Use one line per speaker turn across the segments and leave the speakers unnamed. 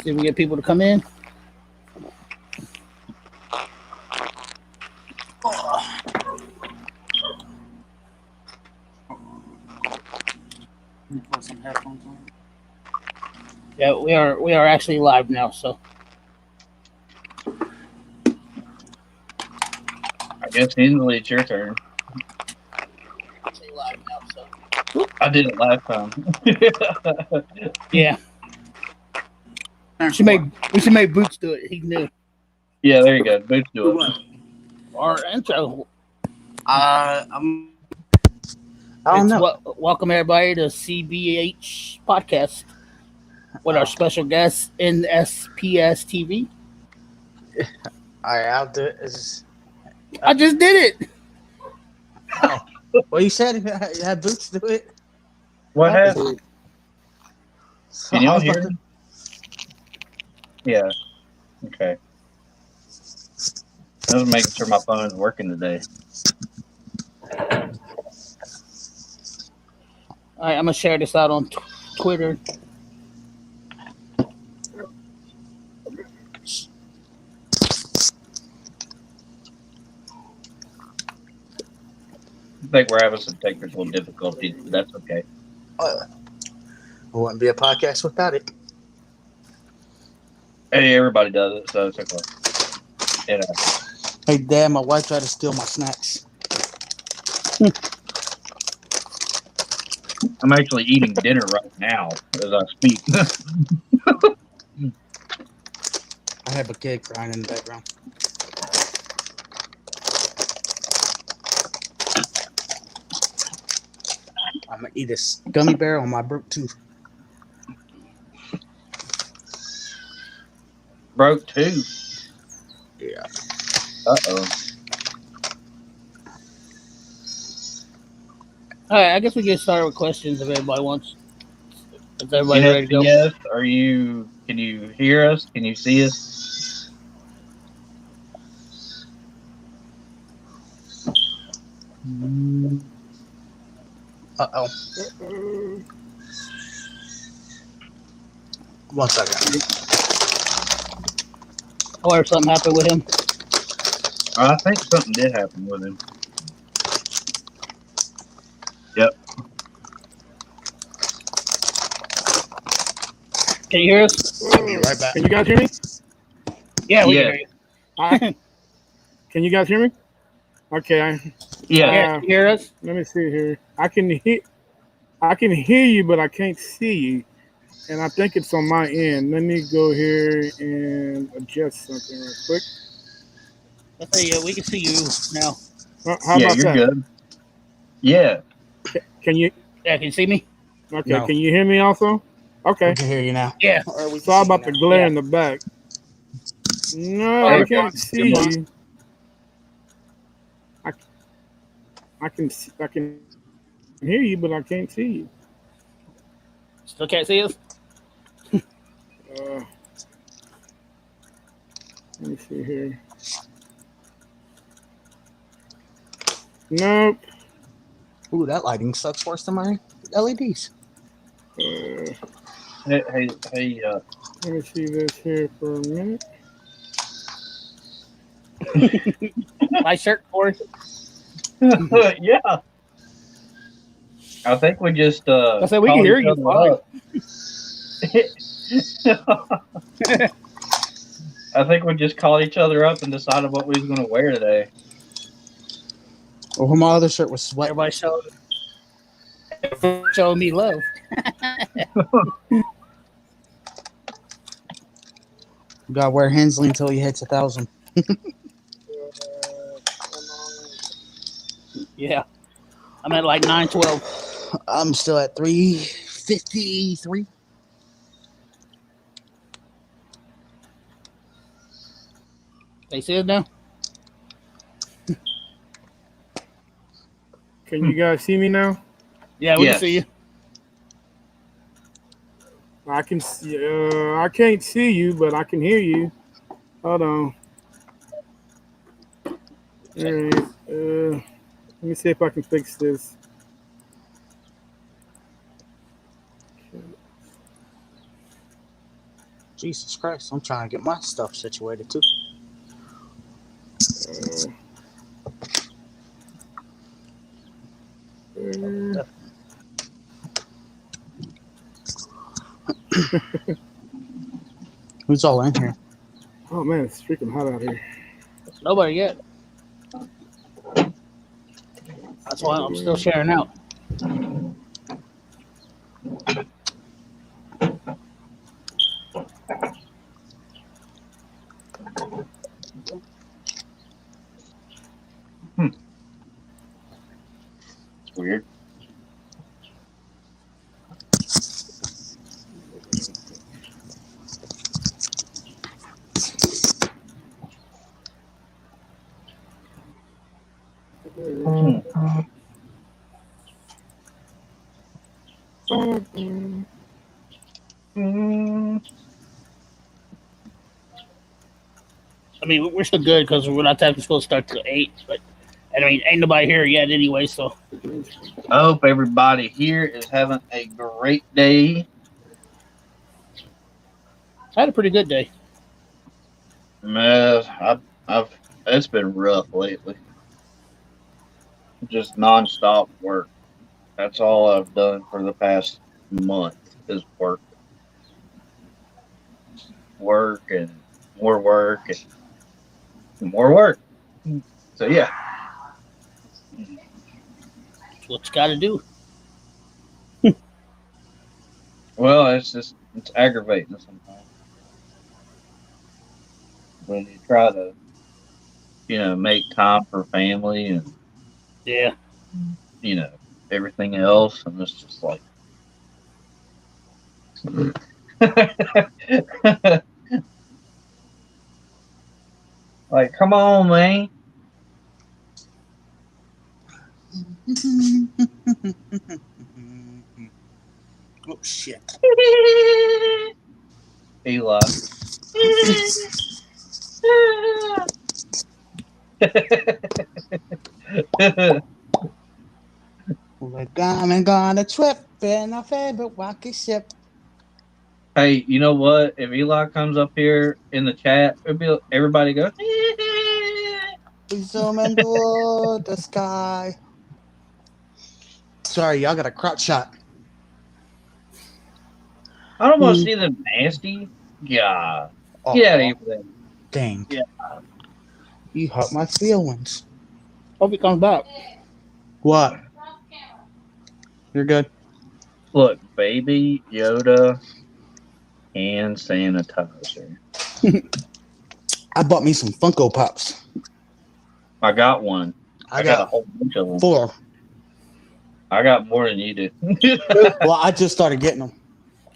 See if we get people to come in.
Put some headphones on.
Yeah, we are actually live now, so
I guess Hensley, it's your turn.
actually live now, so
I did it last time.
yeah. We should make Boots do it. He knew
Yeah, there you go. Boots do it.
What?
our intro.
I don't know.
Welcome everybody to C.B.H podcast with our special guest Nsps TV.
All right, I'll do it.
I just did it.
Oh, well, you said you had Boots do it.
What happened?
So
Can
I
y'all
was
hear
about
me? Yeah. Okay. I was making sure my phone is working today.
All right, I'm gonna share this out on Twitter.
I think we're having some technical difficulties, but that's okay.
It wouldn't be a podcast without it.
Hey, everybody does it, so it's okay. Yeah.
Hey, Dad, my wife tried to steal my snacks.
I'm actually eating dinner right now as I speak.
I have a kid crying in the background. I'm gonna eat this gummy bear on my broke tooth.
Broke too.
Yeah.
Uh-oh.
All right, I guess we get started with questions if everybody wants. Is everybody ready to go?
Yes. Can you hear us? Can you see us?
Uh-oh. 1 second.
Or if something happened with him.
I think something did happen with him. Yep.
Can you hear us?
I'll be right back.
Can you guys hear me?
Yeah, we
Yeah.
can hear you.
Can you guys hear me? Okay.
Yeah.
Yeah, can you hear us?
Let me see here. I can hear you, but I can't see you, and I think it's on my end. Let me go here and adjust something real quick.
I say, yeah, we can see you now.
How
Yeah,
about
you're
that?
good. Yeah.
Can you?
Yeah, can you see me?
Okay.
No.
Can you hear me also? Okay.
We can hear you now.
Yeah.
Or we can
Sorry
see you
about the
now.
glare
Yeah.
in the back. No,
There
I
we go.
can't see
Good
you. I can hear you, but I can't see you.
Still can't see us?
Let me see here. Nope.
Ooh, that lighting sucks worse than my LEDs.
Uh,
Hey,
Let me see this here for a minute.
My shirt, Corey.
yeah. I think we just
I said we can
called
hear
each
you
other
fine.
up. I think we just called each other up and decided what we was going to wear today.
Well, my other shirt was sweat.
Everybody showing me love.
You gotta wear Hensley until he hits 1,000.
Yeah. I'm at like 912.
I'm still at 353.
They see it now?
Can you guys see me now?
Yeah, we
Yes.
can see you.
I can see. I can't see you, but I can hear you. Hold on. All right. Let me see if I can fix this.
Jesus Christ, I'm trying to get my stuff situated too. Who's all in here?
Oh man, it's freaking hot out here.
Nobody yet. That's why I'm still sharing out.
It's weird.
I mean, we're still good because we're not technically supposed to start till 8. But I mean, ain't nobody here yet anyway. So
I hope everybody here is having a great day.
I had a pretty good day.
Man, I've it's been rough lately. Just nonstop work. That's all I've done for the past month is work. Work and more work and more work. So yeah.
That's what you got to do.
Well, it's aggravating sometimes when you try to, make time for family and
Yeah.
everything else, and it's just like, like, come on, man.
Oh shit.
Eli.
We're gonna go on a trip in our favorite rocket ship.
Hey, you know what? If Eli comes up here in the chat, everybody go.
We zoom into the sky. Sorry, y'all got a crotch shot.
I don't want to see them nasty. God. Get out of here with that.
Dang.
Yeah.
You hurt my feelings.
Hope he comes back.
What? You're good.
Look, Baby Yoda hand sanitizer.
I bought me some Funko Pops.
I got one.
I
got a
got
whole bunch of them.
4.
I got more than you do.
Well, I just started getting them.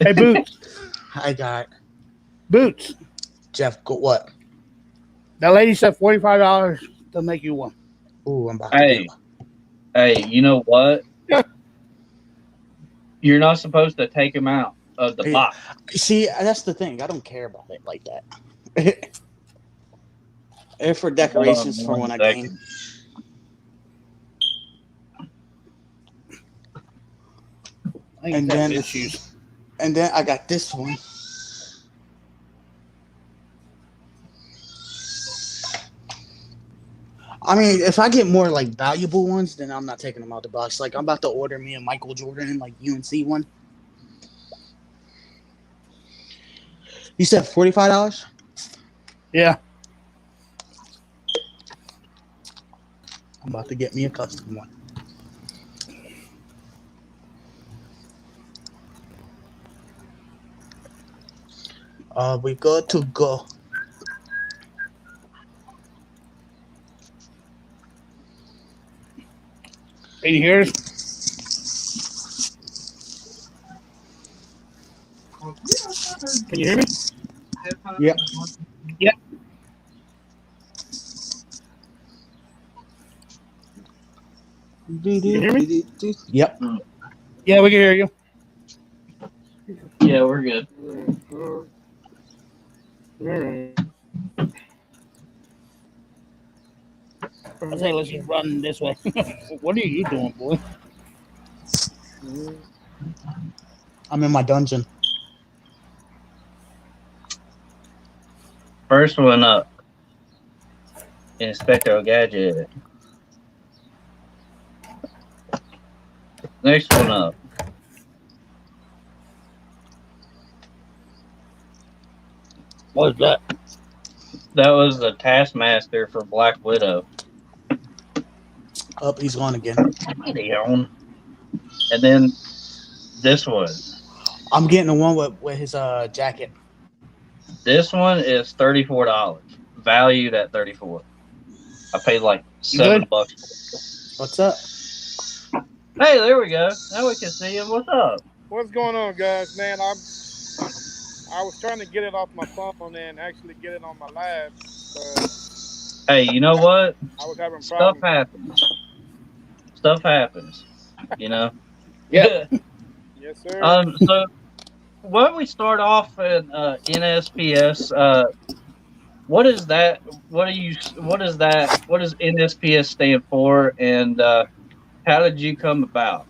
Hey, Boots.
I got
Boots.
Jeff. What?
That lady said $45 to make you one.
Ooh, I'm about to
Hey, you know what?
Yeah.
You're not supposed to take them out of the box.
See, that's the thing. I don't care about it like that. They're for decorations for when I game. And then issues. And then I got this one. I mean, if I get more like valuable ones, then I'm not taking them out the box. Like I'm about to order me a Michael Jordan like UNC one. You said $45?
Yeah.
I'm about to get me a custom one. We good to go.
Can you hear us? Can you hear me?
Yep.
Yep.
Can you hear me? Yep.
Yeah, we can hear you.
Yeah, we're good.
I say let's just run this way. What are you doing, boy?
I'm in my dungeon.
First one up, Inspector Gadget. Next one up.
What is that?
That was the Taskmaster for Black Widow.
Oh, he's gone again.
Damn. And then this one.
I'm getting the one with his jacket.
This one is $34, valued at $34. I paid like $7.
What's up?
Hey, there we go. Now we can see him. What's up?
What's going on, guys? Man, I was trying to get it off my phone and actually get it on my lab.
Hey, you know what?
I was having
Stuff
problems.
happens. Stuff happens. You know.
Yeah.
Yes, sir.
So why don't we start off in NSPS? What is that? What is that? What does NSPS stand for? And how did you come about?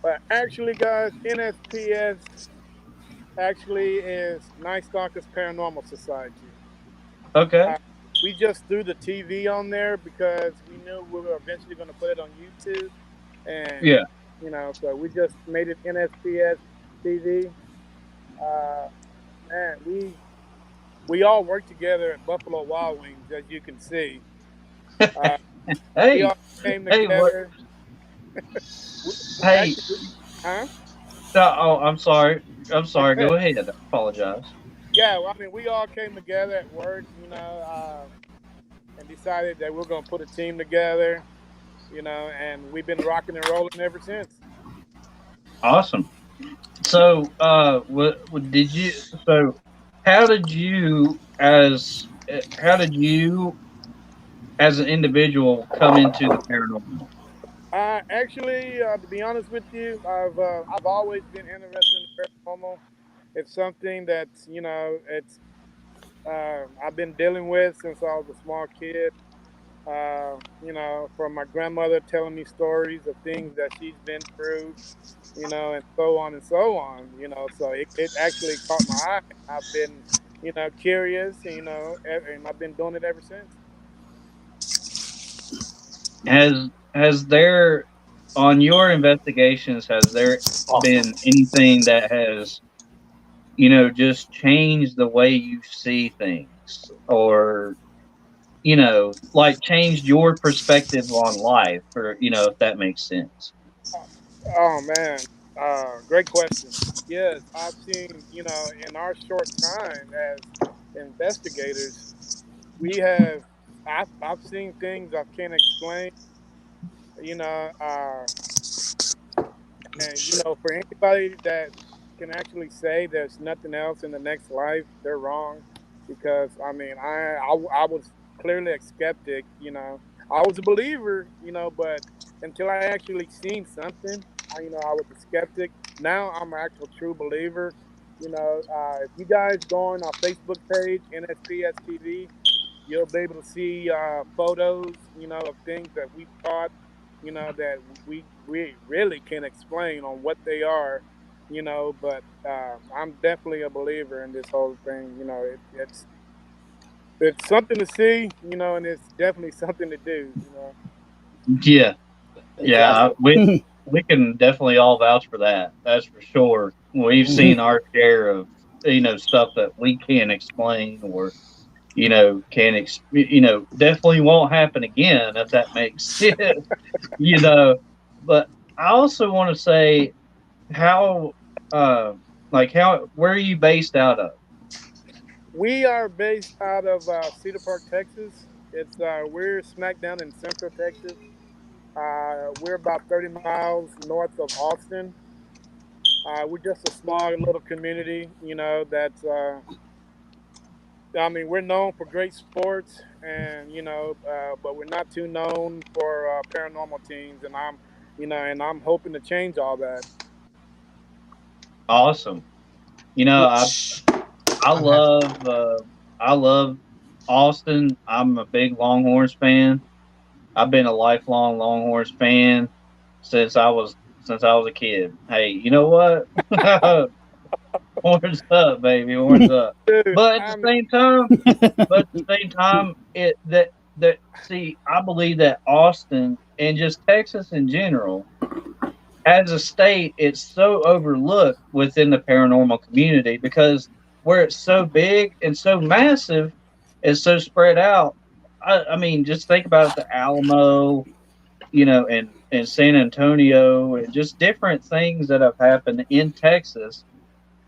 But actually, guys, NSPS actually is Night Stalkers Paranormal Society.
Okay.
We just threw the TV on there because we knew we were eventually going to put it on YouTube. And,
Yeah.
you know, so we just made it NSPS TV. Man, we all work together at Buffalo Wild Wings, as you can see.
Hey.
We all came
Hey.
together.
Hey.
Huh?
Oh, I'm sorry. I'm sorry. Go ahead. I apologize.
Yeah, well, I mean, we all came together at work, you know, and decided that we're going to put a team together, you know, and we've been rocking and rolling ever since.
Awesome. So, did you? So, how did you, as an individual, come into the paranormal?
Actually, to be honest with you, I've always been interested in the paranormal. It's something that's, you know, I've been dealing with since I was a small kid. You know, from my grandmother telling me stories of things that she's been through, you know, and so on and so on, you know. So it actually caught my eye. I've been, you know, curious, you know, and I've been doing it ever since.
Has there, on your investigations, has there been anything that has, just changed the way you see things, or like changed your perspective on life, or if that makes sense?
Oh man, great question. Yes, I've seen, you know, in our short time as investigators, we have, I've seen things I can't explain, you know, and you know, for anybody that can actually say there's nothing else in the next life, they're wrong, because I mean, I was clearly a skeptic, you know, I was a believer, you know, but until I actually seen something, you know, I was a skeptic. Now I'm an actual true believer. You know, if you guys go on our Facebook page, NSPS TV, you'll be able to see photos, you know, of things that we caught, you know, that we really can't explain on what they are, you know. But I'm definitely a believer in this whole thing. You know, it's something to see, you know, and it's definitely something to do. You know.
Yeah, yeah,
Exactly.
we can definitely all vouch for that. That's for sure. We've seen our share of stuff that we can't explain, or definitely won't happen again, if that makes sense. But I also want to say, how where are you based out of?
We are based out of Cedar Park, Texas. It's we're smack down in Central Texas. We're about 30 miles north of Austin. We're just a small little community, you know. That's I mean, we're known for great sports, and you know, but we're not too known for paranormal teams. And I'm hoping to change all that.
Awesome. I I love I love Austin. I'm a big Longhorns fan. I've been a lifelong Longhorns fan since I was a kid. Hey, you know what? Horns up, baby, horns up.
Dude,
But at the same time, see, I believe that Austin and just Texas in general, as a state, it's so overlooked within the paranormal community because where it's so big and so massive and so spread out. I mean, just think about it, the Alamo, and San Antonio, and just different things that have happened in Texas.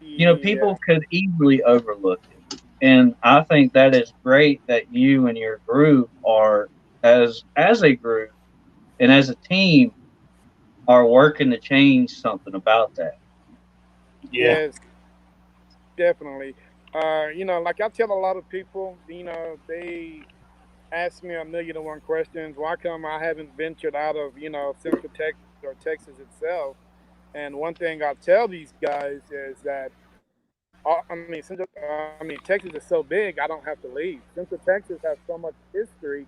yeah,
People could easily overlook it. And I think that is great that you and your group are, as a group and as a team, are working to change something about that.
Yeah.
yes, definitely. Like I tell a lot of people, they ask me a million and one questions. Why come I haven't ventured out of, Central Texas or Texas itself? And one thing I tell these guys is that, Texas is so big, I don't have to leave. Central Texas has so much history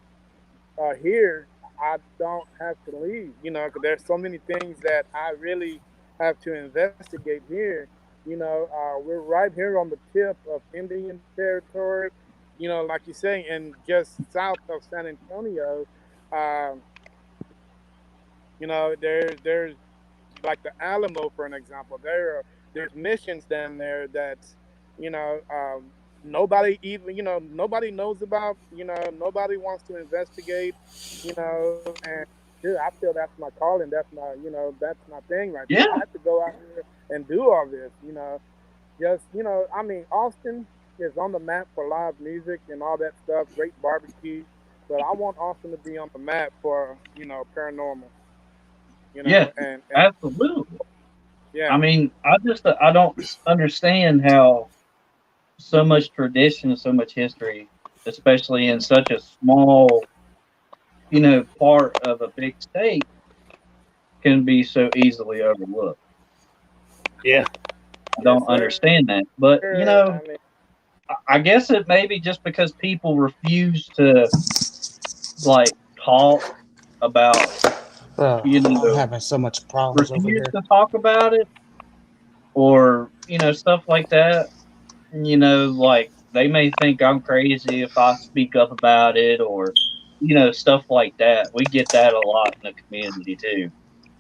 here, I don't have to leave, because there's so many things that I really have to investigate here. We're right here on the tip of Indian territory, like you say, and just south of San Antonio. Um, there's like the Alamo, for an example. There's missions down there that, you know, um, nobody knows about. Nobody wants to investigate. And dude, I feel that's my calling. That's my thing right there.
Yeah,
I have to go out here and do all this. Austin is on the map for live music and all that stuff. Great barbecue, but I want Austin to be on the map for paranormal.
yeah,
And
absolutely. I
yeah.
mean, I don't understand how so much tradition, so much history, especially in such a small, part of a big state, can be so easily overlooked.
Yeah.
I
Yes,
don't
sir.
understand that, but
I mean,
I guess it may be just because people refuse to like talk about, you
I'm
know,
having so much problems over
refuse
here.
to talk about it, or stuff like that. Like they may think I'm crazy if I speak up about it, or stuff like that. We get that a lot in the community too.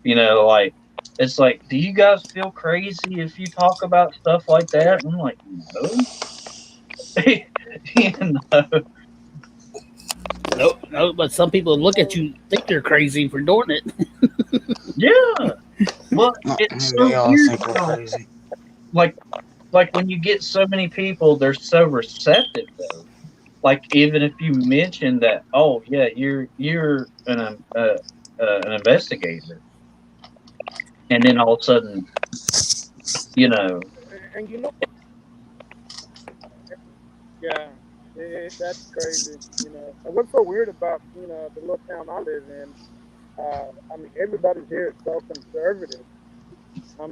Like it's like, do you guys feel crazy if you talk about stuff like that? And I'm like, no. you know,
No, no, but some people look at you, think you're crazy for doing it.
yeah. Well, it's
They
so
all
weird
think we're
how,
crazy.
like when you get so many people, they're so receptive though. Like even if you mention that, oh yeah, you're an investigator, and then all of a sudden, you know,
and yeah, that's crazy. And what's so weird about the little town I live in? Everybody's here is so conservative. I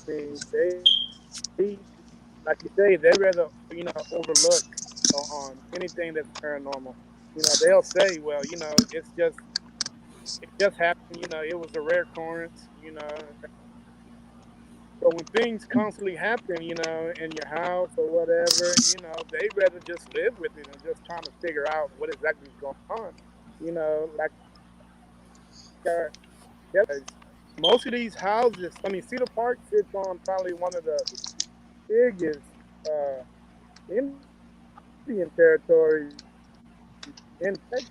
they like you say, they rather overlook on anything that's paranormal. They'll say, well, it just happened. It was a rare occurrence. So when things constantly happen, in your house or whatever, they rather just live with it and just trying to figure out what exactly is going on. Like uh, most of these houses. Cedar Park sits on probably one of the biggest Indian territories in Texas.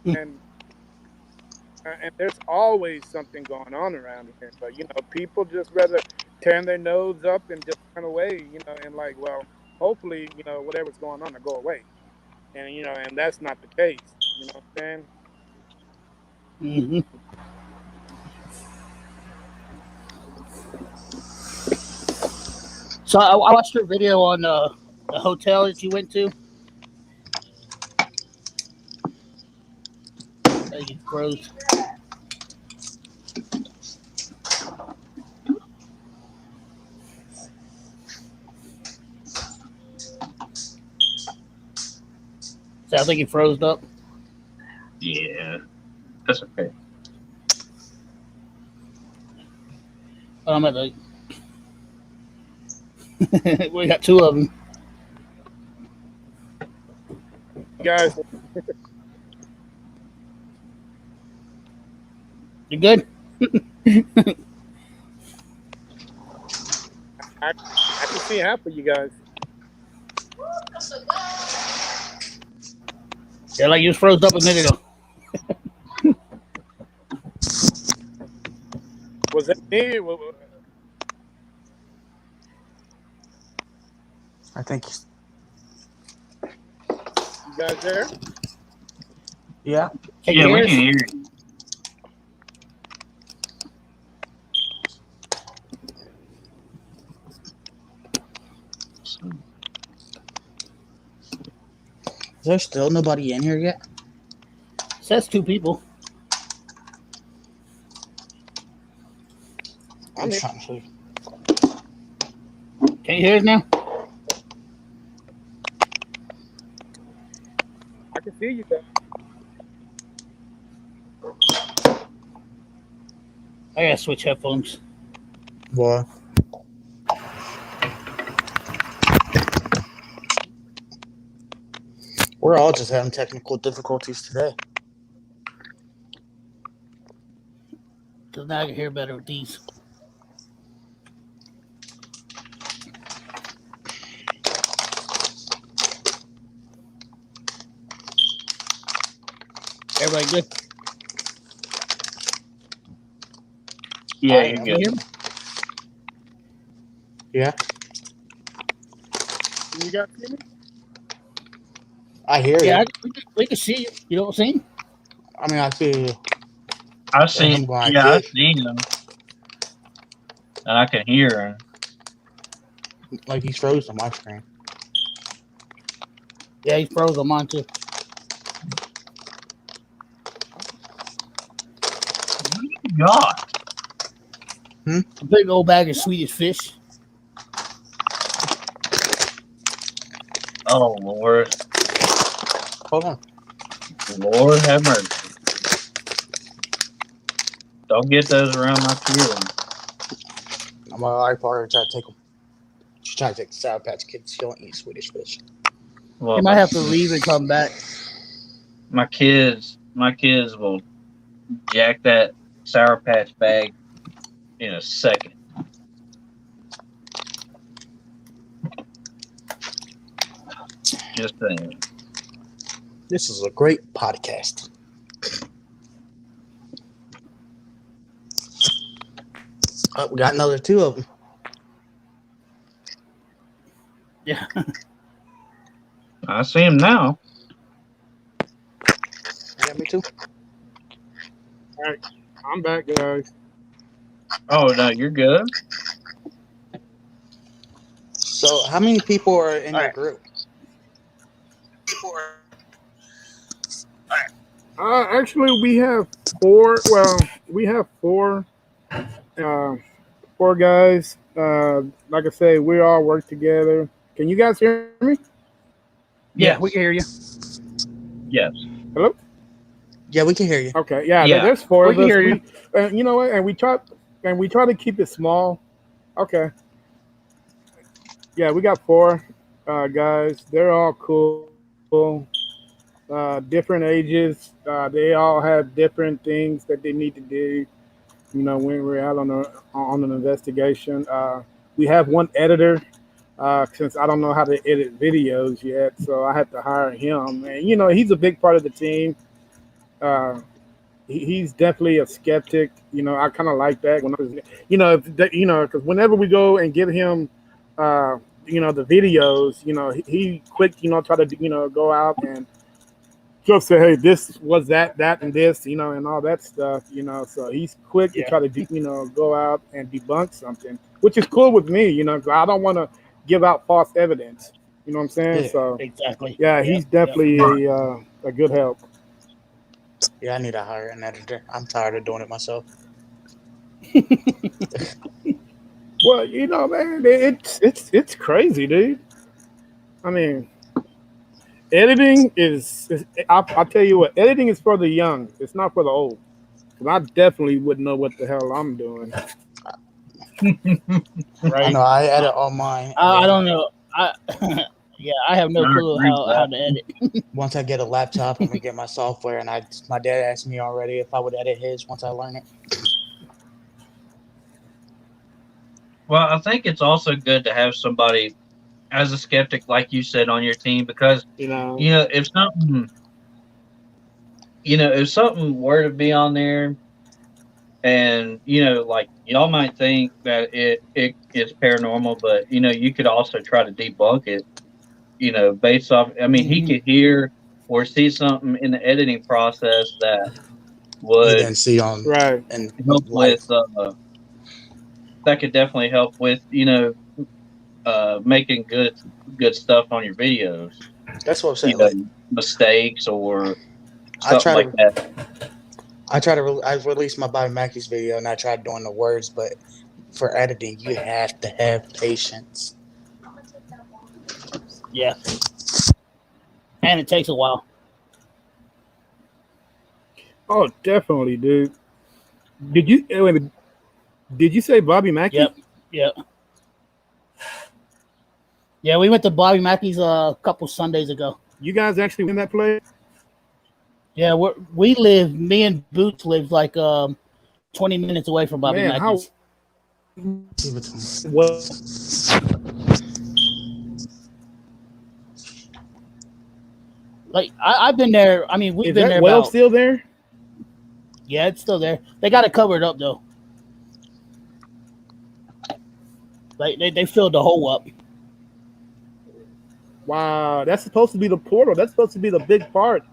And and there's always something going on around here. But people just rather turn their nose up and just turn away. And like, well, hopefully, whatever's going on will go away. And that's not the case. You know what I'm saying?
Hmm. So I watched your video on the hotel that you went to. You froze. So I think you froze up.
yeah, that's okay.
I'm at the We got two of them.
Guys,
You good?
I can see half of you guys.
Yeah, like you was froze up a minute ago.
Was that me? You
I think.
guys there?
Yeah.
Can you
Yeah,
hear
we
us?
can hear you.
Is there still nobody in here yet?
Says two people.
I'm
here.
trying to see.
Can you hear us now?
I can see you guys.
I gotta switch headphones.
What? We're all just having technical difficulties today.
Cause now I can hear better with these. Everybody good?
Yeah,
I
you're
am.
Can you hear
good.
me?
Yeah.
Can you guys see me?
I hear
Yeah,
you.
we can see you. You don't see him?
I mean, I see
I
him
see.
going like
Yeah, I
this.
see him, and I can hear him.
Like he's frozen on my screen.
Yeah, he's froze on mine too.
God.
A big old bag of Swedish fish.
Oh Lord,
Hold on.
Lord have mercy. Don't get those around my children.
My wife already tried to take him. She's trying to take the Sour Patch Kids. She don't eat Swedish fish.
Well,
He might have to leave and come back.
my kids will jack that Sour Patch bag in a second. Just saying.
This is a great podcast. Oh, we got another two of them.
Yeah.
I see him now.
Yeah, me too.
All right, I'm back, guys.
Oh no, you're good.
So, how many people are in
All
your
right.
group?
Actually, we have four. Well, we have four. Four guys. Like I say, we all work together. Can you guys hear me?
Yeah,
Yes.
we can hear you.
Yes.
Hello.
Yeah, we can hear you.
Okay. Yeah.
Yeah.
There's four
We
of
can
us.
hear you.
You know what? And we try to keep it small. Okay. Yeah, we got four guys. They're all cool. Different ages. They all have different things that they need to do. You know, when we're out on an investigation, we have one editor. Since I don't know how to edit videos yet, so I had to hire him. And you know, he's a big part of the team. Uh, he's definitely a skeptic. You know, I kind of like that. Because whenever we go and get him, the videos, he quick, try to, go out and just say, hey, this was that, and this, and all that stuff, So he's quick to
Yeah.
try to, go out and debunk something, which is cool with me, because I don't want to give out false evidence. You know what I'm saying?
Yeah.
So
Exactly.
yeah, he's definitely a good help.
Yeah, I need to hire an editor. I'm tired of doing it myself.
Well, man, it's crazy, dude. I mean, editing I'll tell you what, editing is for the young. It's not for the old. 'Cause I definitely wouldn't know what the hell I'm doing.
I know. I edit all mine.
I don't know. Yeah, I have no
I
clue
agree with
how
that.
to edit.
Once I get a laptop, I'm gonna get my software. And my dad asked me already if I would edit his once I learn it.
Well, I think it's also good to have somebody as a skeptic, like you said, on your team because
You know,
if something were to be on there, and like y'all might think that it's paranormal, but you could also try to debunk it. Based off. I mean, he could hear or see something in the editing process that
He
would
didn't see on
right.
in
help
life.
with. That could definitely help with making good stuff on your videos.
That's what I'm
You
saying.
know,
Like
mistakes or
I
something
try
like
to,
that.
I released my Bobby Mackey's video and I tried doing the words, but for editing, you have to have patience.
Yeah, and it takes a while.
Oh, definitely, dude. Did you wait a minute, did you say Bobby Mackey?
Yep. Yeah, we went to Bobby Mackey's a couple Sundays ago.
You guys actually win that play?
Yeah, me and Boots live like 20 minutes away from Bobby
Man, how
Mackey's.
well
Like I've been there. I mean, we've
is
been
that
there
well
about.
still there?
Yeah, it's still there. They got it covered up though. Like they filled the hole up.
Wow, that's supposed to be the portal. That's supposed to be the big part.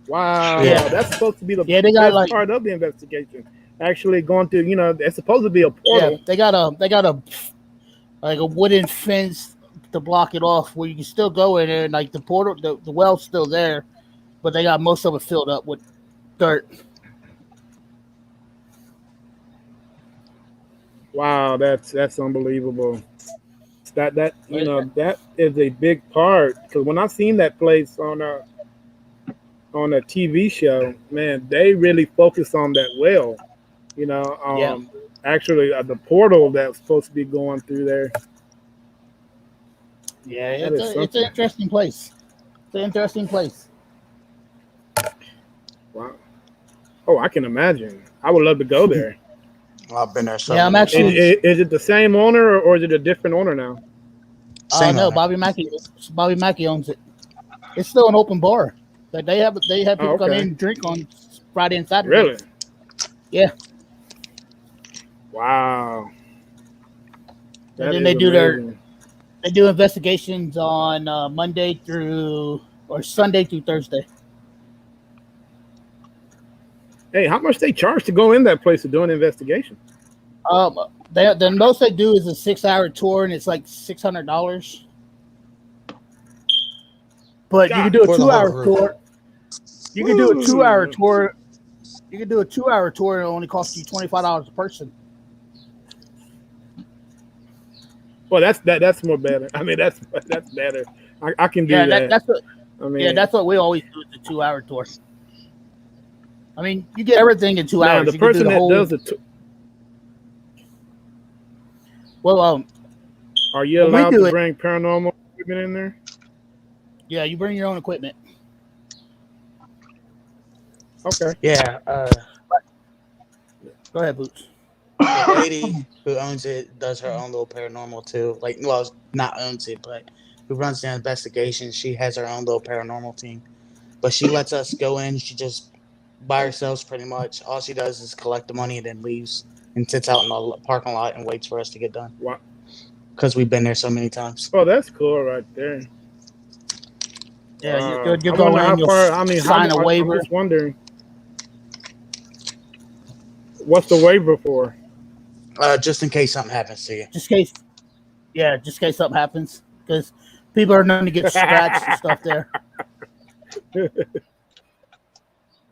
Wow,
Yeah.
that's supposed to be the
Yeah, they got
best
like
part of the investigation. Actually going through, it's supposed to be a portal.
yeah, they got a wooden fence to block it off where you can still go in there and like the portal the well's still there, but they got most of it filled up with dirt.
Wow, that's unbelievable. That is a big part because when I seen that place on a TV show, man, they really focused on that well.
Yeah.
Actually the portal that's supposed to be going through there.
Yeah,
That is
it's
something.
an interesting place. It's an interesting place.
Wow. Oh, I can imagine. I would love to go there.
I've been there. So
Yeah, I'm
many
actually-
times.
Is it the same owner or is it a different owner now?
Same
No,
owner.
Bobby Mackey owns it. It's still an open bar. But they have people come in and drink on Friday and Saturday.
Really?
Yeah.
Wow.
And then they do investigations on Sunday through Thursday.
Hey, how much they charge to go in that place to do an investigation?
The most they do is a 6-hour tour, and it's like $600. But you can do a 2-hour tour. You can do a 2-hour tour. You can do a 2-hour tour, and it only costs you $25 a person.
Well, that's more better. I mean, that's better. I can do that.
That's what.
I mean,
that's what we always do. Is a 2-hour tour. I mean, you get everything in 2 hours.
the
You can
person
do the
that
whole,
does the tour.
well,
Are you
when we
allowed
do
to
it-
bring paranormal equipment in there?
yeah, you bring your own equipment.
Okay.
Yeah.
Go ahead, Boots.
The lady who owns it does her own little paranormal too. Like, well, not owns it, but who runs the investigation. She has her own little paranormal team, but she lets us go in. She just by herself, pretty much. All she does is collect the money and then leaves and sits out in the parking lot and waits for us to get done.
Wow.
Because we've been there so many times.
Oh, that's cool right there.
Yeah, you
I
go
wonder
in,
how
you'll
far. I mean,
sign a waiver.
I'm just wondering. What's the waiver for?
Just in case something happens to you.
Just in case something happens, because people are known to get scratched and stuff there.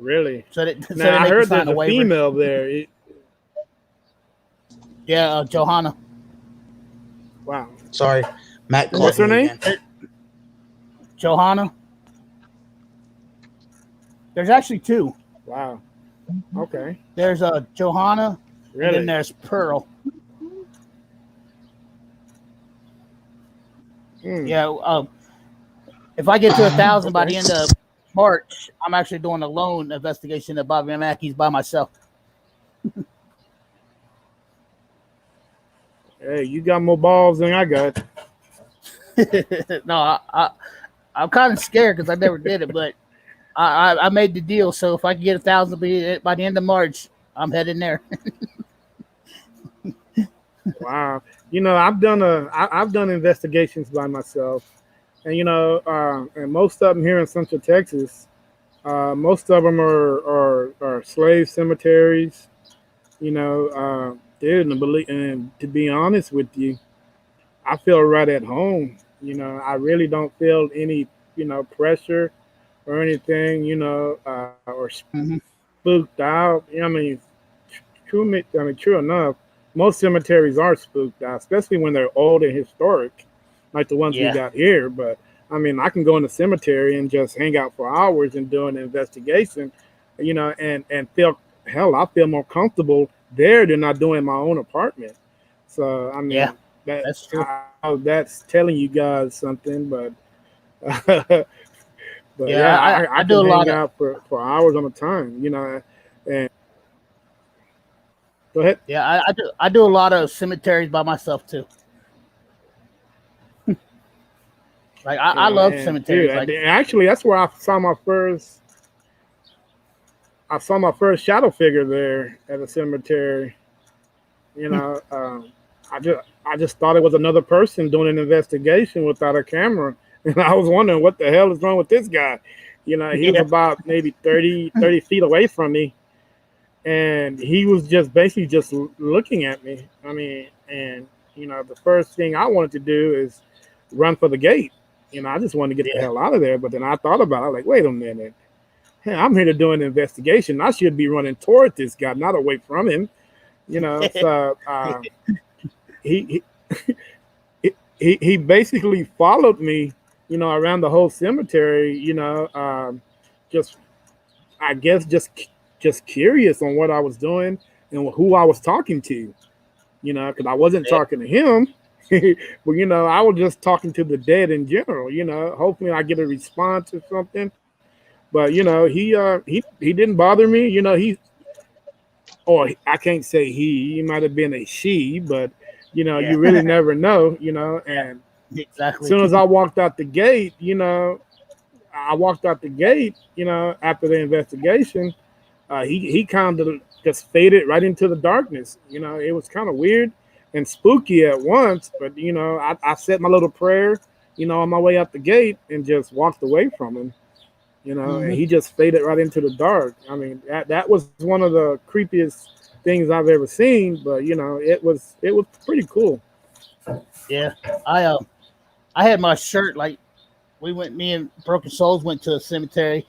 Really?
Now
I heard there's a female there.
Yeah, Johanna.
Wow.
Sorry, Matt.
What's her name?
Again.
Johanna. There's actually two.
Wow. Okay.
There's Johanna,
Really?
and then there's Pearl. Yeah. If I get to 1,000 by the end of March, I'm actually doing a loan investigation of Bobby Mackey's by myself.
Hey, you got more balls than I got.
No, I'm kind of scared because I never did it, but I made the deal. So if I can get 1,000 by the end of March, I'm heading there.
Wow. You know, I've done investigations by myself, and and most of them here in Central Texas. Most of them are slave cemeteries. Dude, and to be honest with you, I feel right at home. I really don't feel any pressure or anything. Or
Mm-hmm.
spooked out. True enough, most cemeteries are spooked out, especially when they're old and historic, like the ones we
Yeah.
got here. But I can go in the cemetery and just hang out for hours and do an investigation, and feel hell, I feel more comfortable there than I do in my own apartment. So
Yeah.
that
That's true.
that's telling you guys something, but but
Yeah.
yeah,
I
I
do
can
a lot
hang
of.
out for hours on a time, and go ahead.
Yeah. I do a lot of cemeteries by myself too. Like I love
And dude,
cemeteries. Like
actually, that's where I saw my first shadow figure there at a cemetery. You know, I just thought it was another person doing an investigation without a camera, and I was wondering what the hell is wrong with this guy. He was
yeah.
about maybe 30 feet away from me, and he was just basically just looking at me. And the first thing I wanted to do is run for the gate. I just wanted to get the
Yeah.
hell out of there. But then I thought about it. I was like, wait a minute. Hey, I'm here to do an investigation. I should be running toward this guy, not away from him. So he, he basically followed me, around the whole cemetery. Just I guess just curious on what I was doing and who I was talking to. Because I wasn't
Yeah.
talking to him. But I was just talking to the dead in general. Hopefully I get a response or something. But he didn't bother me. Or I can't say he might have been a she, but
Yeah.
you really never know. And as
Exactly.
soon as I walked out the gate, after the investigation, he kind of just faded right into the darkness. It was kind of weird and spooky at once, but I said my little prayer, on my way out the gate and just walked away from him. And
Hmm.
he just faded right into the dark. That was one of the creepiest things I've ever seen, but it was pretty cool.
Yeah. I I had my shirt like me and Broken Souls went to a cemetery,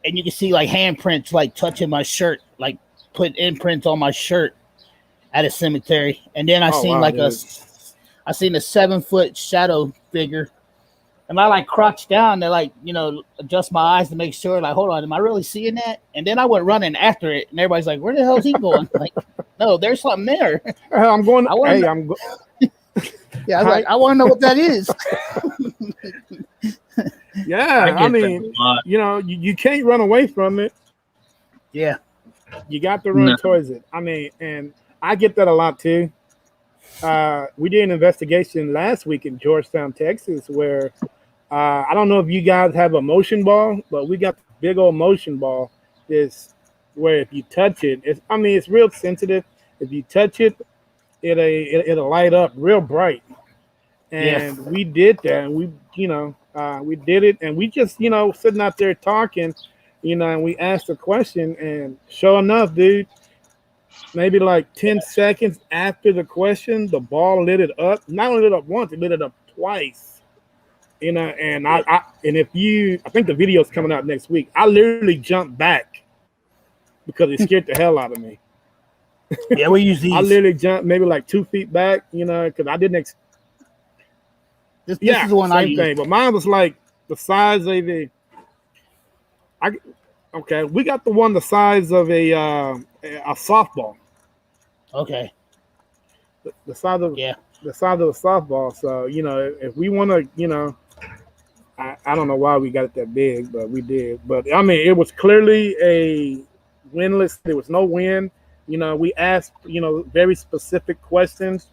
and you can see like handprints like touching my shirt, like put imprints on my shirt at a cemetery. And then
Oh wow, dude.
I seen a 7 foot shadow figure, and I like crouched down to like adjust my eyes to make sure. Like, hold on, am I really seeing that? And then I went running after it, and everybody's like, "Where the hell is he going?" Like, no, there's something there.
I'm going.
I want
Hey,
to.
I'm.
Yeah, I was like,
Hi.
I want to know what that is.
I
Yeah,
get that a lot.
you can't run away from it.
Yeah.
You got to run
No.
towards it. And I get that a lot too. We did an investigation last week in Georgetown, Texas, where I don't know if you guys have a motion ball, but we got this big old motion ball. This where if you touch it, it's real sensitive. If you touch it, it'll light up real bright.
Yeah.
And we did that. And we did it, and we just sitting out there talking, and we asked a question, and sure enough, dude, maybe like 10 seconds after the question, the ball lit it up. Not only lit up once, it lit it up twice. And
Yeah.
I think the video's coming out next week. I literally jumped back because it scared the hell out of me.
Yeah. We use
I
these.
literally jumped maybe like 2 feet back, because I didn't.
This
Yeah,
is the one I
same
use.
thing. But mine was like the size of I okay. We got the one the size of a softball.
Okay.
The size of
Yeah.
the size of the softball. So if we want to, I don't know why we got it that big, but we did. But I mean, it was clearly a winless. There was no win. We asked very specific questions,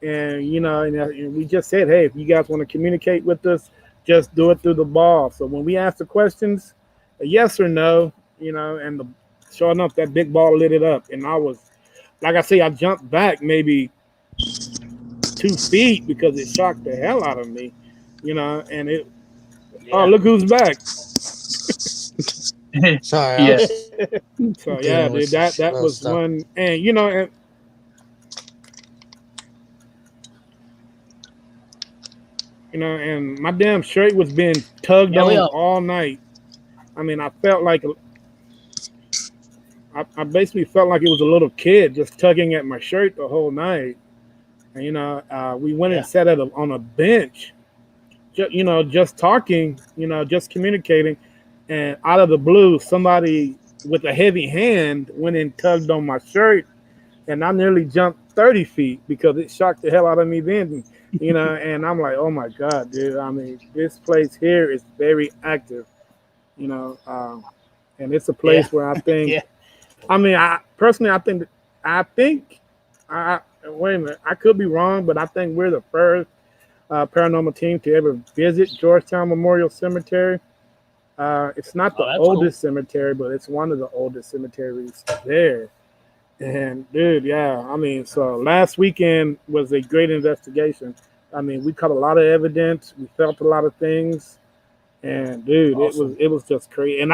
and and we just said, hey, if you guys want to communicate with us, just do it through the ball. So when we asked the questions, a yes or no, and sure enough, that big ball lit it up, and I was, like I say, I jumped back maybe 2 feet because it shocked the hell out of me, and it.
Yeah.
Oh, look who's back!
Sorry, I
Yeah.
was
So yeah,
dealing
dude,
with
that
some little
was
stuff.
one, and my damn shirt was being tugged
Yeah, we
on
all.
all night. I mean, I felt like I basically felt like it was a little kid just tugging at my shirt the whole night. And we went and
Yeah.
sat on a bench, just talking, just communicating, and out of the blue, somebody with a heavy hand went and tugged on my shirt, and I nearly jumped 30 feet because it shocked the hell out of me then, and I'm like, oh my God, dude. I mean, this place here is very active, and it's a place
Yeah.
where I think,
Yeah.
I mean, I personally, I think, wait a minute, I could be wrong, but I think we're the first paranormal team to ever visit Georgetown Memorial Cemetery. It's not
Oh,
the
that's cool.
oldest cemetery, but it's one of the oldest cemeteries there. And dude, yeah, I mean, so last weekend was a great investigation. I mean, we caught a lot of evidence, we felt a lot of things, and dude,
Awesome.
it was just crazy. And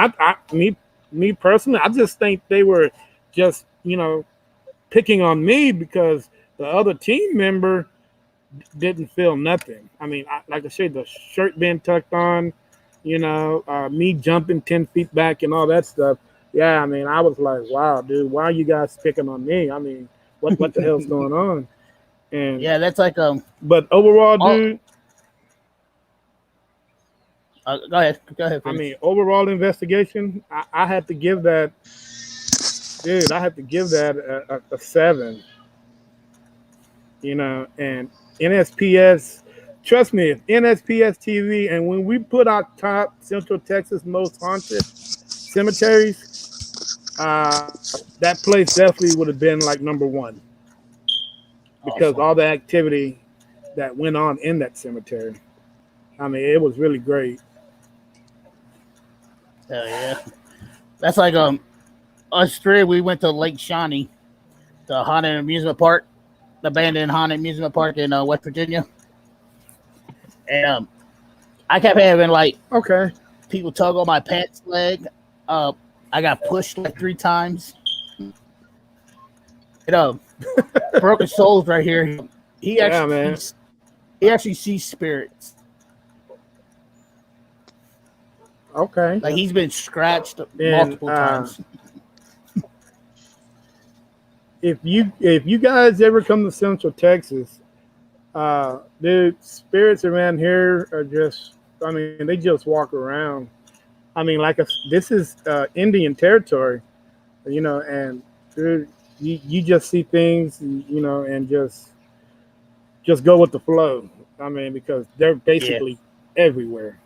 me personally, I just think they were just picking on me because the other team member didn't feel nothing. I mean, like I said, the shirt being tucked on, me jumping 10 feet back and all that stuff. Yeah, I mean, I was like, wow, dude, why are you guys picking on me? I mean, what the hell's going on? And
Yeah, that's like
but overall,
all.
dude,
Go ahead. Go ahead.
I
Finish.
mean, overall investigation, I had to give that, dude, I had to give that a 7. And NSPS, trust me, if NSPS TV, and when we put our top Central Texas most haunted cemeteries, that place definitely would have been like number 1 because
Awesome.
all the activity that went on in that cemetery. I mean, it was really great.
Hell yeah. That's like us three. We went to Lake Shawnee, the haunted amusement park, the abandoned haunted amusement park in West Virginia, and I kept having like
Okay.
people tug on my pants leg. I got pushed like 3 times. Broken Souls right here. He
Yeah,
actually
man.
he actually sees spirits.
Okay.
Like he's been scratched
And
multiple times.
if you guys ever come to Central Texas, dude, spirits around here are just, I mean, they just walk around. I mean, this is Indian territory, and dude, you just see things, and just go with the flow. I mean, because they're basically everywhere.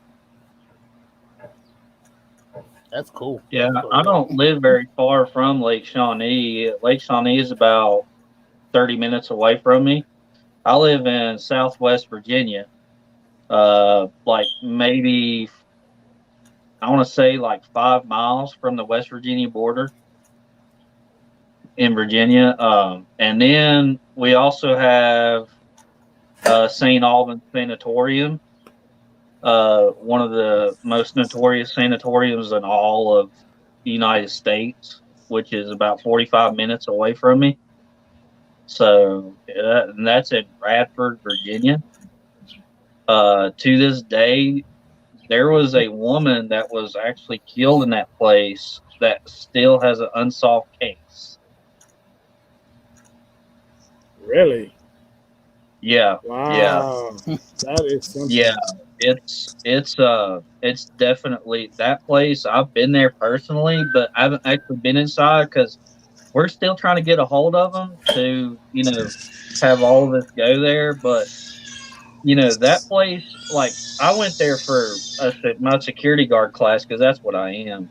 That's cool.
Yeah,
That's cool.
I don't live very far from Lake Shawnee. Lake Shawnee is about 30 minutes away from me. I live in Southwest Virginia, like maybe, I want to say like 5 miles from the West Virginia border in Virginia. And then we also have St. Albans Sanatorium, one of the most notorious sanatoriums in all of the United States, which is about 45 minutes away from me. So and that's in Bradford, Virginia. To this day, there was a woman that was actually killed in that place that still has an unsolved case.
Really?
Yeah.
Wow. That is something.
Yeah. It's definitely that place. I've been there personally, but I haven't actually been inside because we're still trying to get a hold of them to, have all of us go there. But, that place, like, I went there for my security guard class because that's what I am.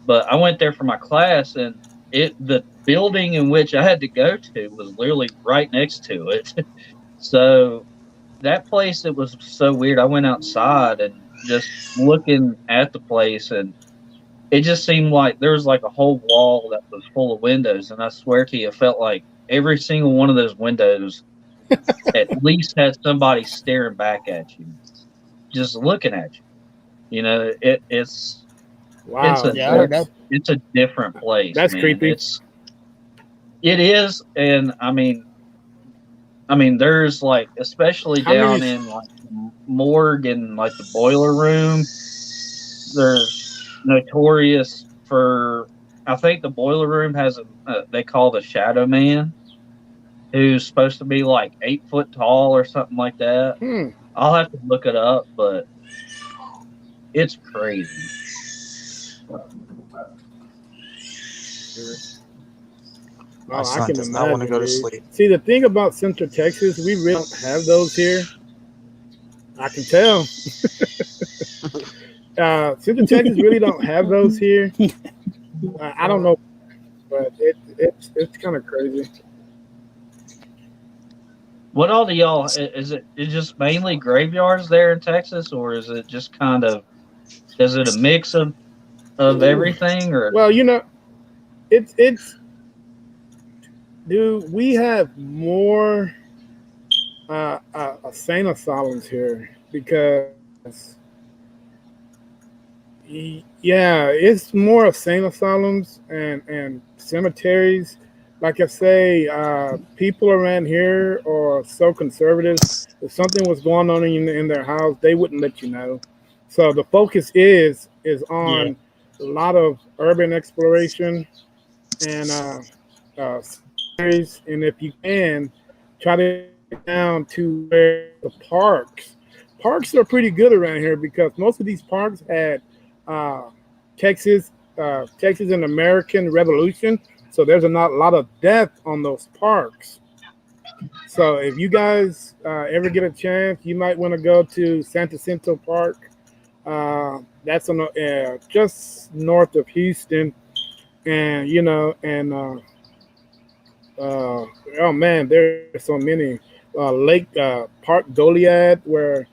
But I went there for my class, and the building in which I had to go to was literally right next to it. So that place, it was so weird. I went outside and just looking at the place, and it just seemed like there was like a whole wall that was full of windows. And I swear to you, it felt like every single one of those windows at least had somebody staring back at you, just looking at you. It's
Wow.
a
Yeah, I heard that.
it's a different place,
That's
man.
creepy.
It is, and there's like, especially
How
down
many?
in like the morgue and like the boiler room, there's notorious for. I think the boiler room has they call the Shadow Man, who's supposed to be like 8 foot tall or something like that. I'll have to look it up, but it's crazy.
My
I
son
can
does not want to
imagine,
go to
dude.
sleep.
See, the thing about Central Texas, we really don't have those here. I can tell. Central Texas really don't have those here. I don't know, but it's kind of crazy.
What all do y'all? Is it just mainly graveyards there in Texas, or is it just kind of? Is it a mix of everything, or?
Well, it's dude. We have more insane asylums here because yeah, it's more insane asylums and cemeteries. Like I say, people around here are so conservative. If something was going on in their house, they wouldn't let you know. So the focus is on a lot of urban exploration and cemeteries, and if you can, try to get down to where the parks. Parks are pretty good around here because most of these parks had Texas and American Revolution. So there's a lot of death on those parks. So if you guys ever get a chance, you might want to go to San Jacinto Park. That's on just north of Houston, and oh man, there's so many. Lake Park Goliad, where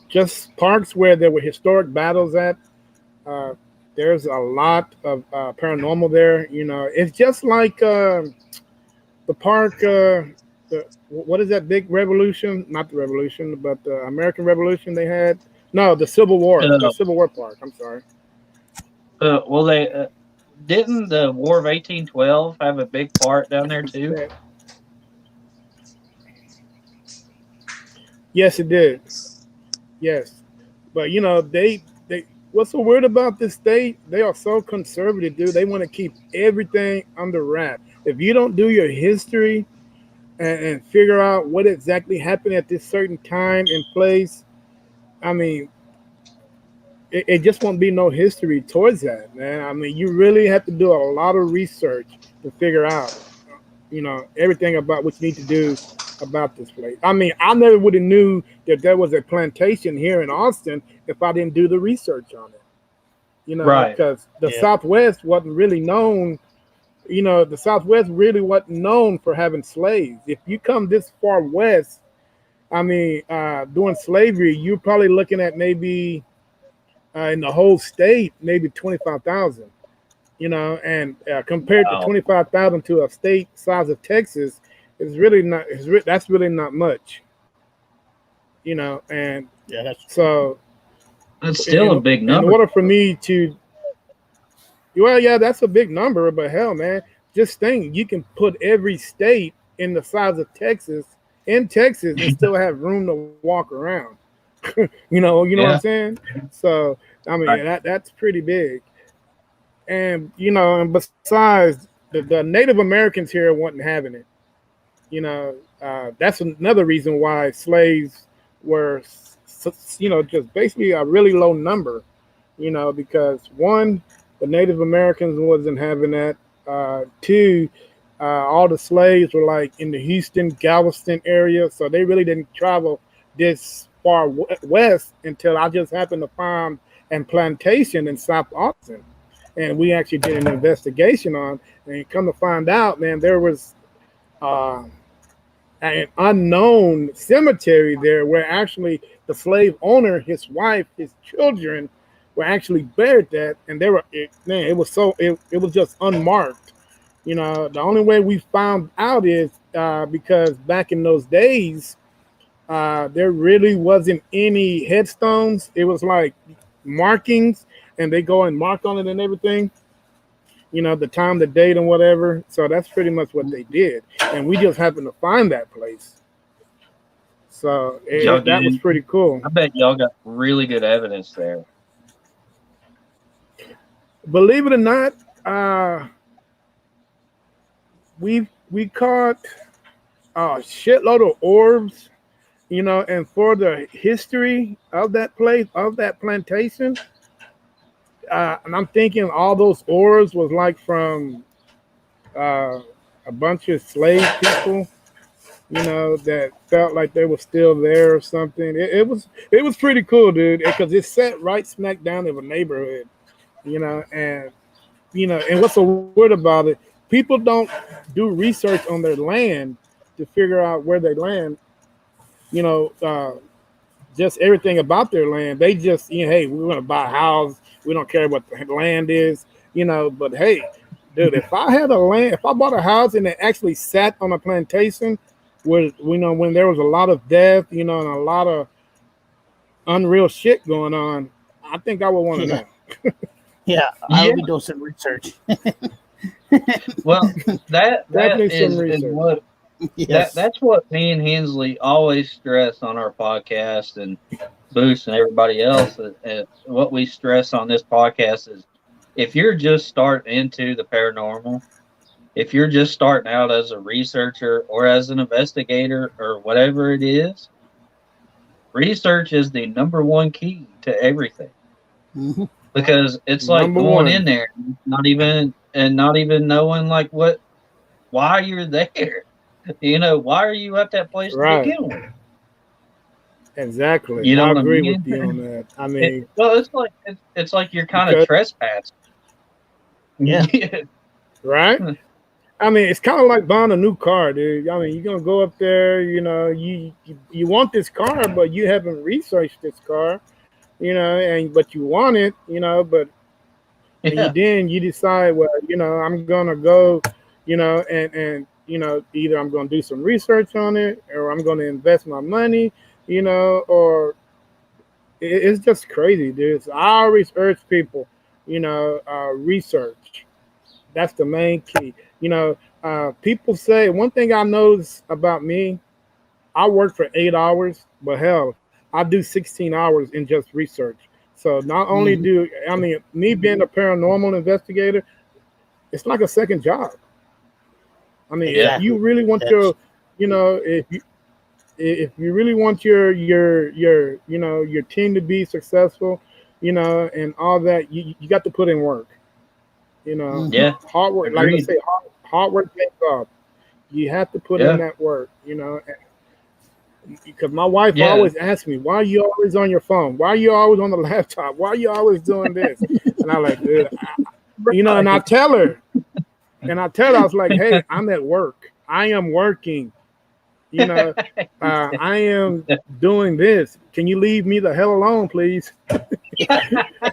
just parks where there were historic battles at. There's a lot of paranormal there. It's just like the park. What is that big revolution? Not the revolution, but the American Revolution they had. No, the Civil War. The Civil War Park. I'm sorry.
Well, they didn't the War of 1812 have a big part down there too?
Yeah. Yes, it did. Yes, but they what's so weird about this state? They are so conservative, dude. They want to keep everything under wrap. If you don't do your history and figure out what exactly happened at this certain time and place, I mean, it just won't be no history towards that, man. I mean, you really have to do a lot of research to figure out, everything about what you need to do about this place. I mean, I never would have knew that there was a plantation here in Austin if I didn't do the research on it.
Right.
Because the Southwest wasn't really known. The Southwest really wasn't known for having slaves. If you come this far west, I mean, during slavery, you're probably looking at maybe in the whole state, maybe 25,000. And compared to 25,000 to a state size of Texas, it's really not. That's really not much. And so
that's still a big number.
In order for me to, that's a big number. But hell, man, just think you can put every state in the size of Texas and still have room to walk around. you know what I'm saying? So I mean, that's pretty big. And and besides, the Native Americans here wasn't having it. That's another reason why slaves were, just basically a really low number. Because one, the Native Americans wasn't having that. Two, all the slaves were like in the Houston, Galveston area, so they really didn't travel this far west until I just happened to find a plantation in South Austin, and we actually did an investigation on. And come to find out, man, there was uh, an unknown cemetery there where actually the slave owner, his wife, his children were actually buried that, and they were man, it was just unmarked. You know, the only way we found out is because back in those days, there really wasn't any headstones. It was like markings, and they go and mark on it and everything. You know, the time, the date, and whatever. So that's pretty much what they did, and we just happened to find that place. So that was pretty cool.
I bet y'all got really good evidence there.
Believe it or not, we caught a shitload of orbs, you know, and for the history of that place, of that plantation, and I'm thinking all those orbs was like from a bunch of slave people, you know, that felt like they were still there or something. It was pretty cool, dude, because it sat right smack down in a neighborhood, you know, and what's so weird about it? People don't do research on their land to figure out where they land. You know, just everything about their land. They just, you know, hey, we're gonna buy a house. We don't care what the land is, you know. But hey, dude, if I bought a house and it actually sat on a plantation, where when there was a lot of death, you know, and a lot of unreal shit going on, I think I would want to know.
Yeah, I'll be doing some research.
Well, that
is
what
Yes.
that's what me and Hensley always stress on our podcast, and Boost and everybody else. What we stress on this podcast is, if you're just starting into the paranormal, if you're just starting out as a researcher or as an investigator or whatever it is, research is the number one key to everything.
Mm-hmm.
Because it's like
Number
going
one.
in there, not even knowing like why you're there. You know, why are you at that place
Right.
to begin with?
Exactly.
You know
I
what I
agree
mean?
with you on that. I mean,
it's like you're kind of
because-
trespassing.
Yeah.
right? I mean, it's kind of like buying a new car, dude. I mean, you're gonna go up there, you know, you want this car, but you haven't researched this car, you know, but you want it, you know, but
Yeah.
and you decide, well, you know, I'm gonna go, you know, and you know, either I'm gonna do some research on it, or I'm gonna invest my money, you know, or it's just crazy, dude. So I always urge people, you know, research. That's the main key. You know, people say one thing I notice about me, I work for 8 hours, but hell, I do 16 hours in just research. So not only me being a paranormal investigator, it's like a second job. I mean, if you really want your, you know, if you really want your you know, your team to be successful, you know, and all that, you got to put in work. You know, hard work.
Agreed.
Like I say, hard work pays off. You have to put in that work. You know, because my wife always asks me, "Why are you always on your phone? Why are you always on the laptop? Why are you always doing this?" And I'm like, you know, and I tell her, I was like, "Hey, I'm at work. I am working. You know, I am doing this. Can you leave me the hell alone, please?"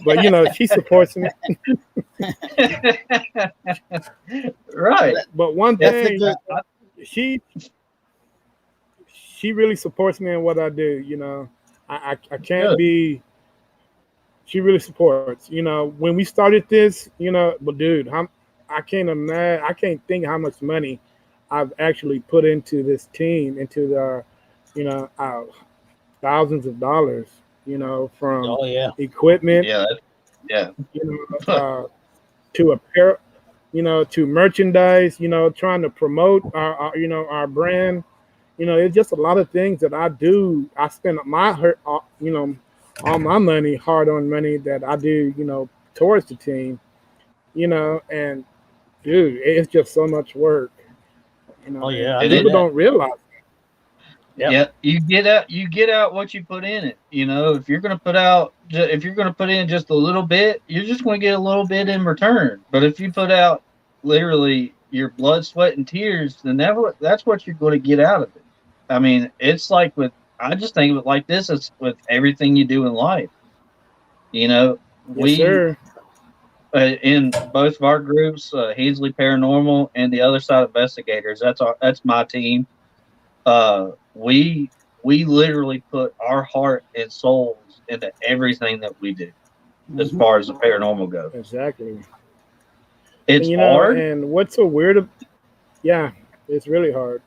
But you know, she supports me.
Right.
But one thing, she really supports me in what I do. You know, I can't be. She really supports. You know, when we started this, you know, but dude, I can't imagine. I can't think how much money I've actually put into this team, into the, you know, thousands of dollars. You know, from equipment. You know, to apparel, you know, to merchandise, you know, trying to promote our you know, our brand. You know, it's just a lot of things that I do. I spend you know, all my money, hard-earned money that I do, you know, towards the team, you know, and dude, it's just so much work.
Oh
And
yeah, I
It
know
is.
people
that.
don't realize.
Yep.
Yeah, you get out what you put in it. You know, if you're gonna if you're gonna put in just a little bit, you're just gonna get a little bit in return. But if you put out literally your blood, sweat, and tears, then that's what you're going to get out of it. I mean, it's like with I just think of it like this: it's with everything you do in life. You know,
Yes,
we
sir.
in both of our groups, Heasley Paranormal and the Other Side Investigators. That's my team. We literally put our heart and souls into everything that we do as
Hmm.
far as the paranormal goes.
Exactly. And
It's hard.
and what's so weird? Yeah, it's really hard.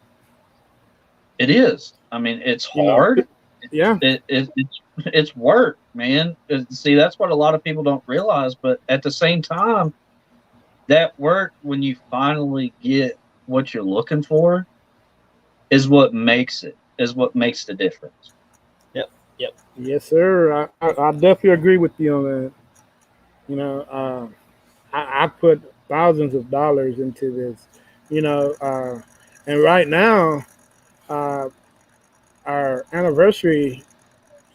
It is. I mean, it's
You know,
hard.
yeah,
It's work, man. See, that's what a lot of people don't realize. But at the same time, that work, when you finally get what you're looking for, is what makes the difference.
Yep. Yep.
yes, sir. I definitely agree with you on that. You know, I put thousands of dollars into this. You know, and right now, uh, our anniversary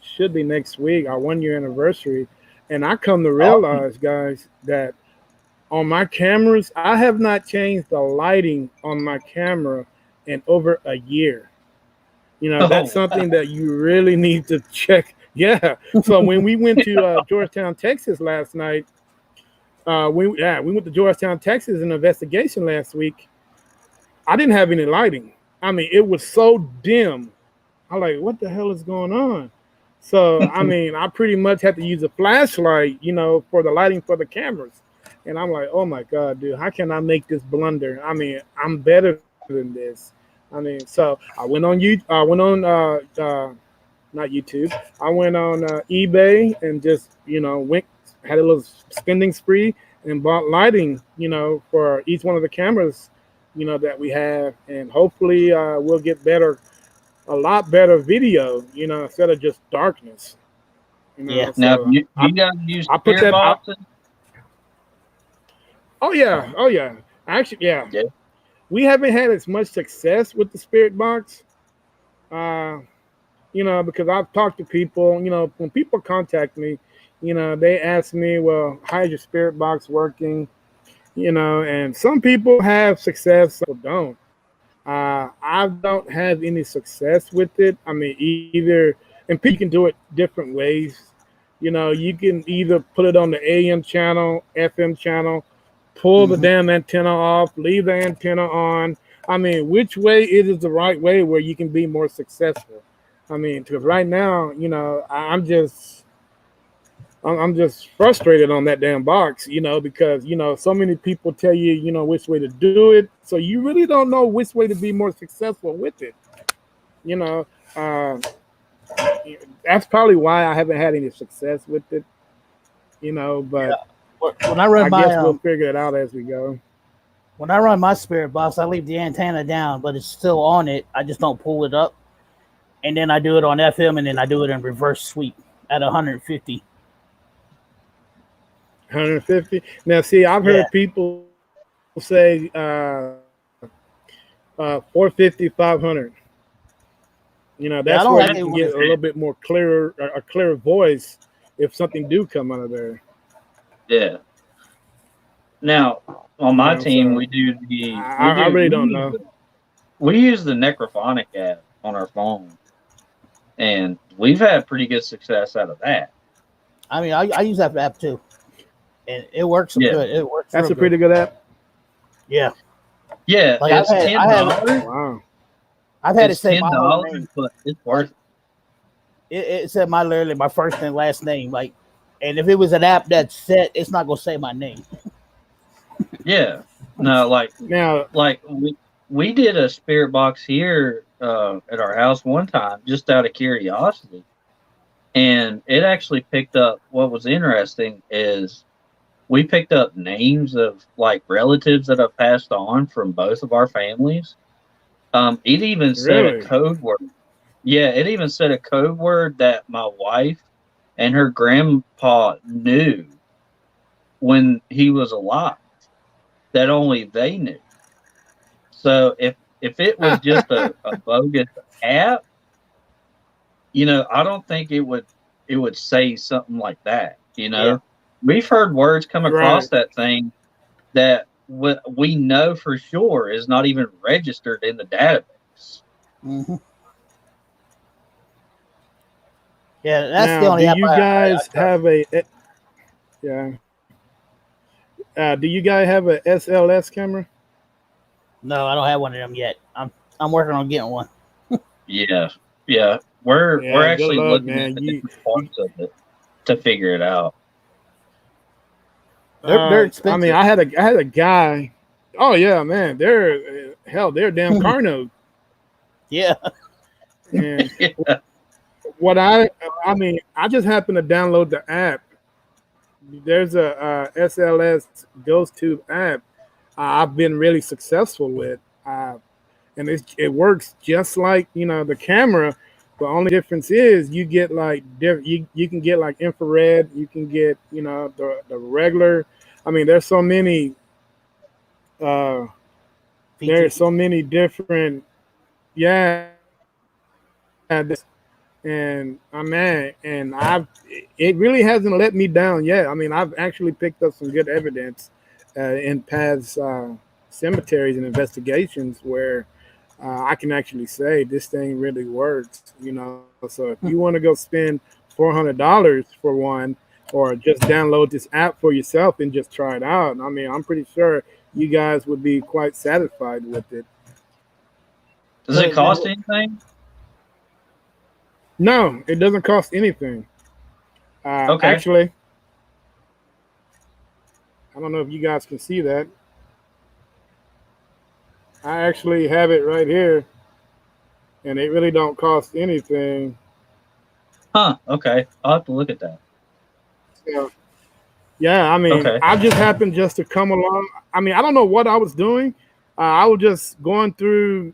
should be next week, our 1 year anniversary. And I come to
Awesome.
realize, guys, that on my cameras, I have not changed the lighting on my camera in over a year. That's
Oh,
something that you really need to check. Yeah. So when we went to Georgetown, Texas last night, we went to Georgetown, Texas, an investigation last week. I didn't have any lighting. I mean, it was so dim. I'm like, what the hell is going on? So I mean, I pretty much had to use a flashlight, for the lighting for the cameras. And I'm like, oh my god, dude, how can I make this blunder? I mean, I'm better than this. I mean, so I went on you. I went on not YouTube. I went on eBay and just went had a little spending spree and bought lighting, for each one of the cameras, that we have, and hopefully we'll get a lot better video, instead of just darkness.
Yeah.
now
So I
you guys use
I put
spirit
that out.
boxes?
Oh yeah. Actually, yeah.
Yeah.
We haven't had as much success with the spirit box. Uh, because I've talked to people, when people contact me, they ask me, well, how's your spirit box working? And some people have success, some people don't. I don't have any success with it. I mean, either, and people can do it different ways. You can either put it on the AM channel, FM channel, pull the
Hmm.
damn antenna off, leave the antenna on. I mean, which way is the right way where you can be more successful? I mean, because right now, I'm just frustrated on that damn box, because so many people tell you, which way to do it, so you really don't know which way to be more successful with it. You know, uh, that's probably why I haven't had any success with it. But
When I run
I
my
guess we'll figure it out as we go.
when I run my spirit box, I leave the antenna down, but it's still on it. I just don't pull it up, and then I do it on FM, and then I do it in reverse sweep at 150.
150. Now, see, I've
Yeah.
heard people say 450, 500. That's
Yeah. I
where
don't
you
like
can
it
get
when
a
it's
little bit more clearer, a clearer voice if something do come out of there.
Yeah. Now, on my team,
So I really don't know.
we use the Necrophonic app on our phone, and we've had pretty good success out of that.
I mean, I use that app too, and it works
Yeah.
good. It works
That's
real
a
good.
pretty good app.
Yeah.
Yeah,
Like
it's ten dollars.
Wow.
I've had it
It's
say
ten
my whole
dollars,
name.
but it's
Like
worth it.
it said literally my first and last name. Like, and if it was an app that's set, it's not gonna say my name.
Yeah. No,
Now,
like we did a spirit box here at our house one time just out of curiosity, and it actually picked up. What was interesting is we picked up names of like relatives that have passed on from both of our families. It even said a
really,
code word. Yeah, it even said a code word that my wife and her grandpa knew when he was alive. that only they knew. So if it was just a bogus app, I don't think it would say something like that.
Yeah.
We've heard words come across
Right.
that thing that we know for sure is not even registered in the database.
Mm-hmm. Yeah, that's the
Now,
only
do
app
you
I
guys
trust.
have a yeah? Do you guys have a SLS camera?
No, I don't have one of them yet. I'm working on getting one.
Yeah, yeah. We're
Yeah, good
actually
luck,
looking at
man.
the different parts of it to figure it out.
They're
I mean,
expensive.
I had a guy. Oh yeah, man. They're damn Carno.
Yeah.
And
Yeah.
what I mean, I just happened to download the app. There's a SLS Ghost Tube app I've been really successful with, and it works just like the camera. The only difference is you get like you can get like infrared, you can get the regular. I mean, there's so many
Features.
different, yeah. And man, and it really hasn't let me down yet. I mean, I've actually picked up some good evidence in past cemeteries and investigations where I can actually say this thing really works. So if you want to go spend $400 for one, or just download this app for yourself and just try it out, I mean, I'm pretty sure you guys would be quite satisfied with it.
Does it cost anything?
No, it doesn't cost anything.
Okay.
Actually, I don't know if you guys can see that. I actually have it right here, and it really don't cost anything.
Huh. Okay. I'll have to look at that.
So, yeah, I mean,
Okay.
I just happened just to come along. I mean, I don't know what I was doing. I was just going through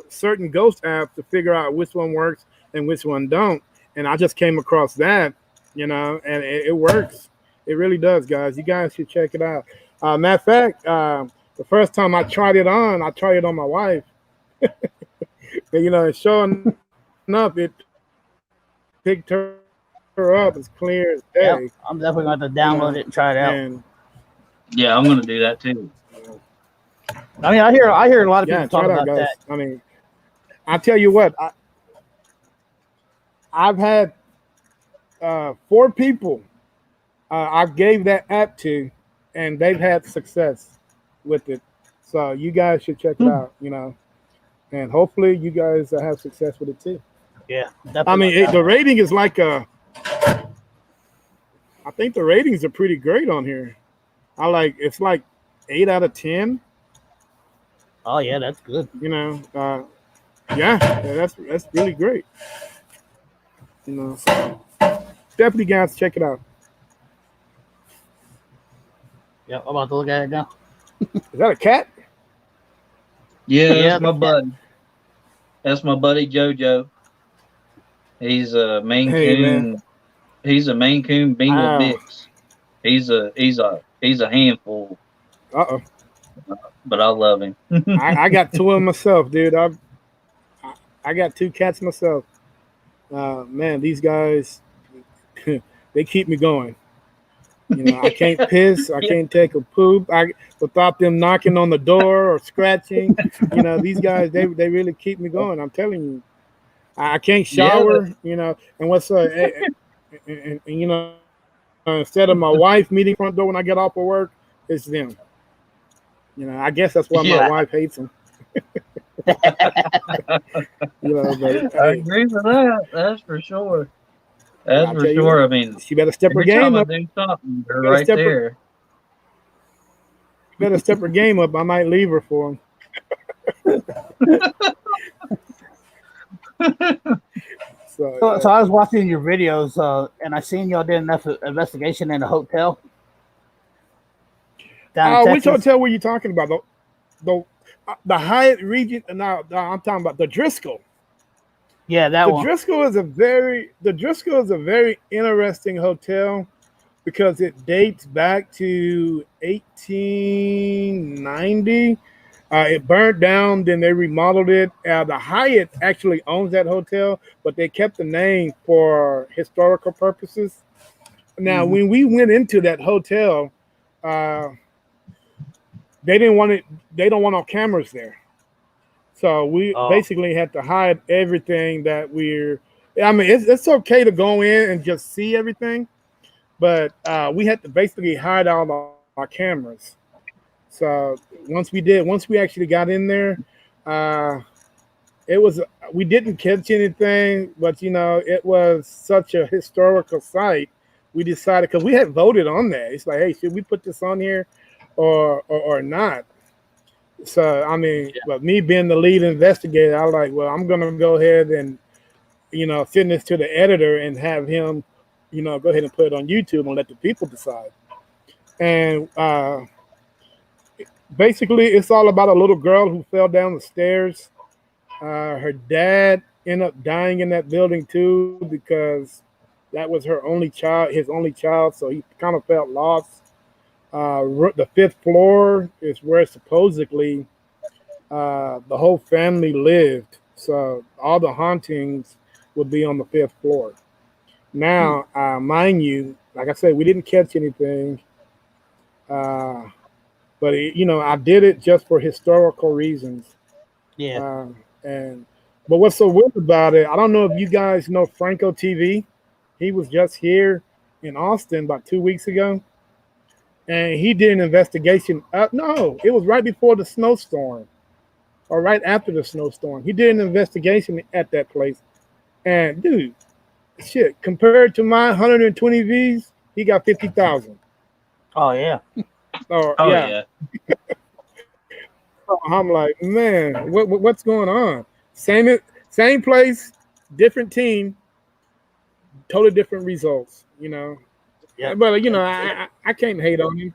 certain ghost apps to figure out which one works and which one don't. And I just came across that, and it works. It really does, guys. You guys should check it out. Matter of fact, the first time I tried it on my wife. And, sure enough, it picked her up as clear as day.
Yep. I'm definitely going to have to download it and try it out.
And
Yeah, I'm going to do that too.
I mean, I hear a lot of
yeah,
people talk
try it out,
about
guys.
that.
I mean, I tell you what, I've had 4 people I gave that app to, and they've had success with it. So you guys should check it out, and hopefully you guys have success with it too.
Yeah, definitely.
I mean, the rating is like I think the ratings are pretty great on here. It's like 8 out of 10.
Oh yeah, that's good.
Yeah, that's really great. So definitely, guys, check it out.
Yeah, I'm about to look at it now.
Is that a cat?
Yeah,
Yeah,
that's my buddy. That's my buddy JoJo. He's a Maine Coon.
Man.
He's a Maine Coon Bengal
Wow.
mix. He's a handful.
Uh-oh.
But I love him.
I got 2 of them myself, dude. I got 2 cats myself. Man, these guys, they keep me going. I can't piss. I can't take a poop. Without them knocking on the door or scratching. These guys, they really keep me going. I'm telling you. I can't shower. And what's instead of my wife meeting front door when I get off of work, it's them. I guess that's why my wife hates them. But,
I agree with that. That's for sure. That's for sure. I mean,
she better step her
every time
game
I
up.
do something, they're right there.
Better step her game up. I might leave her for him. So
I was watching your videos, and I seen y'all did an investigation in a hotel.
Which hotel were you talking about? The Hyatt Regent? No, I'm talking about the Driscoll.
Yeah, that one.
The Driscoll is a very interesting hotel. because it dates back to 1890. It burned down, then they remodeled it. The Hyatt actually owns that hotel, but they kept the name for historical purposes. Now,
Mhm.
when we went into that hotel, uh, they didn't want it. They don't want no cameras there, so we
Oh,
basically had to hide everything that we're. I mean, it's okay to go in and just see everything, but we had to basically hide all our cameras. So once we actually got in there, uh, it was we didn't catch anything, but it was such a historical site. We decided because we had voted on that. It's like, hey, should we put this on here, or not? So I mean,
yeah.
but me being the lead investigator, I was like, well, I'm gonna go ahead and send this to the editor and have him, go ahead and put it on YouTube and let the people decide. And basically, it's all about a little girl who fell down the stairs. Her dad ended up dying in that building too because that was her only child, his only child. So he kind of felt lost. The fifth floor is where supposedly the whole family lived. So all the hauntings would be on the fifth floor.
Hmm.
Now, mind you, like I said, we didn't catch anything. Uh, but I did it just for historical reasons.
Yeah.
Uh, and but what's so weird about it? I don't know if you guys know Franco TV. He was just here in Austin about 2 weeks ago, and he did an investigation. No, it was right before the snowstorm, or right after the snowstorm. He did an investigation at that place, and dude, shit, compared to my 120 V's, he got 50,000.
Oh yeah.
Or
Oh
yeah,
yeah.
I'm like, man, what's going on? Same place, different team, totally different results.
Yep.
But
It,
I can't hate on him.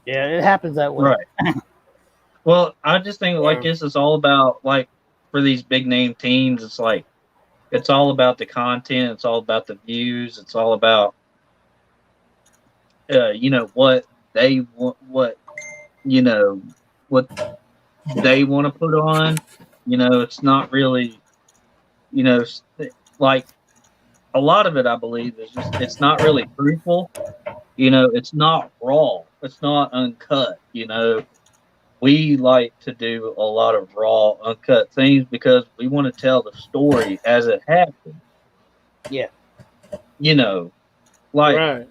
yeah. It happens that way.
Right. Well, I just think like
Uh,
this is all about like for these big name teams. It's like it's all about the content. It's all about the views. It's all about what they want, what you know what they want to put on. It's not really you know s- like a lot of it. I believe is just it's not really truthful. It's not raw. It's not uncut. We like to do a lot of raw, uncut things because we want to tell the story as it happened.
Yeah.
You know, like
right.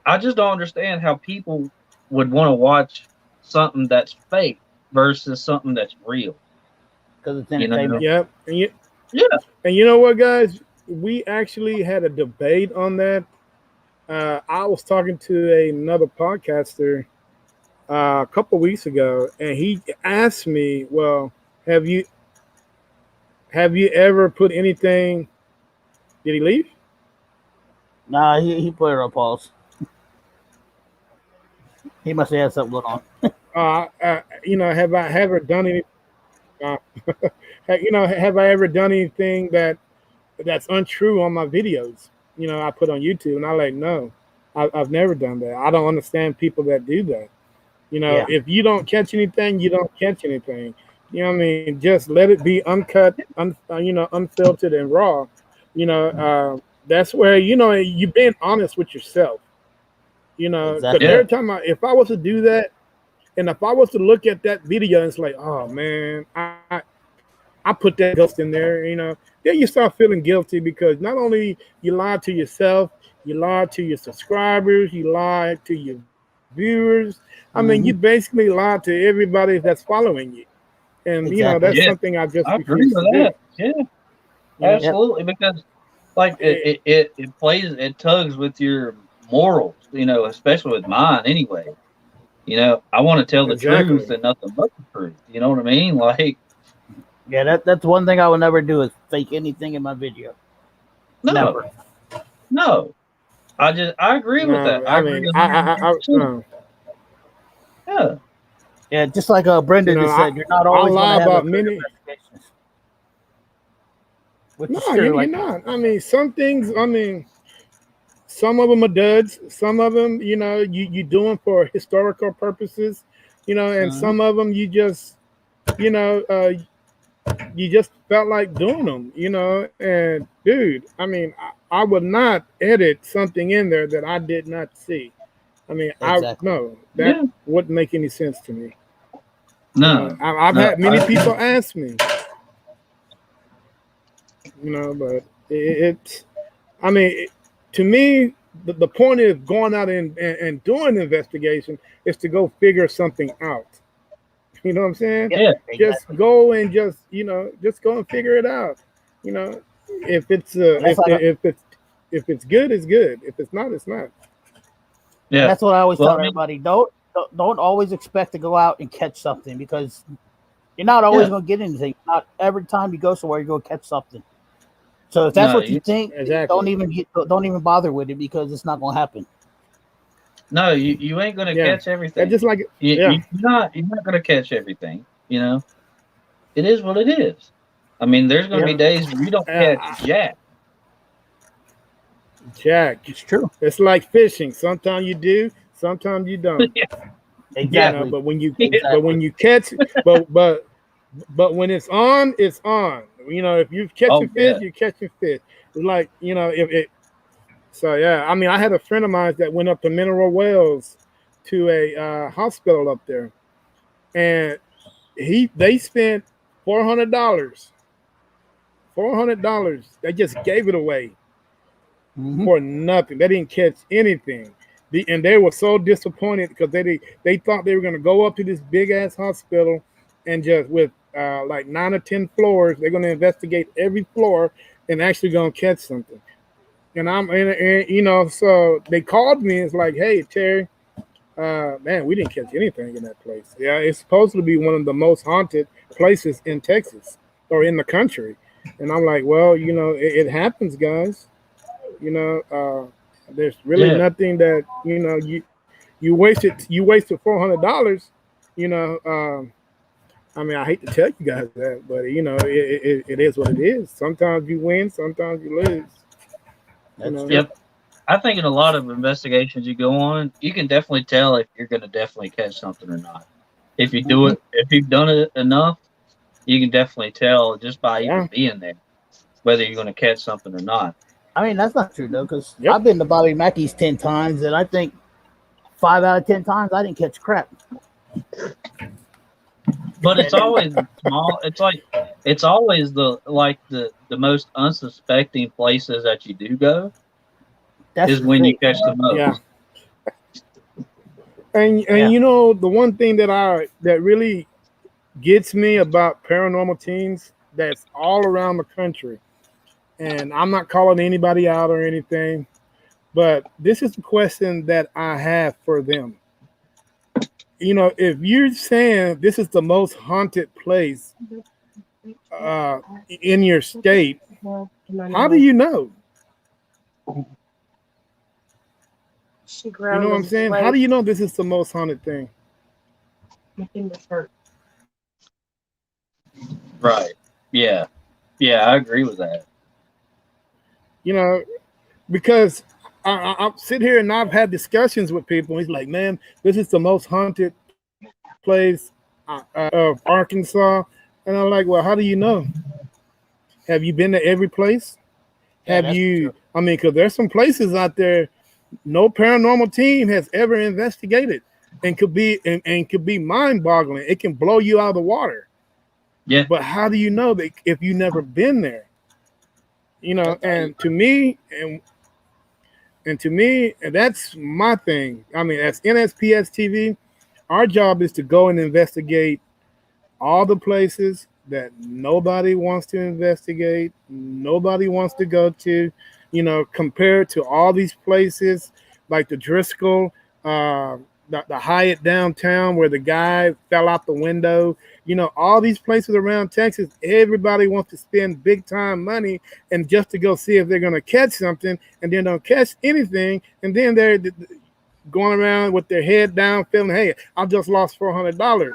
I just don't understand how people would want to watch something that's fake versus something that's real.
Because it's
You know?
entertainment.
Yep.
Yeah.
And you know what, guys? We actually had a debate on that. I was talking to another podcaster a couple weeks ago, and he asked me, "Well, have you have you ever put anything?" Did he leave?
Nah, he put it on pause. He must have had something going on.
Have I ever done any? Uh, have I ever done anything that's untrue on my videos? I put on YouTube, and I like no, I've never done that. I don't understand people that do that.
Yeah.
If you don't catch anything, you don't catch anything. You know what I mean? Just let it be uncut, unfiltered and raw. That's where you're being honest with yourself. Because
Exactly.
Yeah.
every time if I was to do that, and if I was to look at that video, it's like, oh man, I put that ghost in there. Then you start feeling guilty because not only you lied to yourself, you lied to your subscribers, you lied to your viewers. I mean, you
Hmm.
basically lied to everybody that's following you, and that's
Exactly.
Yeah.
something I just
I agree
refuse to
with
do.
that. Yeah.
You know,
Yep.
Absolutely. Because like
Eh,
it tugs with your morals, especially with mine anyway. I want to tell the truth
exactly.
and nothing but the truth. You know what I mean? Like,
Yeah. That's one thing I will never do is fake anything in my video.
no,
Never.
no. I agree with that.
No,
I
I
agree
mean,
a hundred percent.
no.
Yeah,
Yeah. Just like Brenda just
I
said, you're not
I
always going to
lie
have a
about
good
many.
investigations, which
No,
is true.
you're
Like,
not. I mean, some things. I mean, some of them are duds. Some of them, you do them for historical purposes, and some of them you just, you know, you just felt like doing them, And dude, I mean, I would not edit something in there that I did not see. I mean,
Exactly.
that
Yeah.
wouldn't make any sense to me.
No.
I've
No,
had many people ask me, but I mean, to me, the point of going out and doing the investigation is to go figure something out. You know what I'm saying?
Yep,
Yeah.
Just
exactly.
go and just go and figure it out. You know, if it's
And that's like,
if it's good, it's good. If it's not, it's not.
and
Yeah.
that's what I always
Well,
tell
I mean,
everybody. Don't always expect to go out and catch something, because you're not always
yeah.
going to get anything. Not every time you go somewhere, you're going to catch something. So if that's
No,
what you think,
Exactly.
don't even bother with it, because it's not going to happen.
No, you ain't gonna
Yeah.
catch everything.
Just like
You're not gonna catch everything. It is what it is. I mean, there's gonna be
Yeah.
days where you don't catch jack.
Jack.
It's true.
It's like fishing. Sometimes you do, sometimes you don't.
Exactly.
But when you
Exactly.
catch, but when it's on, it's on. If you're catching
Oh
fish,
yeah.
you're catching fish. It's like if it. So yeah, I mean, I had a friend of mine that went up to Mineral Wells to a hospital up there, and they spent $400. $400. They just gave it away for nothing. They didn't catch anything. And they were so disappointed because they thought they were going to go up to this big ass hospital and just with like 9 or 10 floors, they're going to investigate every floor and actually going to catch something. And so they called me. It's like, hey, Terry, man, we didn't catch anything in that place. Yeah, it's supposed to be one of the most haunted places in Texas or in the country. And I'm like, well, it happens, guys. There's really
Yeah.
nothing that you wasted $400. You know, I mean, I hate to tell you guys that, but it is what it is. Sometimes you win, sometimes you lose.
That's true.
Yep. I think in a lot of investigations you go on, you can definitely tell if you're gonna definitely catch something or not. If you do it, if you've done it enough, you can definitely tell just by even
Yeah.
being there whether you're gonna catch something or not.
I mean, that's not true though, because
Yep.
I've been to Bobby Mackey's 10 times, and I think 5 out of 10 times I didn't catch crap.
But it's always small. It's always the most unsuspecting places that you do go
That's
is
the
when you
thing.
catch the most.
Yeah. And
Yeah.
the one thing that really gets me about paranormal teams that's all around the country, and I'm not calling anybody out or anything, but this is the question that I have for them. If you're saying this is the most haunted place in your state, how do you know? You know what I'm saying? How do you know this is the most haunted thing?
Right. Yeah. Yeah, I agree with that.
Because I sit here and I've had discussions with people. He's like, man, this is the most haunted place of Arkansas. And I'm like, well, how do you know? Have you been to every place?
Yeah,
Have
that's
you?
true.
I mean, because there's some places out there no paranormal team has ever investigated, and could be mind-boggling. It can blow you out of the water.
Yeah.
But how do you know that if you've never been there? And to me, and that's my thing. I mean, as NSPS TV, our job is to go and investigate all the places that nobody wants to investigate, nobody wants to go to, compared to all these places like the Driscoll, the Hyatt downtown where the guy fell out the window. All these places around Texas, everybody wants to spend big time money and just to go see if they're going to catch something, and then don't catch anything, and then they're going around with their head down feeling, hey, I just lost $400.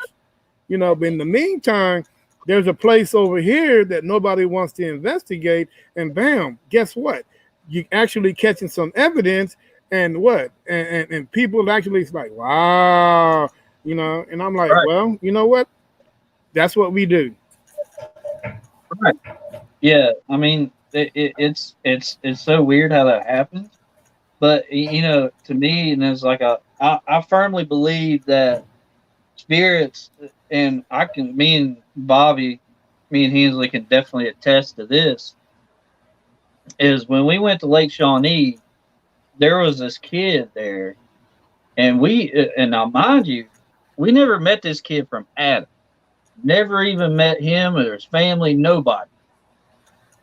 But in the meantime, there's a place over here that nobody wants to investigate, and bam, guess what? you actually catching some evidence, and what, and people actually it's like, wow, and I'm like,
Right.
well, you know what? That's what we do.
Right. Yeah, I mean, it's so weird how that happens. But to me, and it's like I firmly believe that spirits, and me and Bobby, me and Hensley can definitely attest to this. Is when we went to Lake Shawnee, there was this kid there, and now mind you, we never met this kid from Adam. Never even met him or his family, nobody.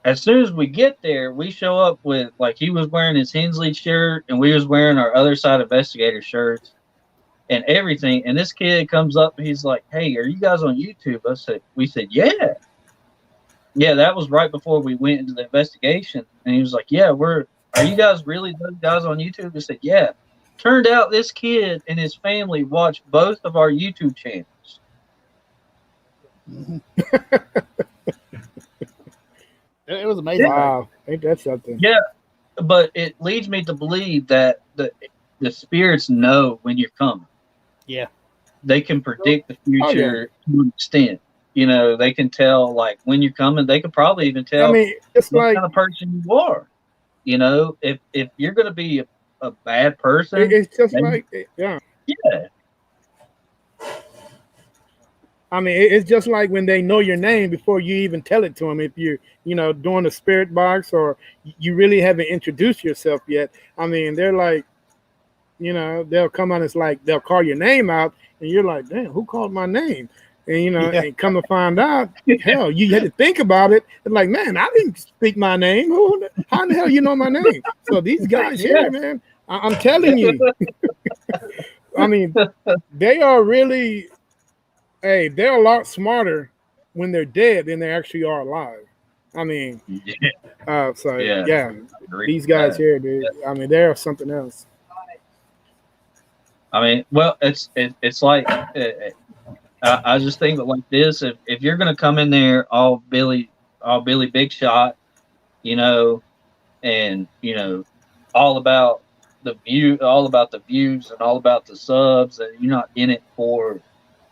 As soon as we get there, we show up with, like, he was wearing his Hensley shirt and we was wearing our other side investigator shirts and everything. And this kid comes up and he's like, "Hey, are you guys on YouTube?" We said, "Yeah." Yeah, that was right before we went into the investigation. And he was like, "Yeah, are you guys really those guys on YouTube?" We said, "Yeah." Turned out this kid and his family watched both of our YouTube channels.
Mm-hmm. It was amazing.
Wow, ain't that something?
Yeah, but it leads me to believe that the spirits know when you're coming.
Yeah,
they can predict the future to an extent. They can tell, like, when you're coming. They could probably even tell
it's
what
like
kind of person you are. If you're going to be a bad person,
it's just like
yeah.
I mean, it's just like when they know your name before you even tell it to them. If you're, doing a spirit box or you really haven't introduced yourself yet, I mean, they're like, they'll come on. It's like they'll call your name out, and you're like, "Damn, who called my name?" And and come to find out, hell, you had to think about it. It's like, man, I didn't speak my name. How in the hell you know my name? So these guys here, man, I'm telling you. I mean, they are really. Hey, they're a lot smarter when they're dead than they actually are alive. I mean, these guys here, dude. I mean, they're something else.
I mean, well, it's like I just think that, like this, if you're gonna come in there all Billy Big Shot, and all about the views and all about the subs, and you're not in it for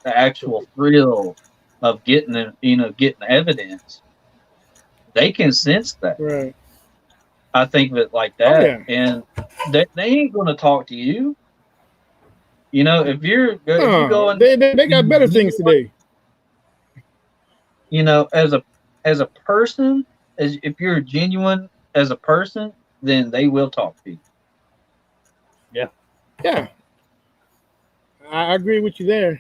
the actual thrill of getting evidence, they can sense that.
Right.
I think of it like that, and they ain't going to talk to you. If you're going,
they got better things to do.
As a person, if you're genuine as a person, then they will talk to you.
Yeah. I agree with you there.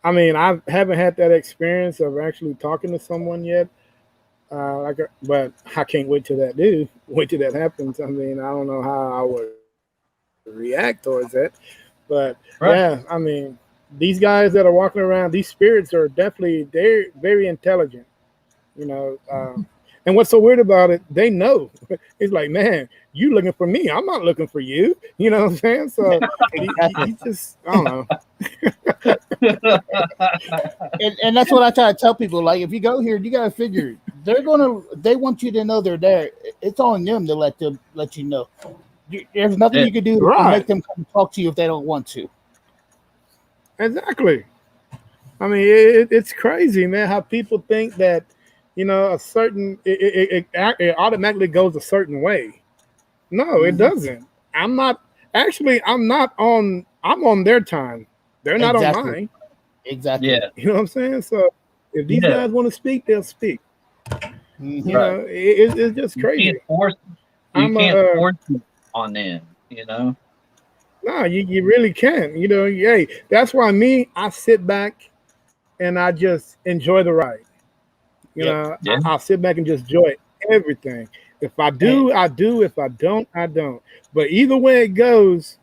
I haven't had that experience of actually talking to someone yet. But I can't wait till that happens. I mean, I don't know how I would react towards that, but yeah, I mean, these guys that are walking around, these spirits they're very intelligent, and what's so weird about it, they know. It's like, man, you looking for me, I'm not looking for you. You know what I'm saying? So you just, I don't know.
and that's what I try to tell people. Like, if you go here, you gotta figure they want you to know they're there. It's on them to let you know. There's nothing you can do to make them come talk to you if they don't want to.
Exactly. I mean, it's crazy, man, how people think that, a certain it automatically goes a certain way. No, it doesn't. I'm on their time. They're not on mine.
Exactly.
Yeah.
You know what I'm saying? So if these guys want to speak, they'll speak.
Mm-hmm.
It's just crazy.
You can't force it on them,
No, you really can't. Hey, that's why I sit back and I just enjoy the ride. I'll sit back and just enjoy everything. If I do, I do. If I don't, I don't. But either way it goes,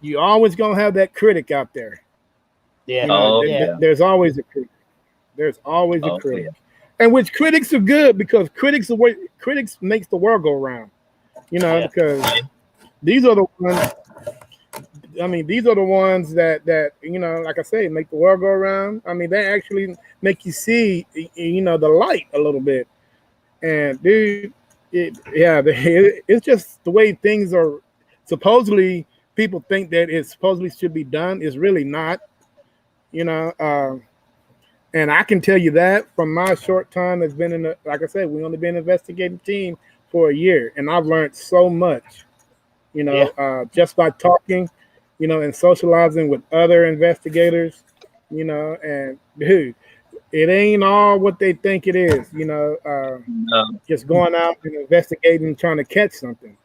you always gonna have that critic out there.
Yeah.
There's always a critic. There's always a critic. And which critics are good, because critics makes the world go round. Because these are the ones. I mean, these are the ones that like I say, make the world go around. I mean, they actually make you see, the light a little bit. And dude, it's just the way things are. Supposedly, people think that it supposedly should be done. It's really not. You know, and I can tell you that from my short time has been in the, like I said, we only been investigating team for a year, and I've learned so much. You know, just by talking, you know, and socializing with other investigators. You know, and dude, it ain't all what they think it is. You know,
No.
just going out and investigating, trying to catch something.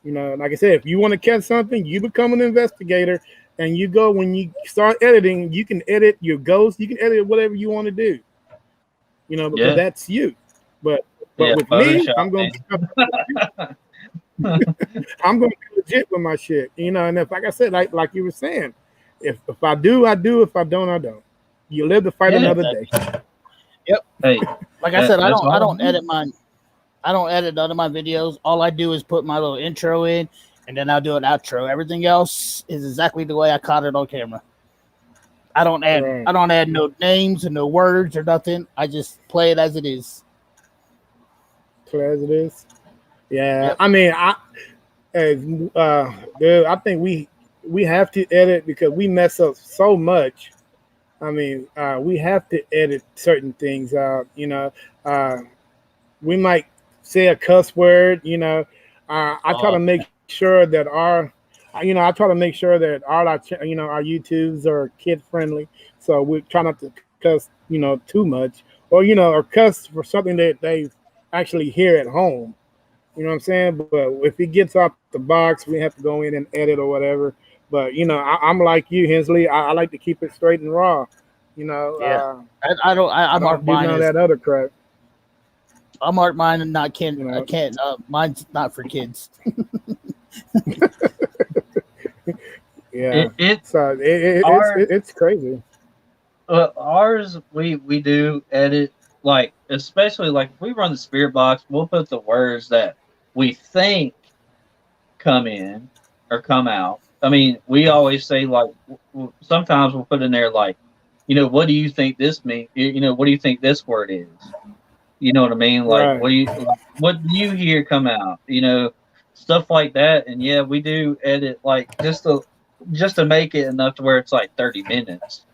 You know, like I said, if you want to catch something, you become an investigator, and you go when you start editing, you can edit your ghost, you can edit whatever you want to do. You know, because
Yeah.
that's you. But
Yeah,
with me,
Photoshop,
I'm going
man.
I'm going to be legit with my shit. You know, and if like I said, like you were saying, if I do, I do. If I don't, I don't. You live to fight
Yeah,
another day.
Yep.
Hey,
Like I said, I
that's
don't
all.
edit mine. I don't edit none of my videos. All I do is put my little intro in, and then I'll do an outro. Everything else is exactly the way I caught it on camera. I don't add
Right.
I don't add no names and no words or nothing. I just play it as it is.
Clear as it is. Yeah,
Yep.
I mean, dude, I think we have to edit because we mess up so much. I mean, we have to edit certain things out. You know, we might say a cuss word. You know, I try to make sure that I try to make sure that all our our YouTubes are kid friendly. So we try not to cuss, too much, or or cuss for something that they actually hear at home. You know what I'm saying? But if it gets off the box, we have to go in and edit or whatever. But I'm like you, Hensley. I like to keep it straight and raw.
Yeah. I
I
mark
don't do
mine
none of
as
that other crap.
I mark mine and not kid.
You know.
I can't. Mine's not for kids.
Yeah. So
Our-
it's crazy.
Ours, we do edit, like, especially like if we run the spirit box, we'll put the words that we think come in or come out. I mean, we always say, like, sometimes we'll put in there, like, what do you think this mean? What do you think this word is? You know what I mean? Like,
Right.
what do you hear come out? Stuff like that. And yeah, we do edit, like, just to make it enough to where it's like 30 minutes.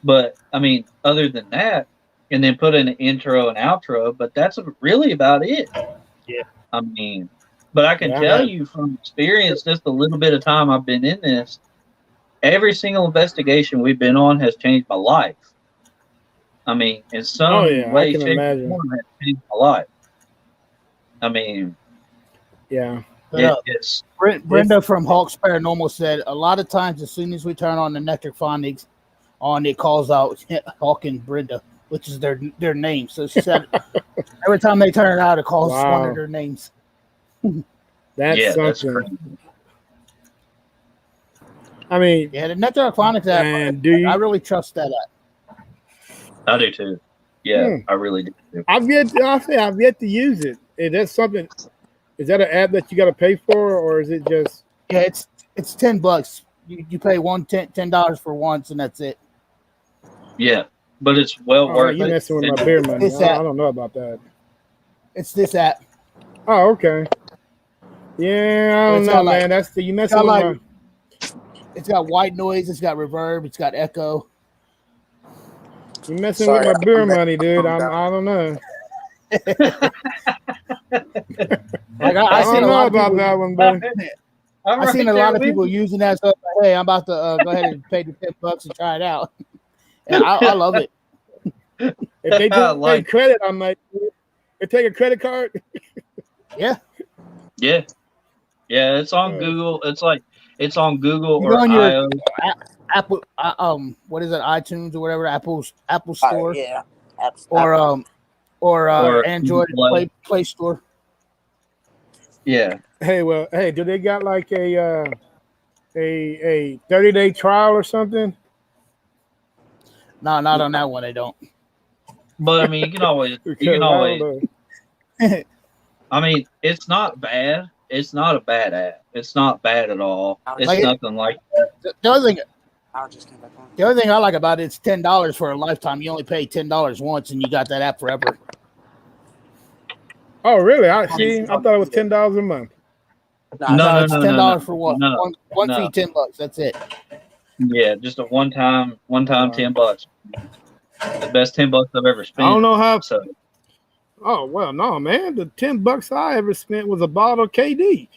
But I mean, other than that, and then put in an intro and outro, but that's really about it.
Yeah.
I mean, but I can
Yeah.
tell you from experience, just a little bit of time I've been in this, every single investigation we've been on has changed my life. I mean, in some
Oh yeah, I
way,
can
shape, or
imagine.
form, has changed my life. I mean,
Yeah.
it's
Brenda from Hawks Paranormal said a lot of times as soon as we turn on the Necrophonics on, it calls out Hawk and Brenda, which is their name. So she said every time they turn it out, it calls one of their names.
That's something.
That's crazy.
I mean,
Yeah, the Necrophonics app.
and do you?
I really trust that app.
I do too. Yeah, I really do.
I've yet to use it. Is that something? Is that an app that you got to pay for, or is it just?
Yeah, it's $10. You pay $10 for once, and that's it.
Yeah, but it's well worth
You
it.
messing with my beer money?
It's
I don't know about that.
It's this app.
Oh, okay. Yeah, I don't know, man. That's you messing with my.
It's got white noise. It's got reverb. It's got echo.
You messing with my beer money, dude. I don't know. I don't know about that one, but
I've seen a lot of people using that stuff. Like, hey, I'm about to go ahead and pay the $10 and try it out. And I love it.
If they take credit, I might. They take a credit card.
Yeah.
Yeah. It's on Google. It's on Google
You
or
go on your
iOS.
Apple. What is it? iTunes or whatever. Apple Store.
Yeah.
Or Android Play Store.
Yeah.
Hey, do they got like a 30-day trial or something?
No, not on that one. They don't.
But I mean, you can always. I mean, it's not bad. It's not a bad app. It's not bad at all. It's nothing like that.
The other thing I like about it, it's $10 for a lifetime. You only pay $10 once, and you got that app forever.
Oh, really? I see. I thought it was $10 a month.
No,
it's $10 for what?
no,
One
no.
fee, $10. That's it.
Yeah, just a one-time $10. The best $10 I've ever spent.
I don't know how.
So
Oh well, no, man. The $10 I ever spent was a bottle of KD.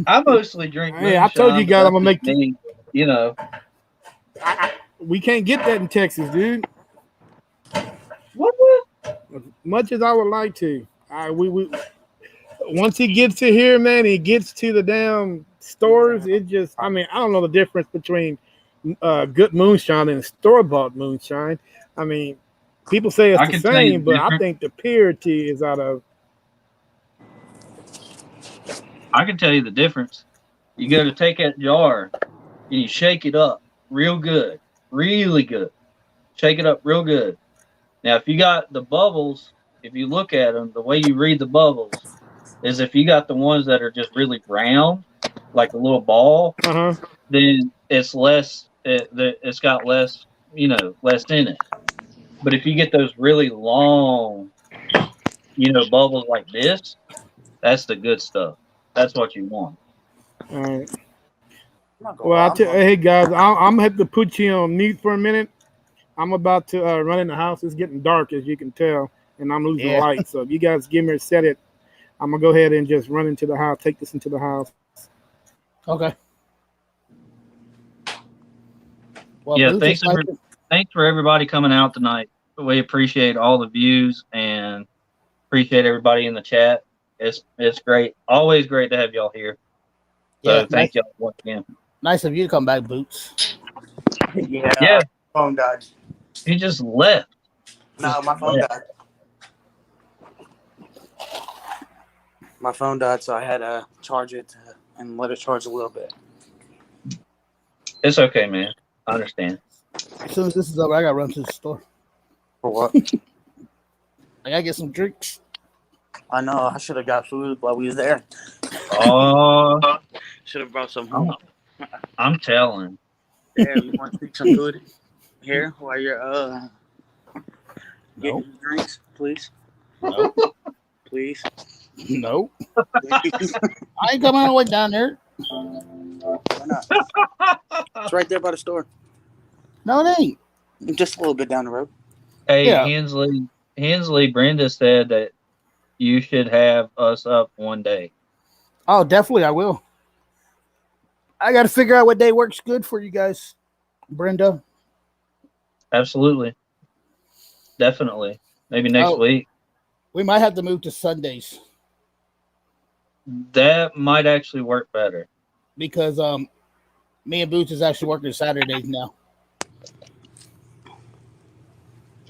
I mostly drink.
Hey, I told you
moonshine,
guys
but
I'm gonna make.
that's me, you know.
We can't get that in Texas, dude.
What?
As much as I would like to, we once he gets to here, man, he gets to the damn stores. It just, I mean, I don't know the difference between good moonshine and store-bought moonshine. I mean, people say it's
I
the
can tell you
same,
the
but I
difference.
think the purity is out of.
I can tell you the difference. You go to take that jar and you shake it up real good, really good. Shake it up real good. Now, if you got the bubbles, if you look at them, the way you read the bubbles is if you got the ones that are just really round, like a little ball, then it's less. It's got less, less in it. But if you get those really long, bubbles like this, that's the good stuff. That's what you want.
All right. Well, hey guys, I'm gonna have to put you on mute for a minute. I'm about to run in the house. It's getting dark, as you can tell, and I'm losing light. So if you guys give me a set it, I'm gonna go ahead and just run into the house, take this into the house.
Okay. Well,
Yeah, thanks for everybody coming out tonight. We appreciate all the views and appreciate everybody in the chat. It's great. Always great to have y'all here. So thank y'all once again.
Nice of you to come back, Boots.
Yeah. Phone died.
He just left.
No, my phone died. My phone died, so I had to charge it and let it charge a little bit.
It's okay, man. I understand.
As soon as this is over, I gotta run to the store.
For what?
I gotta get some drinks.
I know. I should have got food while we was there.
Oh,
should have brought some home.
I'm telling.
Yeah, you want to take some food here while you're getting drinks, please?
No.
Please?
No. I ain't coming all the way down there.
Why not? It's right there by the store.
No, it ain't.
Just a little bit down the road.
Hey, Hensley, Brenda said that you should have us up one day.
Oh, definitely, I will. I got to figure out what day works good for you guys, Brenda.
Absolutely. Definitely. Maybe next week.
We might have to move to Sundays.
That might actually work better.
Because me and Boots is actually working Saturdays now.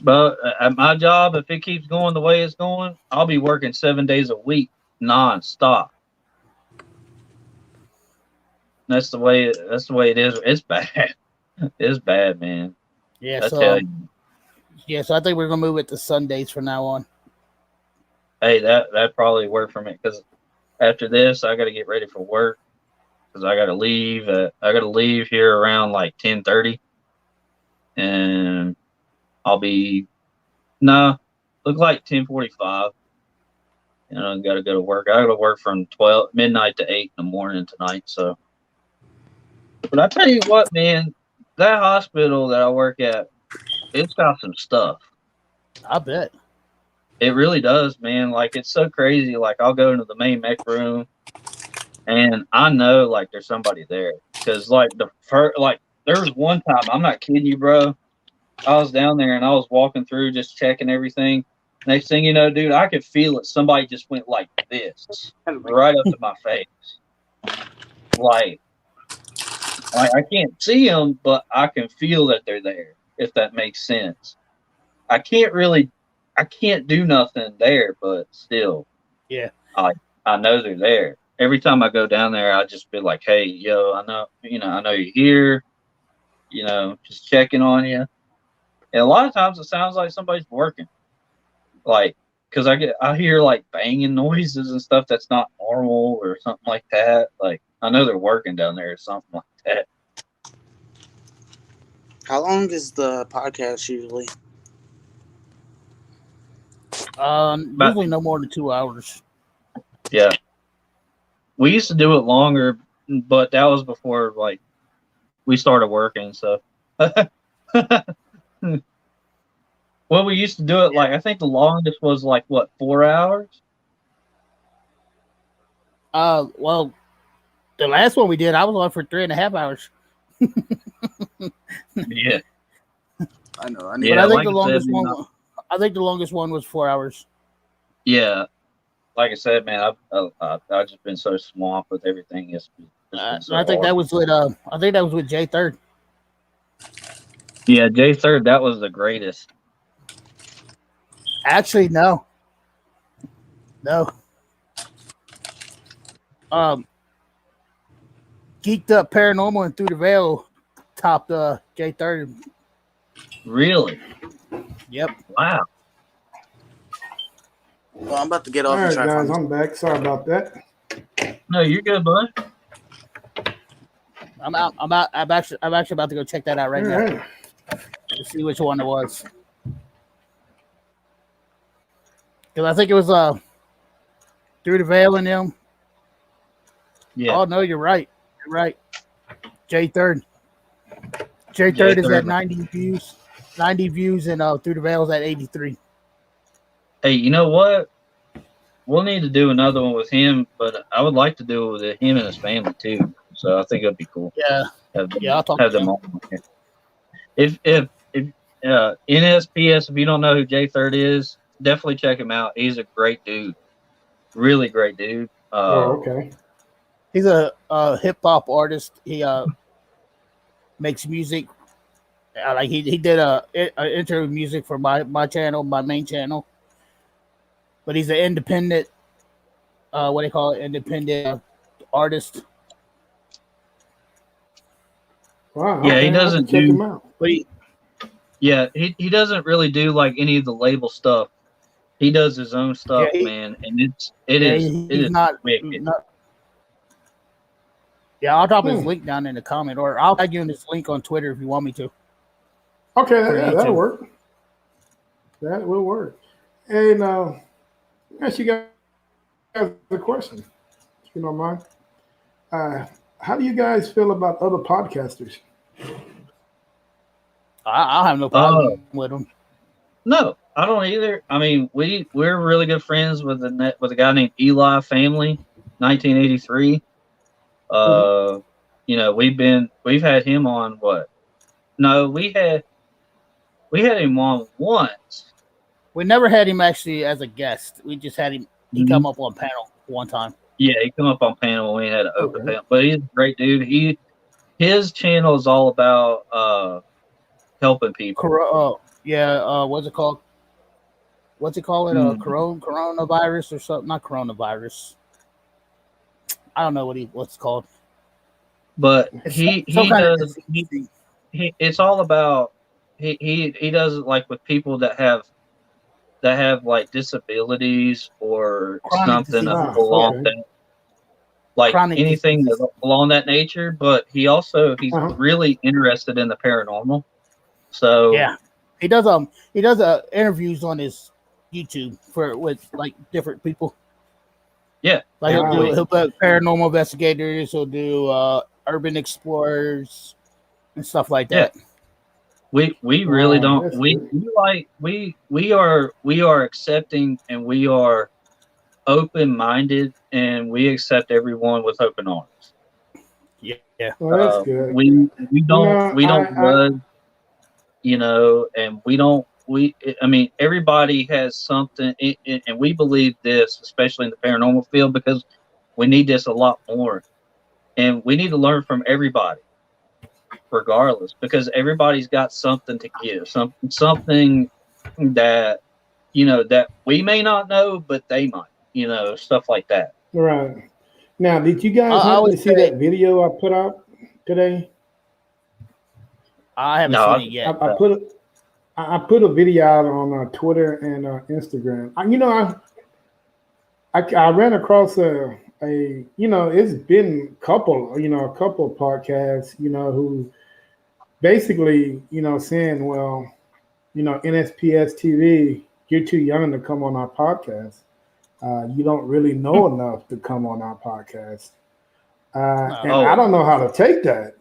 But at my job, if it keeps going the way it's going, I'll be working 7 days a week, non-stop. That's the way it is. It's bad. It's bad, man.
Yeah,
I tell you.
Yeah, so I think we're gonna move it to Sundays from now on.
Hey, that probably worked for me because after this, I got to get ready for work because I got to leave. I got to leave here around like 10:30, and I'll be look like 10:45. And I got to go to work. I got to work from midnight to 8 in the morning tonight. So, but I tell you what, man, that hospital that I work at, it's got some stuff.
I bet.
It really does, man. Like, it's so crazy. Like, I'll go into the main mech room, and I know, like, there's somebody there. Because, like, there was one time, I'm not kidding you, bro. I was down there, and I was walking through just checking everything. Next thing you know, dude, I could feel it. Somebody just went like this, right up to my face. Like I can't see them, but I can feel that they're there, if that makes sense. I can't do nothing there, but still.
Yeah.
I know they're there. Every time I go down there, I just be like, hey, yo, I know you're here, just checking on you. And a lot of times it sounds like somebody's working. Like, because I hear like banging noises and stuff that's not normal or something like that. Like, I know they're working down there or something like that.
How long is the podcast usually?
Usually no more than 2 hours.
Yeah. We used to do it longer, but that was before like we started working. So, well, we used to do it like I think the longest was like what 4 hours.
Well, the last one we did, I was on for 3.5 hours.
Yeah,
I know. I
But
need.
I
yeah.
think
Like
the
I said,
longest
man,
one. I think the longest one was 4 hours.
yeah. Like I said, man, I've just been so swamped with everything. It's been
I
so
think
hard.
that was with I think that was with Jay Third.
Yeah, J Third, that was the greatest.
Actually, no. Geeked Up Paranormal and Through the Veil topped Jay Third.
Really?
Yep.
Wow.
Well, I'm about to get
All
off and
right,
try to
guys,
find.
I'm back. Sorry about that.
No, you're good, bud.
I'm out. I'm actually about to go check that out right
All
now
right.
to see which one it was. Because I think it was Through the Veil and them.
Yeah.
Oh no, you're right. You're right. Jay Third. Jay
J
Third is at
Third.
90 views. 90 views and Through the Veil is at 83.
Hey, you know what? We'll need to do another one with him, but I would like to do it with him and his family too. So I think it'd be cool.
Yeah. I'll talk
Have
to
them
him.
on here. If Nsps, if you don't know who J Third is, definitely check him out. He's a great dude, really great dude.
Oh, okay.
He's a hip hop artist. He makes music. Like he did a intro music for my channel, my main channel. But he's an independent. What do you call it? Independent artist.
Wow.
Yeah,
Okay.
he
I'll have to
doesn't
check
do.
him out.
But
He doesn't really do like any of the label stuff. He does his own stuff,
yeah,
man, and it is
he's not.
wicked.
Yeah, I'll drop his
Hmm.
link down in the comment, or I'll tag you in his link on Twitter if you want me to.
Okay,
For
yeah, that'll
YouTube.
work. That will work. And ask you guys a question, if you don't mind. How do you guys feel about other podcasters?
I'll have no problem with him.
No, I don't either. I mean, we're really good friends with a guy named Eli Family, 1983. You know, we've had him on what? No, we had him on once.
We never had him actually as a guest. We just had him. He
Mhm.
come up on panel one time.
Yeah, he come up on panel when we had an open
Okay.
panel. But he's a great dude. His channel is all about helping people.
What's it called? What's it called? Coronavirus or something? Not coronavirus. I don't know what's it called.
But
It's
he
some kind of
does
disease.
it's all about he does it like with people that have like disabilities or
Chronic
something
diseases.
along
okay.
that, like
Chronic
anything
diseases.
along that nature. But he's
Uh-huh.
really interested in the paranormal. So
Yeah, he does interviews on his YouTube with like different people.
yeah,
Like
definitely.
he'll put paranormal investigators. He'll do urban explorers and stuff like
Yeah.
that.
We really
Wow,
don't
that's
we
good.
like we are accepting, and we are open minded, and we accept everyone with open arms.
Yeah.
Well, that's good.
We
You know,
don't judge, you know, and I mean, everybody has something, and we believe this, especially in the paranormal field, because we need this a lot more, and we need to learn from everybody, regardless, because everybody's got something to give, something that that we may not know, but they might, stuff like that.
right. Now, did you guys
I
happen
would
to see
say
that video I put out today?
I haven't
No,
seen
I,
it yet.
I put a video out on Twitter and Instagram. I ran across it's been a couple of podcasts, who basically, saying, well, NSPS TV, you're too young to come on our podcast. You don't really know enough to come on our podcast. And I don't know how to take that.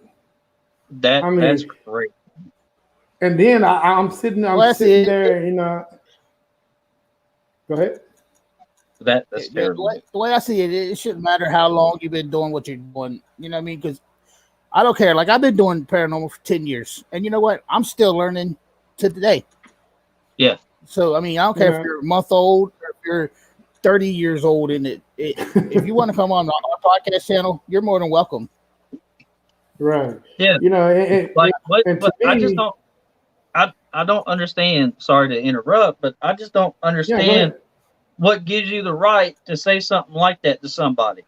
I mean,
that's great.
And then I'm sitting there, Go ahead.
That's terrible.
The way I see it, it shouldn't matter how long you've been doing what you're doing. You know what I mean? Because I don't care. Like, I've been doing paranormal for 10 years. And you know what? I'm still learning to today.
Yeah.
So, I mean, I don't care if you're a month old or if you're 30 years old. And if you want to come on our podcast channel, you're more than welcome.
Right.
Yeah.
But
I just don't. I don't understand. Sorry to interrupt, but I just don't understand what gives you the right to say something like that to somebody.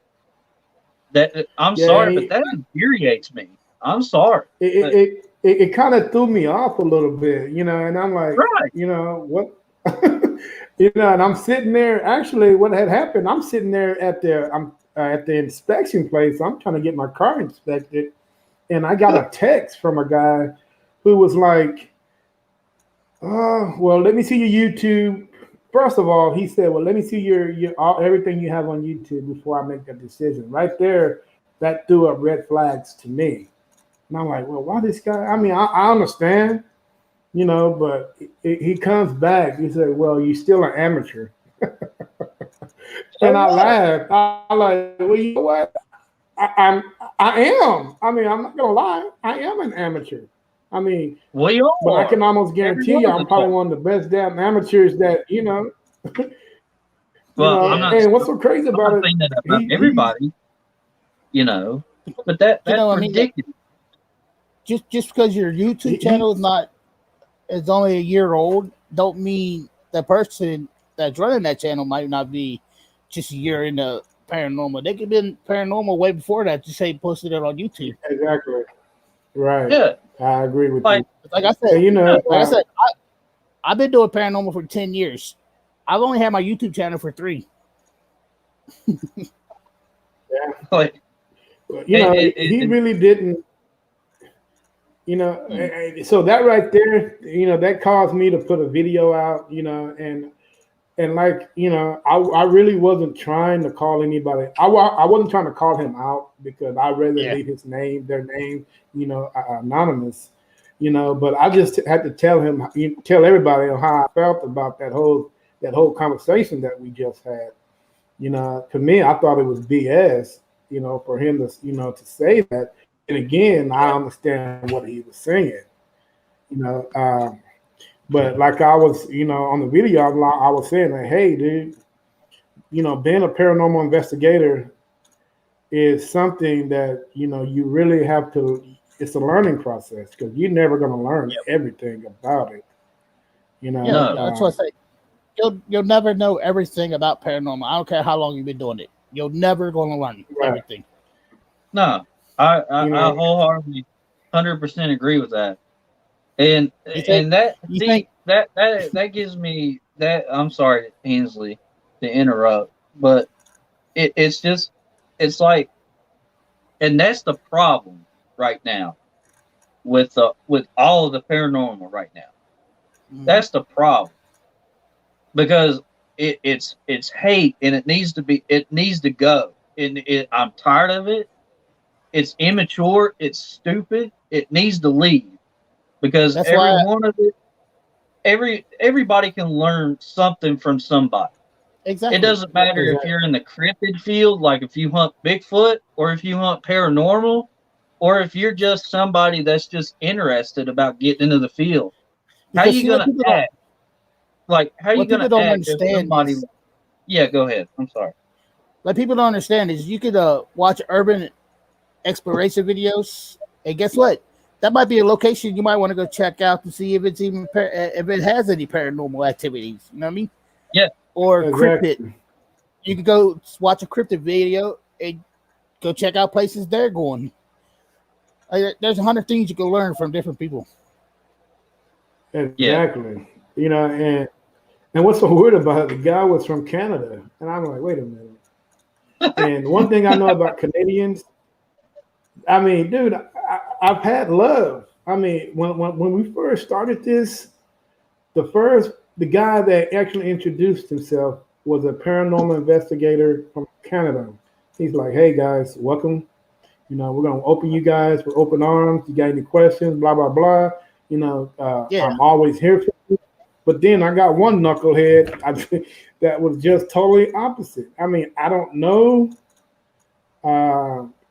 I'm sorry, but that infuriates me. I'm sorry.
It kind of threw me off a little bit, and I'm like, what? And I'm sitting there. Actually, what had happened? I'm sitting there at the inspection place. I'm trying to get my car inspected, and I got a text from a guy who was like, well, let me see your YouTube. First of all, he said, well, let me see your everything you have on YouTube before I make a decision. Right there, that threw up red flags to me. And I'm like, well, why this guy? I mean, I understand, but he comes back. He said, well, you're still an amateur. And I laughed. I'm like, well, you know what? I am. I mean, I'm not going to lie. I am an amateur. I mean, but I can almost guarantee you I'm probably one of the best damn amateurs that,
Well,
and what's so crazy about it?
About everybody, but that's ridiculous.
Just because your YouTube channel is only a year old, don't mean the person that's running that channel might not be just a year into paranormal. They could have been paranormal way before that. Just say posted it on YouTube.
Exactly. Right.
Yeah.
I agree with you.
Like I said, I've been doing paranormal for 10 years. I've only had my YouTube channel for 3.
Like,
he really didn't. So that right there, that caused me to put a video out. And like, I really wasn't trying to call anybody. I wasn't trying to call him out because I'd rather leave their name, anonymous, but I just had to tell everybody how I felt about that whole conversation that we just had. To me, I thought it was BS, for him to, to say that. And again, I understand what he was saying, but like I was, on the video, I was saying like, hey, dude, being a paranormal investigator is something that, you really have to, it's a learning process because you're never going to learn everything about it.
That's what I say. You'll never know everything about paranormal. I don't care how long you've been doing it. You're never going to learn everything.
No, I wholeheartedly 100% agree with that. And that gives me that. I'm sorry, Hensley, to interrupt, but it's like, and that's the problem right now with all of the paranormal right now. Mm-hmm. That's the problem because it's hate and it needs to go. And I'm tired of it. It's immature. It's stupid. It needs to leave. Because everybody can learn something from somebody.
Exactly.
It doesn't matter if you're in the cryptid field, like if you hunt Bigfoot, or if you hunt paranormal, or if you're just somebody that's just interested about getting into the field. How are you going to act? Like, how are you going to act if somebody... Yeah, go ahead. I'm sorry.
What people don't understand is you could watch urban exploration videos, and guess what? That might be a location you might want to go check out to see if it's even if it has any paranormal activities. You know what I mean?
Yeah.
Or cryptid. You can go watch a cryptid video and go check out places they're going. There's 100 things you can learn from different people.
Exactly. And what's so weird about it? The guy was from Canada, and I'm like, wait a minute. And one thing I know about Canadians, I mean, dude, I've had love. I mean, when we first started this, the guy that actually introduced himself was a paranormal investigator from Canada. He's like, "Hey guys, welcome. We're gonna open you guys with open arms. You got any questions? Blah blah blah.
Yeah.
I'm always here for you." But then I got one knucklehead that was just totally opposite. I mean, I don't know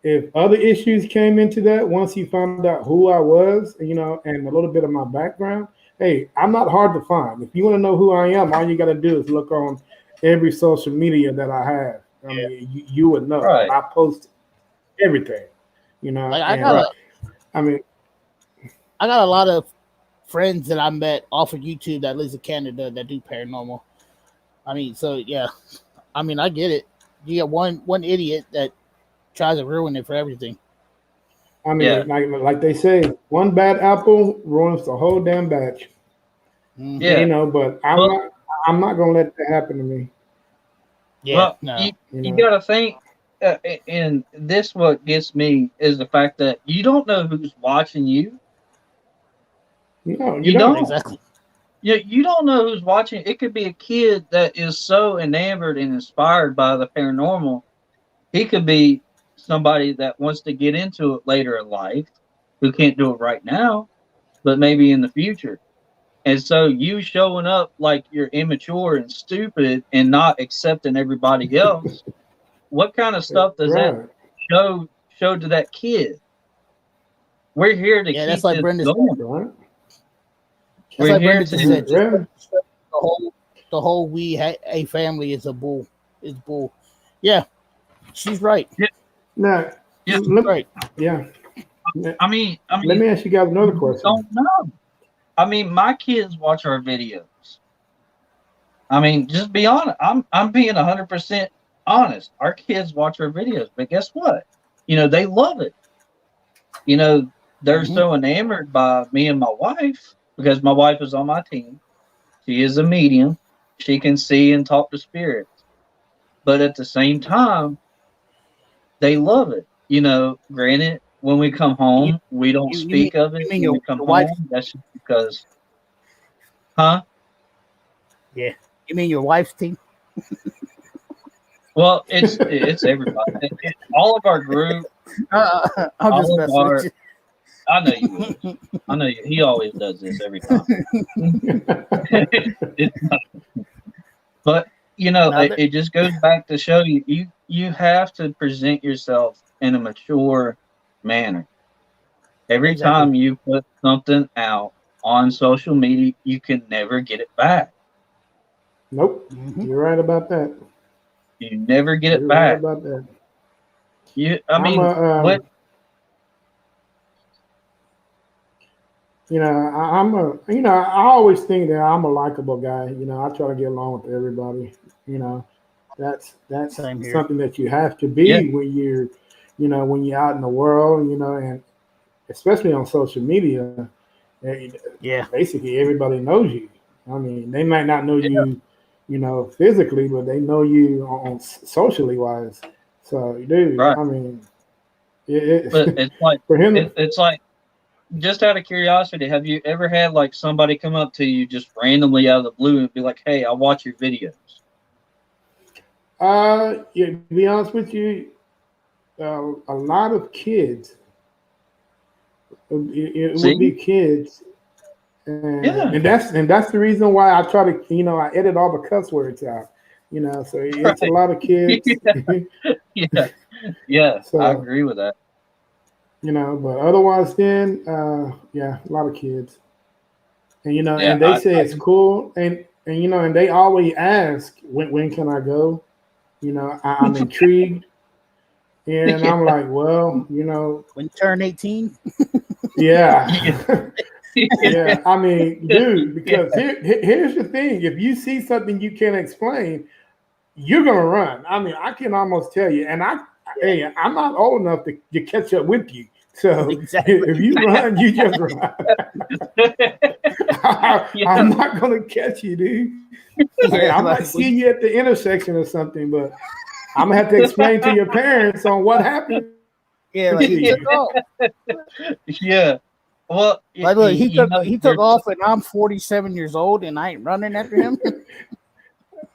if other issues came into that once he found out who I was, and a little bit of my background. Hey, I'm not hard to find. If you want to know who I am, all you got to do is look on every social media that I have. I mean, you would know.
Right.
I post everything.
Like
I mean,
I got a lot of friends that I met off of YouTube that lives in Canada that do paranormal. I mean, so yeah. I mean, I get it. You get one idiot that tries to ruin it for everything.
I mean, like they say, one bad apple ruins the whole damn batch.
Yeah.
But I'm not gonna let that happen to me.
Yeah,
Well,
no.
you got to think, and this what gets me is the fact that you don't know who's watching you.
No,
You don't.
Exactly.
You don't know who's watching. It could be a kid that is so enamored and inspired by the paranormal. He could be somebody that wants to get into it later in life, who can't do it right now, but maybe in the future. And so you showing up like you're immature and stupid and not accepting everybody else, what kind of stuff does that show to that kid? We're here to
Yeah, that's
keep
like
this
Brenda
going.
said.
Right?
That's
We're
like
here
Brenda
to
just said.
Yeah.
The whole a family is a bull. Is bull. Yeah, she's right.
Now,
Yeah.
Right.
yeah.
I mean,
Let me ask you guys another
you
question.
don't know. I mean, my kids watch our videos. I mean, just be honest. I'm being 100% honest. Our kids watch our videos, but guess what? They love it. They're so enamored by me and my wife because my wife is on my team. She is a medium. She can see and talk to spirits. But at the same time, they love it. Granted, when we come home, we don't speak of it.
You mean
When we
your
come
wife?
home, that's just because, huh?
Yeah. You mean your wife's team?
Well, it's everybody. All of our group.
I'm just
all of
messing with you.
I know you will. I know you. He always does this every time. But it just goes back to show you have to present yourself in a mature manner. Every time you put something out on social media, you can never get it back.
Nope. You're right about that.
You never get it
You're
back.
right about that.
What?
I always think that I'm a likable guy. I try to get along with everybody. That's
Same here.
something that you have to be when you're out in the world, and especially on social media.
Yeah.
Basically everybody knows you. I mean, they might not know you, physically, but they know you on socially wise. So, dude,
Right.
I mean,
But it's like
for him,
it's like, just out of curiosity, have you ever had like somebody come up to you just randomly out of the blue and be like, "Hey, I watch your videos"?
Yeah, to be honest with you, a lot of kids. It would be kids, and that's the reason why I try to I edit all the cuss words out. So it's a lot of kids.
Yeah,
So,
I agree with that.
But otherwise, then a lot of kids, and and they say it's cool, and and they always ask when can I go? I'm intrigued. And I'm like, well,
when you turn 18.
Yeah. Yeah. I mean, dude, because here's the thing. If you see something you can't explain, you're going to run. I mean, I can almost tell you. And I'm not old enough to catch up with you. So if you run, you just run. I'm not going to catch you, dude. I might see you at the intersection or something, but I'm going to have to explain to your parents on what happened.
Yeah, like
Yeah. Well,
Like, look, he took
there's
off, and I'm 47 years old, and I ain't running after him.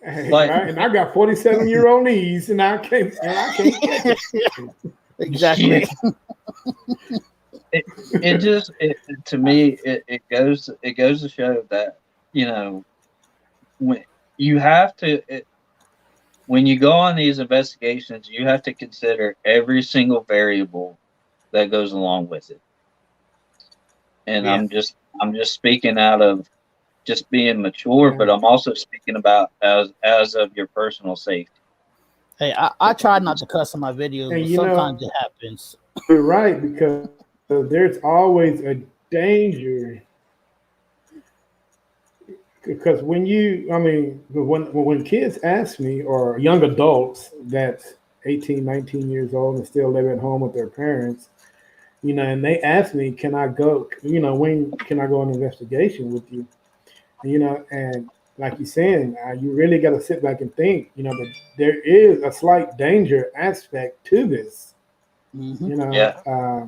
Like-
right? And I got 47-year-old knees, and I can't catch it.
Exactly.
it just to me it goes to show that, you know, when you have to when you go on these investigations, you have to consider every single variable that goes along with it. And
Yeah.
I'm just speaking out of just being mature,
Yeah.
but I'm also speaking about as of your personal safety.
Hey, I try not to cuss on my videos,
And
but
you know-
sometimes it happens.
You're right, because there's always a danger. Because when kids ask me, or young adults that's 18, 19 years old and still live at home with their parents, you know, and they ask me, can I go, you know, when can I go on an investigation with you? And, you know, and like you're saying, you really got to sit back and think, you know, that there is a slight danger aspect to this.
Mhm.
You know,
Yeah.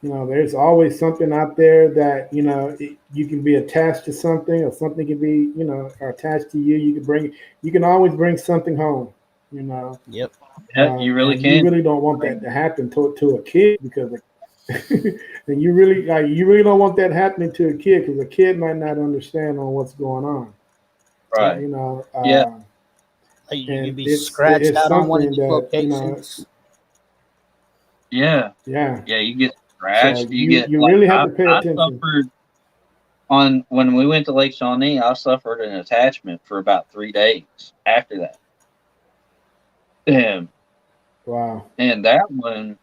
you know, there's always something out there that, you know, you can be attached to something, or something can be, you know, attached to you. You can always bring something home, you know.
Yep.
Yeah, you really
and
can.
You really don't want that to happen to a kid, because and you really don't want that happening to a kid, because a kid might not understand on what's going on.
Right.
You know.
Yeah.
Like, you
And
can be
it's
scratched out on one of
something
these
that, you know,
locations.
Yeah.
yeah.
Yeah, you get
So
scratched. You get
you
like
really have to pay
I
attention.
suffered when we went to Lake Shawnee. I suffered an attachment for about 3 days after that.
Wow.
And that one,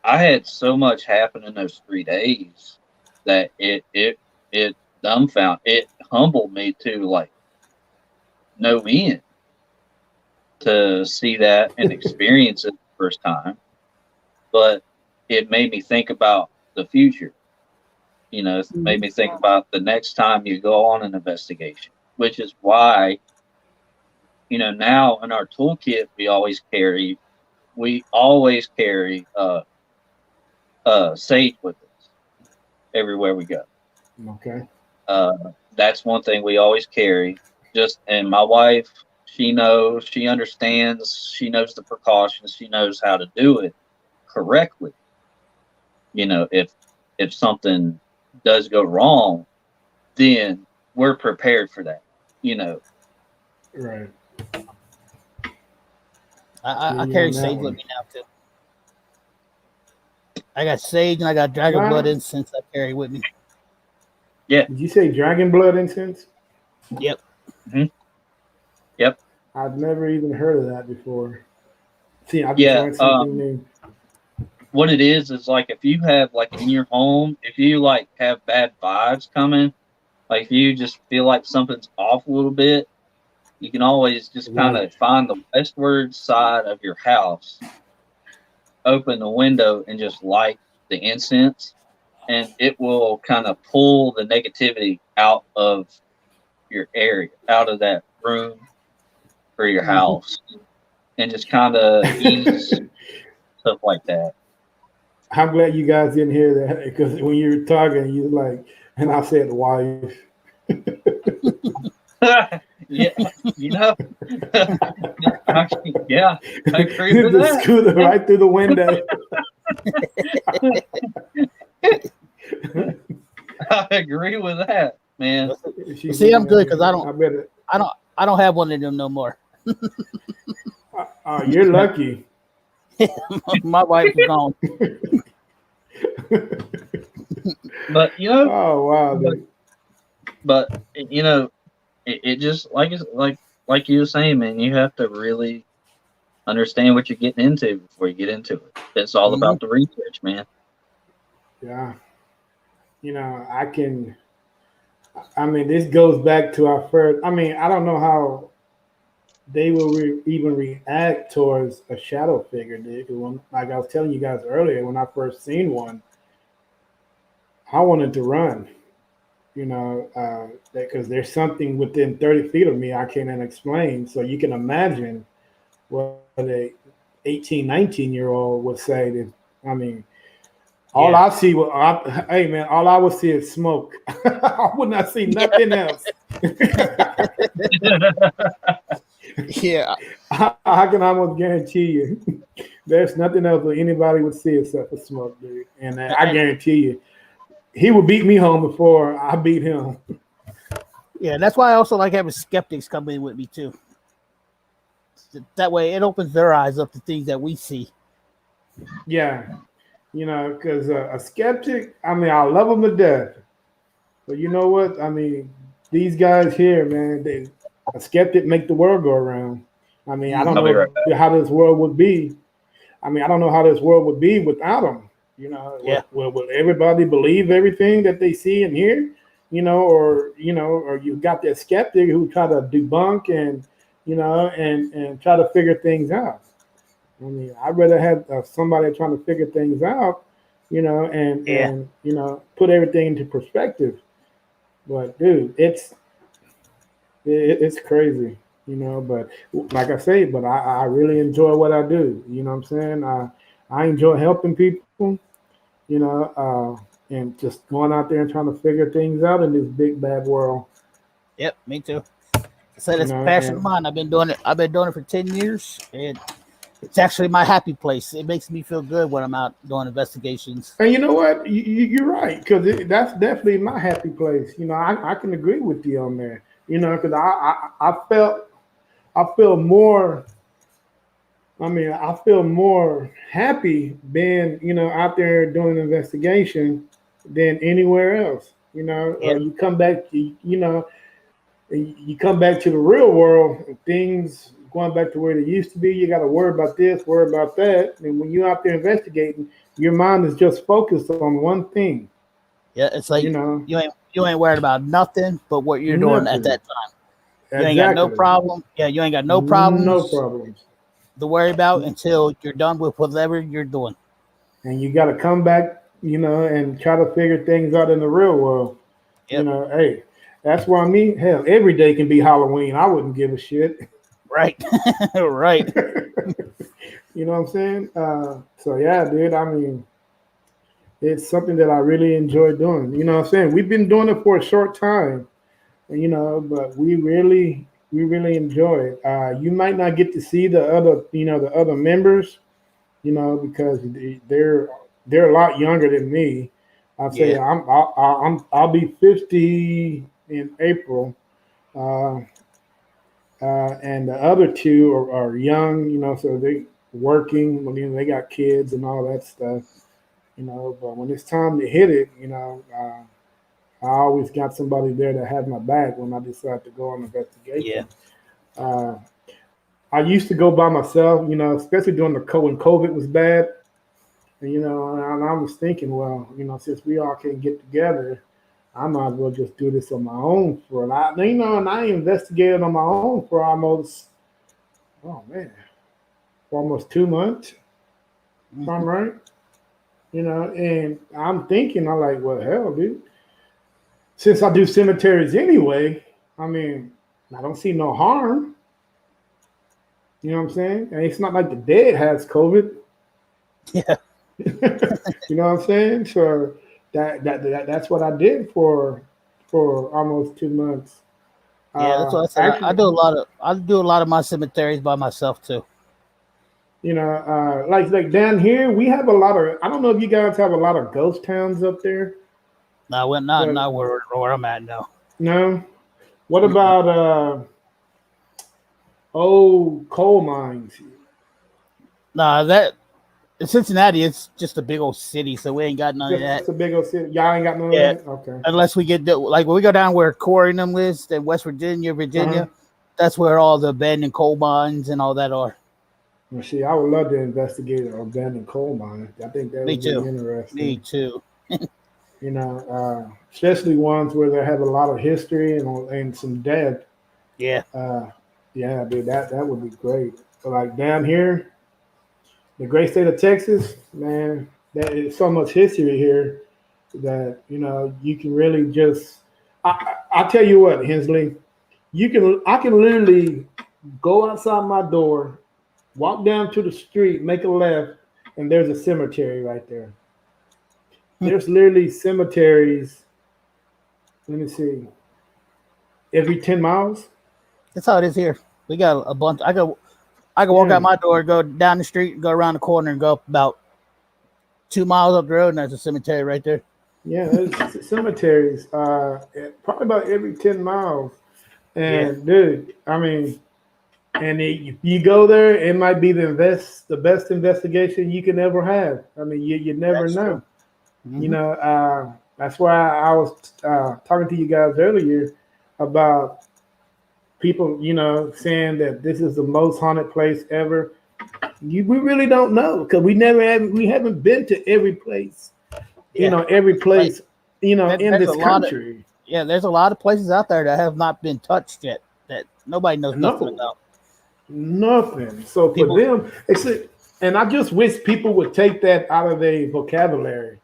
I had so much happen in those 3 days that it humbled me to like no end to see that and experience it the first time. But it made me think about the future. You know, it made me think about the next time you go on an investigation, which is why, you know, now in our toolkit we always carry sage with us everywhere we go.
Okay.
That's one thing we always carry. And my wife, she understands, she knows the precautions, she knows how to do it correctly. You know, if something does go wrong, then we're prepared for that. You know.
Right.
I carry sage with me now too. I got sage and I got dragon blood incense I carry with me.
Yeah.
Did you say dragon blood incense?
Yep.
Mm-hmm. Yep.
I've never even heard of that before. See, I just learned something new.
What it is like, if you have like in your home, if you like have bad vibes coming, like if you just feel like something's off a little bit, you can always just kind of find the westward side of your house, open the window, and just light the incense, and it will kind of pull the negativity out of your area, out of that room or your house, and just kind of ease stuff like that.
I'm glad you guys didn't hear that, because when you were talking, you were like, and I said wife.
Yeah, you know. Yeah, I agree with that.
Scooter right through the window.
I agree with that, man.
See, I'm good because I don't have one of them no more.
You're lucky.
My wife is gone.
But you know,
oh wow,
but you know, it just like you were saying, man. You have to really understand what you're getting into before you get into it. It's all about the research, man.
Yeah, you know, I mean, this goes back to our first. I mean, I don't know how they will even react towards a shadow figure, dude. Like I was telling you guys earlier, when I first seen one, I wanted to run. You know, because there's something within 30 feet of me I can't explain. So you can imagine what a 18, 19-year-old would say. I mean, All I see hey man, all I would see is smoke. I would not see nothing else.
Yeah.
I can almost guarantee you there's nothing else that anybody would see except for smoke, dude. And I guarantee you, he would beat me home before I beat him.
Yeah, that's why I also like having skeptics come in with me too. That way, it opens their eyes up to things that we see.
Yeah, because a skeptic, I mean, I love them to death. But you know what? I mean, these guys here, man, a skeptic make the world go around. I mean, I don't
I'll be right
know how this world would be. I mean, I don't know how this world would be without them.
Yeah.
Will everybody believe everything that they see and hear? Or you've got that skeptic who try to debunk and and try to figure things out. I mean, I'd rather have somebody trying to figure things out, and put everything into perspective. But dude, it's crazy, But like I say, I really enjoy what I do. You know what I'm saying? I enjoy helping people, and just going out there and trying to figure things out in this big bad world.
Yep, me too. So that's a passion of mine. I've been doing it. I've been doing it for 10 years, and it's actually my happy place. It makes me feel good when I'm out doing investigations.
And you know what? You're right, because that's definitely my happy place. I can agree with you on that. Because I feel more. I mean, I feel more happy being out there doing an investigation than anywhere else.
Yep.
You come back, you come back to the real world, and things going back to where they used to be. You got to worry about this, worry about that, and when you're out there investigating, your mind is just focused on one thing.
Yeah, it's like you ain't worried about nothing but what you're doing at that time. You ain't got no problem. Yeah, you ain't got no problems.
No problems
to worry about until you're done with whatever you're doing.
And you got to come back, and try to figure things out in the real world.
Yep.
Hey, that's why hell, every day can be Halloween. I wouldn't give a shit.
Right. Right.
You know what I'm saying? So yeah, dude, I mean, it's something that I really enjoy doing. You know what I'm saying? We've been doing it for a short time, but we really enjoy it. You might not get to see the other members, because they're a lot younger than me. I'll say I'll be 50 in April, and the other two are young, so they working. They got kids and all that stuff, But when it's time to hit it, I always got somebody there to have my back when I decide to go on investigation.
Yeah.
I used to go by myself, especially when COVID was bad. And, and I was thinking, well, since we all can't get together, I might as well just do this on my own and I investigated on my own for almost 2 months, if I'm right. And I'm thinking, I'm like, well, hell, dude, since I do cemeteries anyway, I mean, I don't see no harm. You know what I'm saying? And it's not like the dead has COVID.
Yeah.
You know what I'm saying? So that's what I did for almost 2 months.
Yeah, that's what I said. Actually, I do a lot of my cemeteries by myself too.
Like down here, we have a lot of. I don't know if you guys have a lot of ghost towns up there.
No, we're not where I'm at now.
No. What about old coal mines?
Nah, that in Cincinnati, it's just a big old city, so we ain't got none of that.
It's a big old city. Y'all ain't got none of that? Okay.
Unless we get like when we go down where Corey and them lives, in West Virginia, that's where all the abandoned coal mines and all that are.
Well, see, I would love to investigate an abandoned coal mine. I think that would be interesting.
Me too.
Especially ones where they have a lot of history and some dead.
Yeah.
Yeah, dude, that would be great. But like down here, the great state of Texas, man, there is so much history here that you can really just. I tell you what, Hensley, I can literally go outside my door, walk down to the street, make a left, and there's a cemetery right there. there's literally cemeteries. Let me see. Every 10 miles.
That's how it is here. We got a bunch. I can walk
Yeah.
out my door, go down the street, go around the corner, and go up about 2 miles up the road, and there's a cemetery right there.
Yeah, there's cemeteries. Probably about every 10 miles. And dude, I mean, and if you go there, it might be the best investigation you can ever have. I mean, you never
That's
know.
true.
You know, that's why I was talking to you guys earlier about people, you know, saying that this is the most haunted place ever. We really don't know because we haven't been to every place. You know, every place, you know, in this country.
There's a lot of places out there that have not been touched yet that nobody knows nothing about.
Nothing. So for them, and I just wish people would take that out of their vocabulary.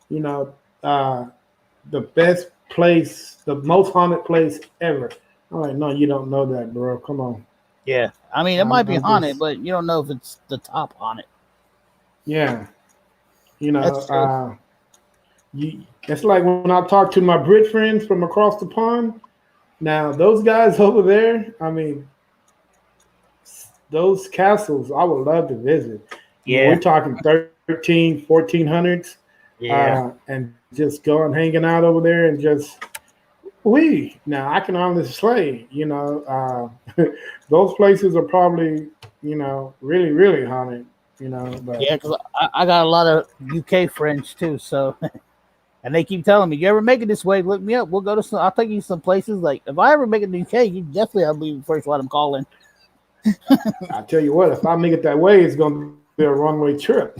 You know, the best place, the most haunted place ever. I'm like, no, you don't know that, bro. Come on.
Yeah, I mean, it might be haunted, but you don't know if it's the top haunted.
Yeah, you know, it's like when I talk to my Brit friends from across the pond. Now, those guys over there, I mean, those castles, I would love to visit.
Yeah,
you know, we're talking 1400s.
Yeah,
and just going hanging out over there and just now I can honestly say, you know, those places are probably, you know, really, really haunted, you know. But
yeah, because I got a lot of UK friends too, so and they keep telling me, "You ever make it this way? Look me up. We'll go to some. I'll take you some places. Like if I ever make it to the UK, you definitely I'll be the first one I'm calling."
I tell you what, if I make it that way, it's going to be a one-way trip.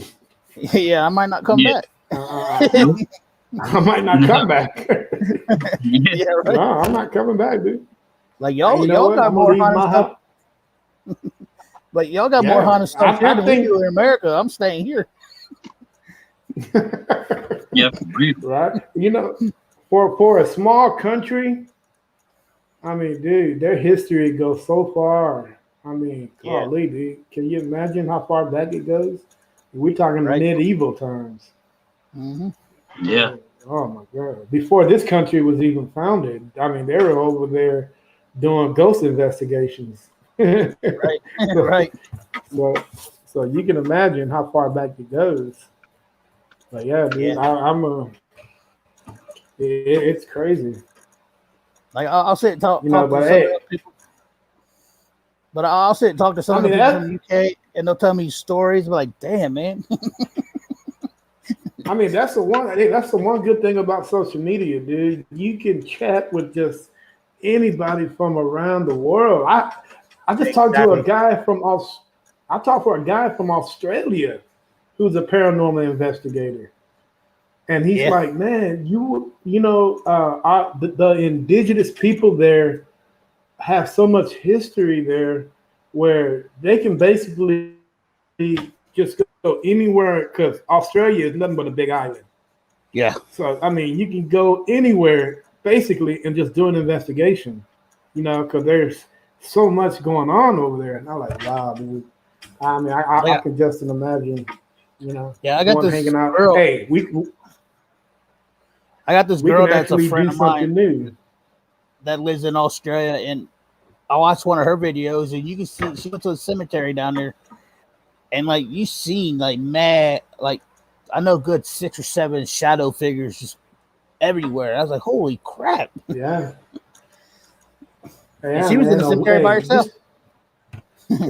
Yeah, I might not come back.
I might not come back.
Yeah, right.
No, I'm not coming back, dude.
Like y'all got more haunted stuff. Like y'all got more haunted stuff here than we do in America. I'm staying here.
Yep.
Right. You know, for a small country, I mean, dude, their history goes so far. I mean, golly, dude, can you imagine how far back it goes? We're talking medieval times.
Mm-hmm.
Yeah.
Oh my God! Before this country was even founded, I mean, they were over there doing ghost investigations.
Right. Right.
So you can imagine how far back it goes. But yeah, dude, it's crazy.
Like I'll sit and talk,
you know,
talk to some of people. But I'll sit and talk to some of the people from the UK, and they'll tell me stories. I'm like, damn, man.
I mean, that's the one good thing about social media, dude. You can chat with just anybody from around the world. I just talked to a guy from Australia who's a paranormal investigator. And he's like, man, you know, the indigenous people there have so much history there where they can basically just go anywhere because Australia is nothing but a big island.
Yeah.
So, I mean, you can go anywhere basically and just do an investigation, you know, because there's so much going on over there. And I'm like, wow, dude. I mean, I can just imagine, you know,
I got this
hanging out.
girl.
Hey,
I got this girl that's a friend of mine
new
that lives in Australia, and I watched one of her videos, and you can see she went to a cemetery down there, and like you seen like mad, like I know good 6 or 7 shadow figures just everywhere. I was like, holy crap!
Yeah.
And she was in the cemetery by herself.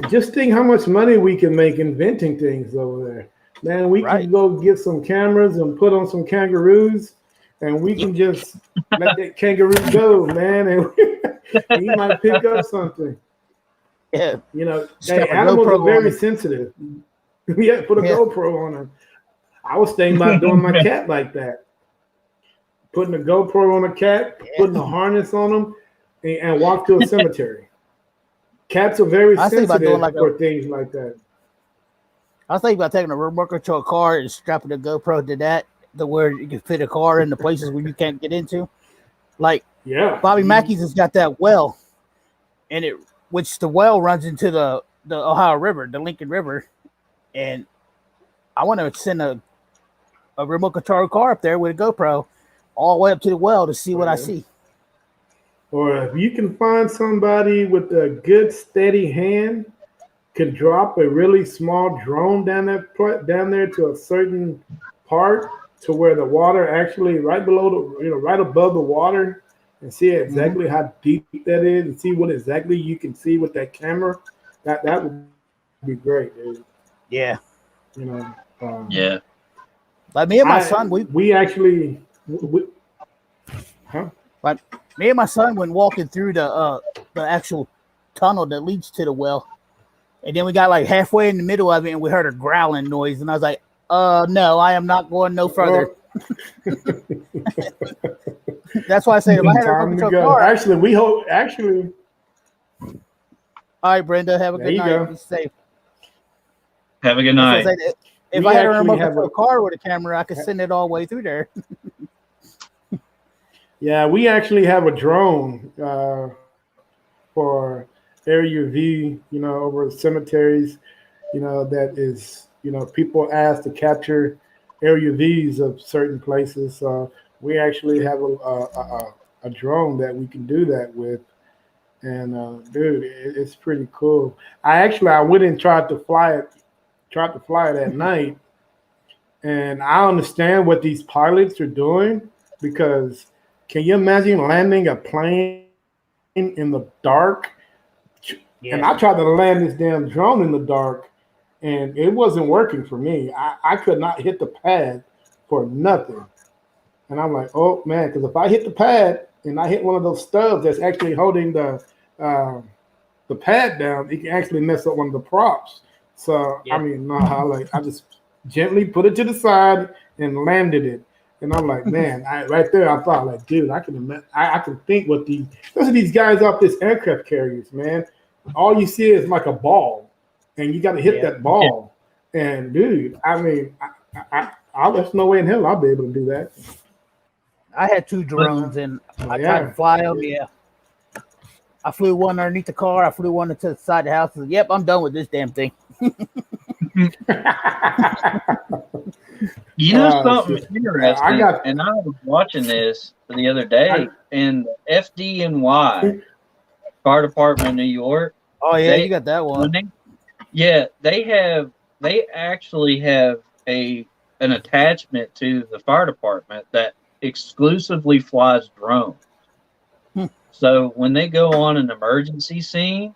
Just think how much money we can make inventing things over there. Man, we can go get some cameras and put on some kangaroos, and we can just let that kangaroo go, man, and he might pick up something.
Yeah.
You know, animals are very sensitive. Yeah, put a GoPro on them. I was thinking about doing my cat like that. Putting a GoPro on a cat, putting a harness on them, and walk to a cemetery. Cats are very sensitive for things like that.
I was thinking about taking a remote control car and strapping a GoPro to that, to where you can fit a car in the places where you can't get into. Like, Bobby Mackey's has got that well, and which the well runs into the Ohio River, the Lincoln River, and I want to send a a remote control car up there with a GoPro, all the way up to the well to see what I see.
Or if you can find somebody with a good steady hand, could drop a really small drone down there to a certain part to where the water actually right below the right above the water, and see exactly how deep that is, and see what exactly you can see with that camera. That would be great, dude.
Yeah.
Yeah.
Like me and my son,
we actually, huh?
Like me and my son went walking through the actual tunnel that leads to the well, and then we got like halfway in the middle of it, and we heard a growling noise, and I was like, no, I am not going no further." That's why I say if I had a
time to go.
car,
Actually, all
right, Brenda, have a good night.
Go.
Be safe.
Have a good night.
If I had a remote control car with a camera, I could send it all the way through there.
Yeah, we actually have a drone for area view, over cemeteries, that is, people ask to capture area views of certain places. So we actually have a drone that we can do that with. And dude, it's pretty cool. I went and tried to fly it at night. And I understand what these pilots are doing, because can you imagine landing a plane in the dark? Yeah. And I tried to land this damn drone in the dark, and it wasn't working for me. I could not hit the pad for nothing. And I'm like, oh man, because if I hit the pad and I hit one of those stubs that's actually holding the pad down, it can actually mess up one of the props. So yeah. I mean, no, I just gently put it to the side and landed it. And I'm like, man, right there, I thought, like, dude, I can think what these guys off this aircraft carriers, man. All you see is like a ball, and you got to hit that ball. And dude, I mean, there's no way in hell I'll be able to do that.
I had 2 drones, and I tried to fly them. Yeah, I flew one underneath the car. I flew one to the side of the house. Yep, I'm done with this damn thing.
You know something interesting, and I was watching this the other day, in FDNY, Fire Department of New York.
Oh yeah, you got that one.
They actually have an attachment to the fire department that exclusively flies drones. So when they go on an emergency scene,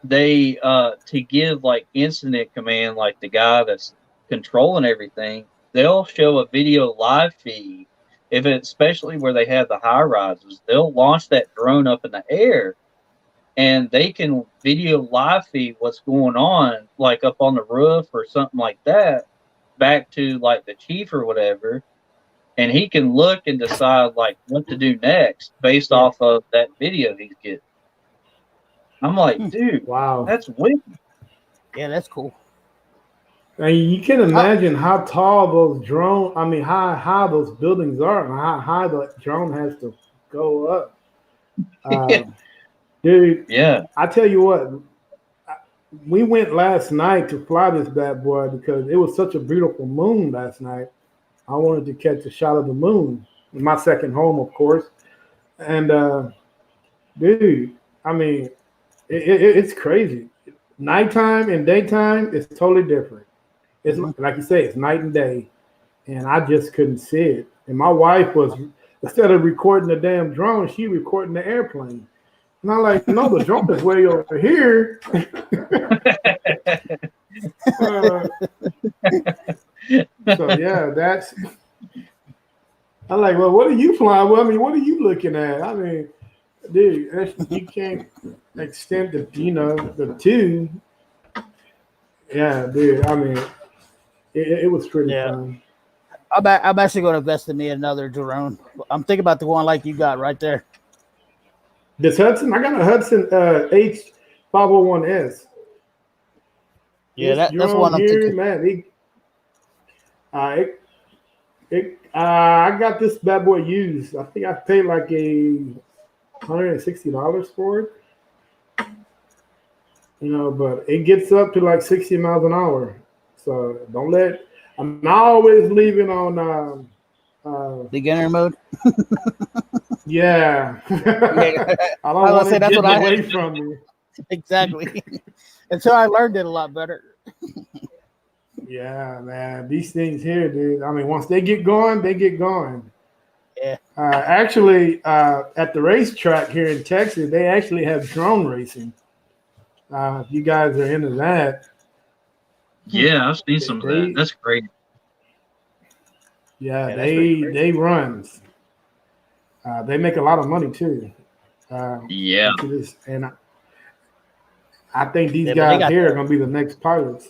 they to give like incident command, like the guy that's controlling everything, they'll show a video live feed. If it's especially where they have the high rises, they'll launch that drone up in the air, and they can video live feed what's going on, like up on the roof or something like that, back to like the chief or whatever, and he can look and decide like what to do next based off of that video he's getting. I'm like, dude, wow, that's wicked.
Yeah, that's cool.
And you can imagine how tall those drones, how high those buildings are, and how high the drone has to go up. Dude, yeah. I tell you what, we went last night to fly this bad boy because it was such a beautiful moon last night. I wanted to catch a shot of the moon in my second home, of course. And dude, it's crazy. Nighttime and daytime is totally different. It's like you say, it's night and day, and I just couldn't see it. And my wife was, instead of recording the damn drone, she recording the airplane. And I'm like, no, the drone is way over here. So yeah, that's. I'm like, well, what are you flying? Well, what are you looking at? Dude, you can't extend the 2. Yeah, dude. It was pretty fun.
I'm actually going to invest in me another drone. I'm thinking about the one like you got right there.
This Hudson, I got a Hudson H501S.
Yeah, that's one I'm thinking.
Man, I got this bad boy used. I think I paid like $160 for it. But it gets up to like 60 miles an hour. So I'm not always leaving on.
Beginner mode.
Yeah.
Yeah.
I
I
don't
was
want
gonna say
it
that's what
getting
I
away
had.
from me.
Exactly. Until I learned it a lot better.
Yeah, man. These things here, dude. I mean, once they get going, they get going.
Yeah.
Actually, at the racetrack here in Texas, they actually have drone racing. If you guys are into that,
Yeah, I've seen some of that.
they
That's great.
yeah,
Yeah, that's pretty
they
crazy.
they runs. They make a lot of money too.
Yeah.
Which it is, and I think these
Yeah, but they
guys
got
here are going to be the next pilots.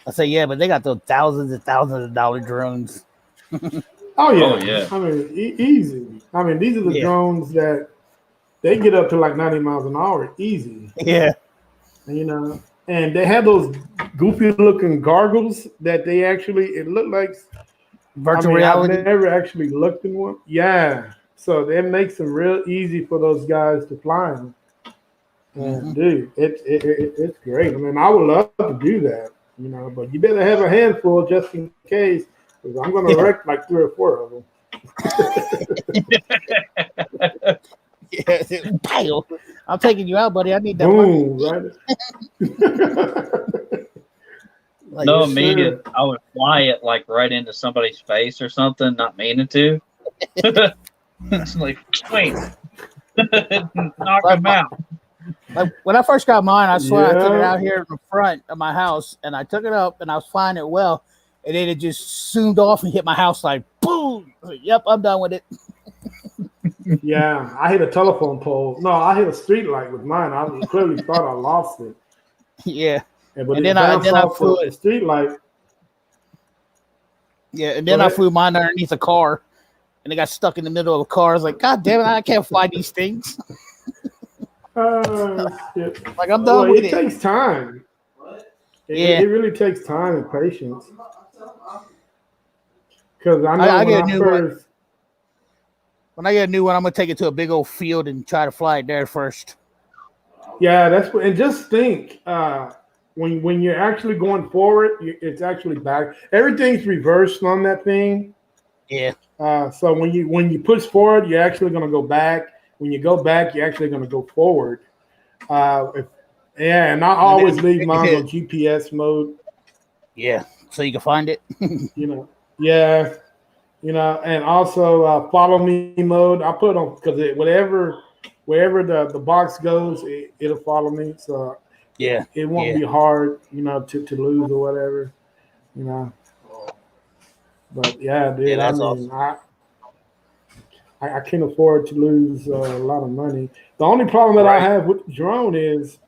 I say yeah, but they got those thousands and thousands of dollar drones.
Oh yeah,
Oh yeah.
I mean easy. I mean these are the
Yeah.
drones that they get up to like 90 miles an hour easy.
Yeah.
And, you know, and they have those goofy looking goggles that they actually it looked like.
Virtual
I mean, I've
reality.
never actually looked in one. Yeah, so it makes them real easy for those guys to fly in. And dude, it's great. I mean, I would love to do that, you know, but you better have a handful just in case, because I'm going to
Yeah.
wreck like 3 or 4 of them.
Yeah. Pow. I'm taking you out, buddy. I need that money.
Boom, right?
Like,
No,
Yes,
me,
sir.
I would fly it like right into somebody's face or something, not meaning to. It's like, wait, knock
like,
him out.
like when I first got mine, I swear I took it
Yeah.
out here in the front of my house, and I took it up, and I was flying it well, and then it just zoomed off and hit my house like boom. I was like, yep, I'm done with it.
Yeah, I hit a telephone pole. No, I hit a street light with mine. I clearly thought I lost it.
Yeah.
But
And
it
then I
bounced off
flew
the
it.
street light.
Yeah, and
Go
then I
ahead.
flew mine underneath a car, and it got stuck in the middle of a car. I was like, God damn it, I can't fly these things.
Shit.
Like I'm
Well,
done with
it
it.
takes time.
Yeah.
It really takes time and patience. Because I know
I
when
get a
I
new
first,
When I get a new one, I'm gonna take it to a big old field and try to fly it there first.
yeah, that's what. And just think, when you're actually going forward, it's actually back. Everything's reversed on that thing.
Yeah.
So when you push forward, you're actually going to go back. When you go back, you're actually going to go forward. And I always leave mine on GPS mode.
Yeah. So you can find it.
You know, yeah, you know, and also follow me mode. I put on because wherever the box goes, it'll follow me. So
Yeah.
it won't be hard, you know, to lose or whatever, you know. But yeah, dude,
Yeah,
I
that's
mean,
awesome.
I can't afford to lose a lot of money. The only problem that I have with the drone is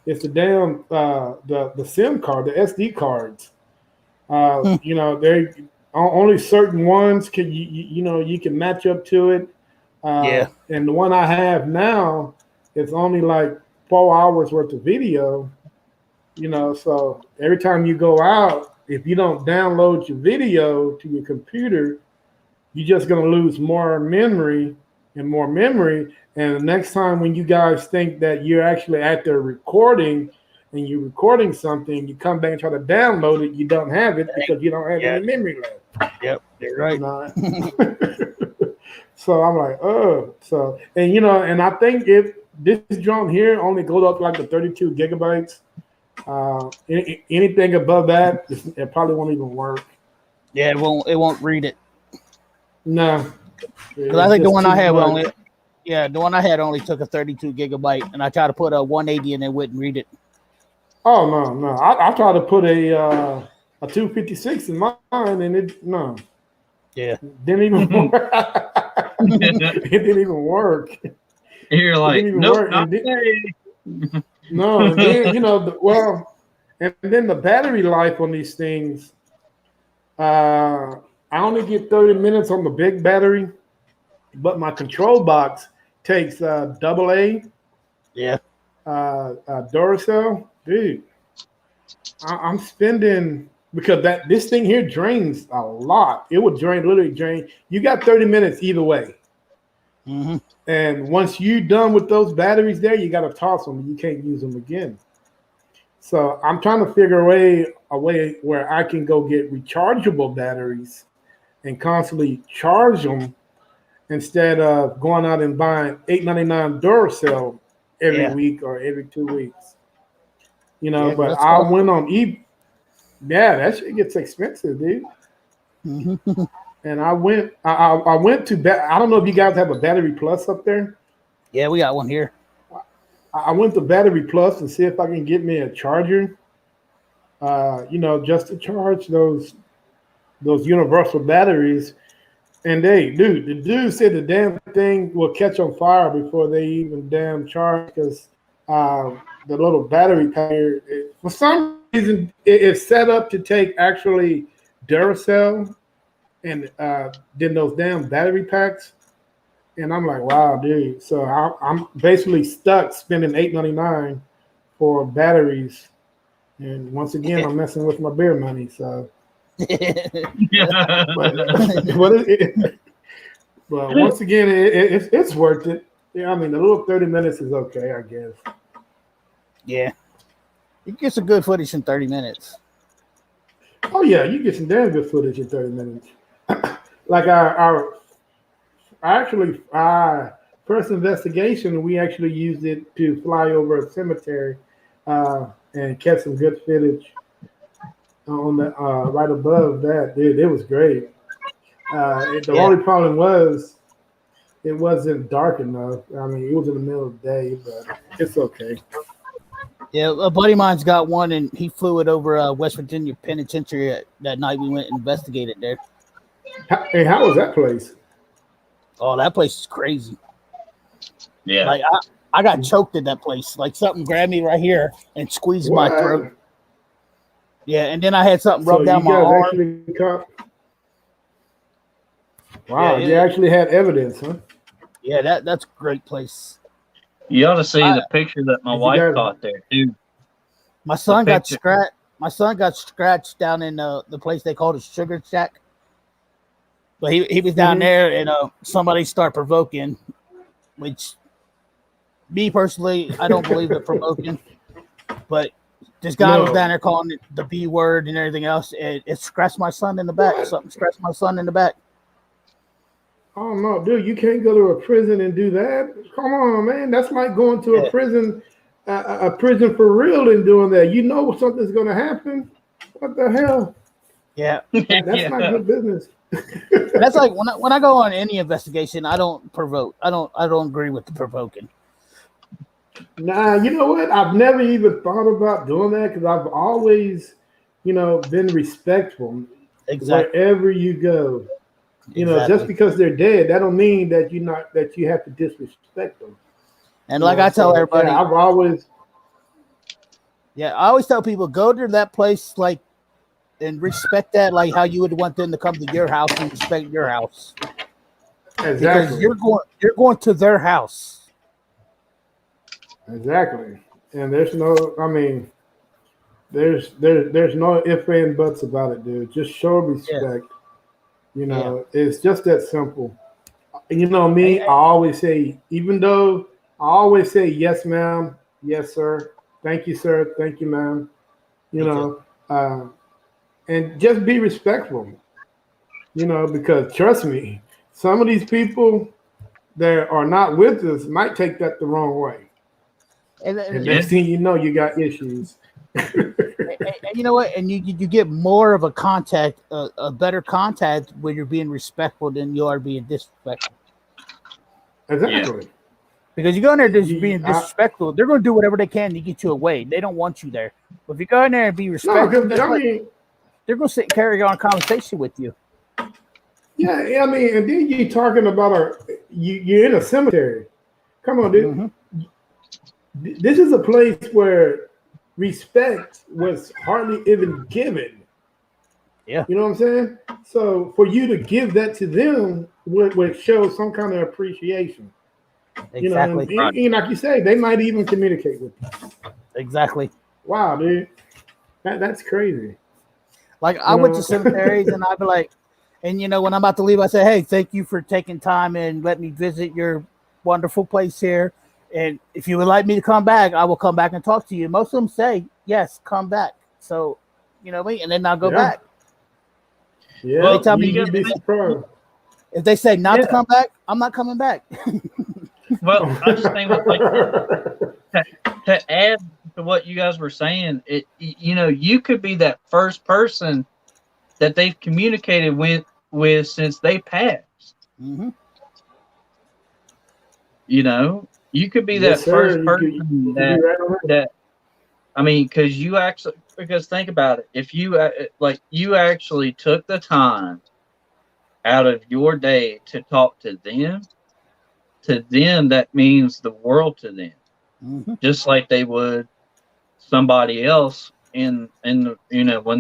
the damn the SIM card, the SD cards. You know, they only certain ones can you know you can match up to it.
Yeah.
And the one I have now, it's only like 4 hours worth of video. You know, so every time you go out, if you don't download your video to your computer, you're just going to lose more memory and more memory. And the next time when you guys think that you're actually at the recording and you're recording something, you come back and try to download it, you don't have it because you don't have any memory left.
Yep, you're right.
You know? So I'm like, oh, so, and you know, and I think if this drone here only goes up like the 32 gigabytes, anything above that, it probably won't even work.
Yeah, it won't read it.
No.
Because I think the one I had only took a 32 gigabyte, and I tried to put a 180 and it wouldn't read it.
Oh no. I tried to put a 256 in mine, and it didn't even work. It didn't even work.
You're like, nope, not today.
No, and then, you know, and then the battery life on these things. I only get 30 minutes on the big battery, but my control box takes AA.
Yeah.
Duracell, dude. I'm spending because this thing here drains a lot. It would literally drain. You got 30 minutes either way.
Mm-hmm.
And once you're done with those batteries there, you got to toss them. You can't use them again. So I'm trying to figure a way where I can go get rechargeable batteries and constantly charge them instead of going out and buying $8.99 Duracell every
Yeah.
week or every 2 weeks.
Yeah,
But
that's
I
cool.
went on Yeah, that shit gets expensive, dude.
Mhm.
And I went I don't know if you guys have a Battery Plus up there.
Yeah, we got one here.
I went to Battery Plus to see if I can get me a charger. Just to charge those universal batteries. And the dude said the damn thing will catch on fire before they even damn charge because the little battery pack here, for some reason, it's set up to take actually Duracell and then those damn battery packs. And I'm like, wow, dude. So I'm basically stuck spending $8.99 for batteries. And once again, I'm messing with my beer money. So, but, but once again, it's worth it. Yeah, I mean, the little 30 minutes is okay, I guess.
Yeah. You get some good footage in 30 minutes.
Oh yeah, you get some damn good footage in 30 minutes. Like our first investigation, we actually used it to fly over a cemetery and catch some good footage on the right above that. Dude, it was great. The only problem was it wasn't dark enough. I mean, it was in the middle of the day, but it's okay.
Yeah, a buddy of mine's got one, and he flew it over West Virginia Penitentiary that night we went and investigated there.
Hey, how was that place?
Oh, that place is crazy.
Yeah.
Like I got choked at that place. Like something grabbed me right here and squeezed my throat. Yeah, and then I had something rubbed down my arm.
Actually caught... Wow,
yeah,
you actually had evidence, huh?
Yeah, that's a great place.
You ought to see the picture that my wife caught there too.
My son got scratched. My son got scratched down in the place they called a sugar shack. But he was down there, and somebody started provoking, which me personally, I don't believe in provoking. But this guy was down there calling it the B word and everything else. It scratched my son in the back. What? Something scratched my son in the back.
Oh no, dude! You can't go to a prison and do that. Come on, man. That's like going to a prison for real and doing that. You know something's going to happen. What the hell?
Yeah,
that's not good business.
That's like when I go on any investigation, I don't provoke. I don't agree with the provoking.
Nah, you know what? I've never even thought about doing that because I've always, been respectful.
Exactly.
Wherever you go. Just because they're dead, that don't mean that you have to disrespect them.
And like I tell everybody,
I
always tell people, go to that place and respect that like how you would want them to come to your house and respect your house.
Exactly.
Because you're going to their house.
Exactly. And there's no ifs and buts about it, dude. Just show respect.
Yeah.
It's just that simple. And me, I always say, even though I always say, yes, ma'am, yes, sir, thank you, sir, thank you, ma'am, and just be respectful, because trust me, some of these people that are not with us might take that the wrong way. And next thing you know, you got issues.
And you know what? And you get more of a better contact when you're being respectful than you are being disrespectful.
Exactly.
Because you go in there just being disrespectful, they're going to do whatever they can to get you away. They don't want you there. But if you go in there and be respectful, they're going to sit and carry on a conversation with you.
Yeah, I mean, and then you're talking about you're in a cemetery. Come on, dude. Mm-hmm. This is a place where respect was hardly even given.
Yeah.
You know what I'm saying? So for you to give that to them would show some kind of appreciation.
Exactly.
And like you say, they might even communicate with you.
Exactly.
Wow, dude. That's crazy.
Like I went to cemeteries and I'd be like, and when I'm about to leave, I say, hey, thank you for taking time and let me visit your wonderful place here. And if you would like me to come back, I will come back and talk to you. Most of them say, yes, come back. So, you know what I mean? And then I'll go back.
Yeah,
Well,
they tell me
you'd be surprised.
if they say not to come back, I'm not coming back.
Well, I just think like to add to what you guys were saying, you could be that first person that they've communicated with since they passed.
Mm-hmm.
You could be
Yes,
that
sir.
first person that I mean, because think about it. If you actually took the time out of your day to talk to them that means the world to them.
Mm-hmm.
Just like they would somebody else in when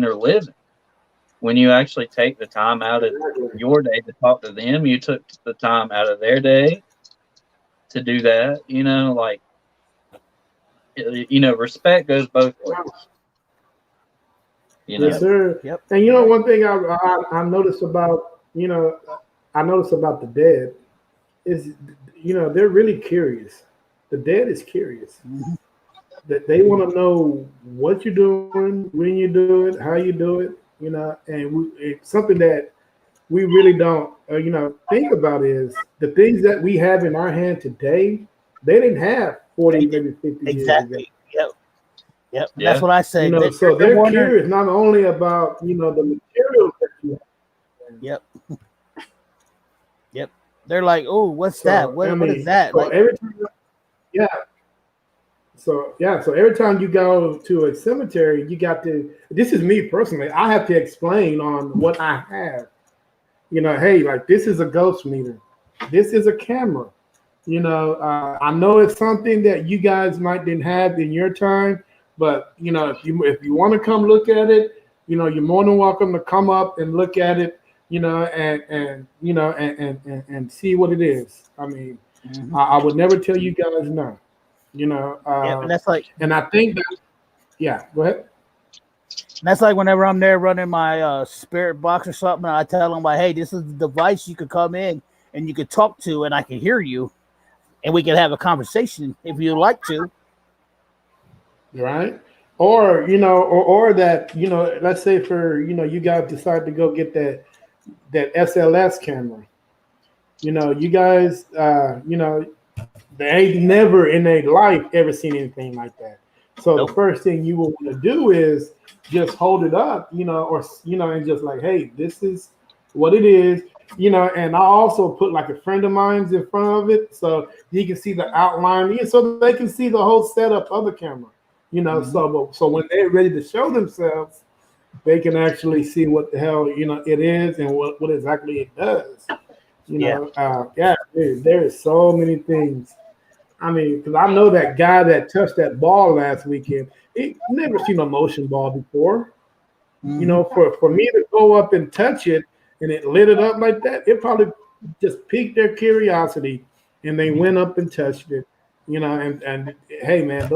they're living. When you actually take the time out of your day to talk to them, you took the time out of their day to do that. Respect goes both ways.
Yes, sir.
Yep.
And one thing I noticed about the dead is they're really curious. The dead is curious.
Mm-hmm.
That they want to know what you're doing, when you do it, how you do it. And it's something that we really don't think about is the things that we have in our hand today. They didn't have 40, maybe 50 years ago.
Exactly. Yep.
Yeah.
That's what I say.
So they're curious not only about the materials that you have.
Yep. They're like, oh, what's that? What is that?
So every time, So every time you go to a cemetery, you got to. This is me personally. I have to explain on what I have. Hey, like this is a ghost meter. This is a camera. I know it's something that you guys might didn't have in your time, but if you want to come look at it, you're more than welcome to come up and look at it. And see what it is. I mean,
Mm-hmm.
I would never tell you guys no.
And that's like,
and I think that, go ahead.
And that's like whenever I'm there running my spirit box or something, I tell them like, hey, this is the device you could come in and you could talk to, and I can hear you, and we can have a conversation if you'd like to.
Right. Or or that let's say for you guys decide to go get that SLS camera. You guys they ain't never in their life ever seen anything like that. So
Nope.
The first thing you will want to do is just hold it up, and just like, hey, this is what it is, and I also put like a friend of mine's in front of it so you can see the outline, so they can see the whole setup of the camera,
Mm-hmm.
so when they're ready to show themselves, they can actually see what the hell, it is and what exactly it does. There is so many things. I mean, because I know that guy that touched that ball last weekend, he never seen a motion ball before.
Mm-hmm.
For me to go up and touch it and it lit it up like that, it probably just piqued their curiosity and they went up and touched it. And hey man,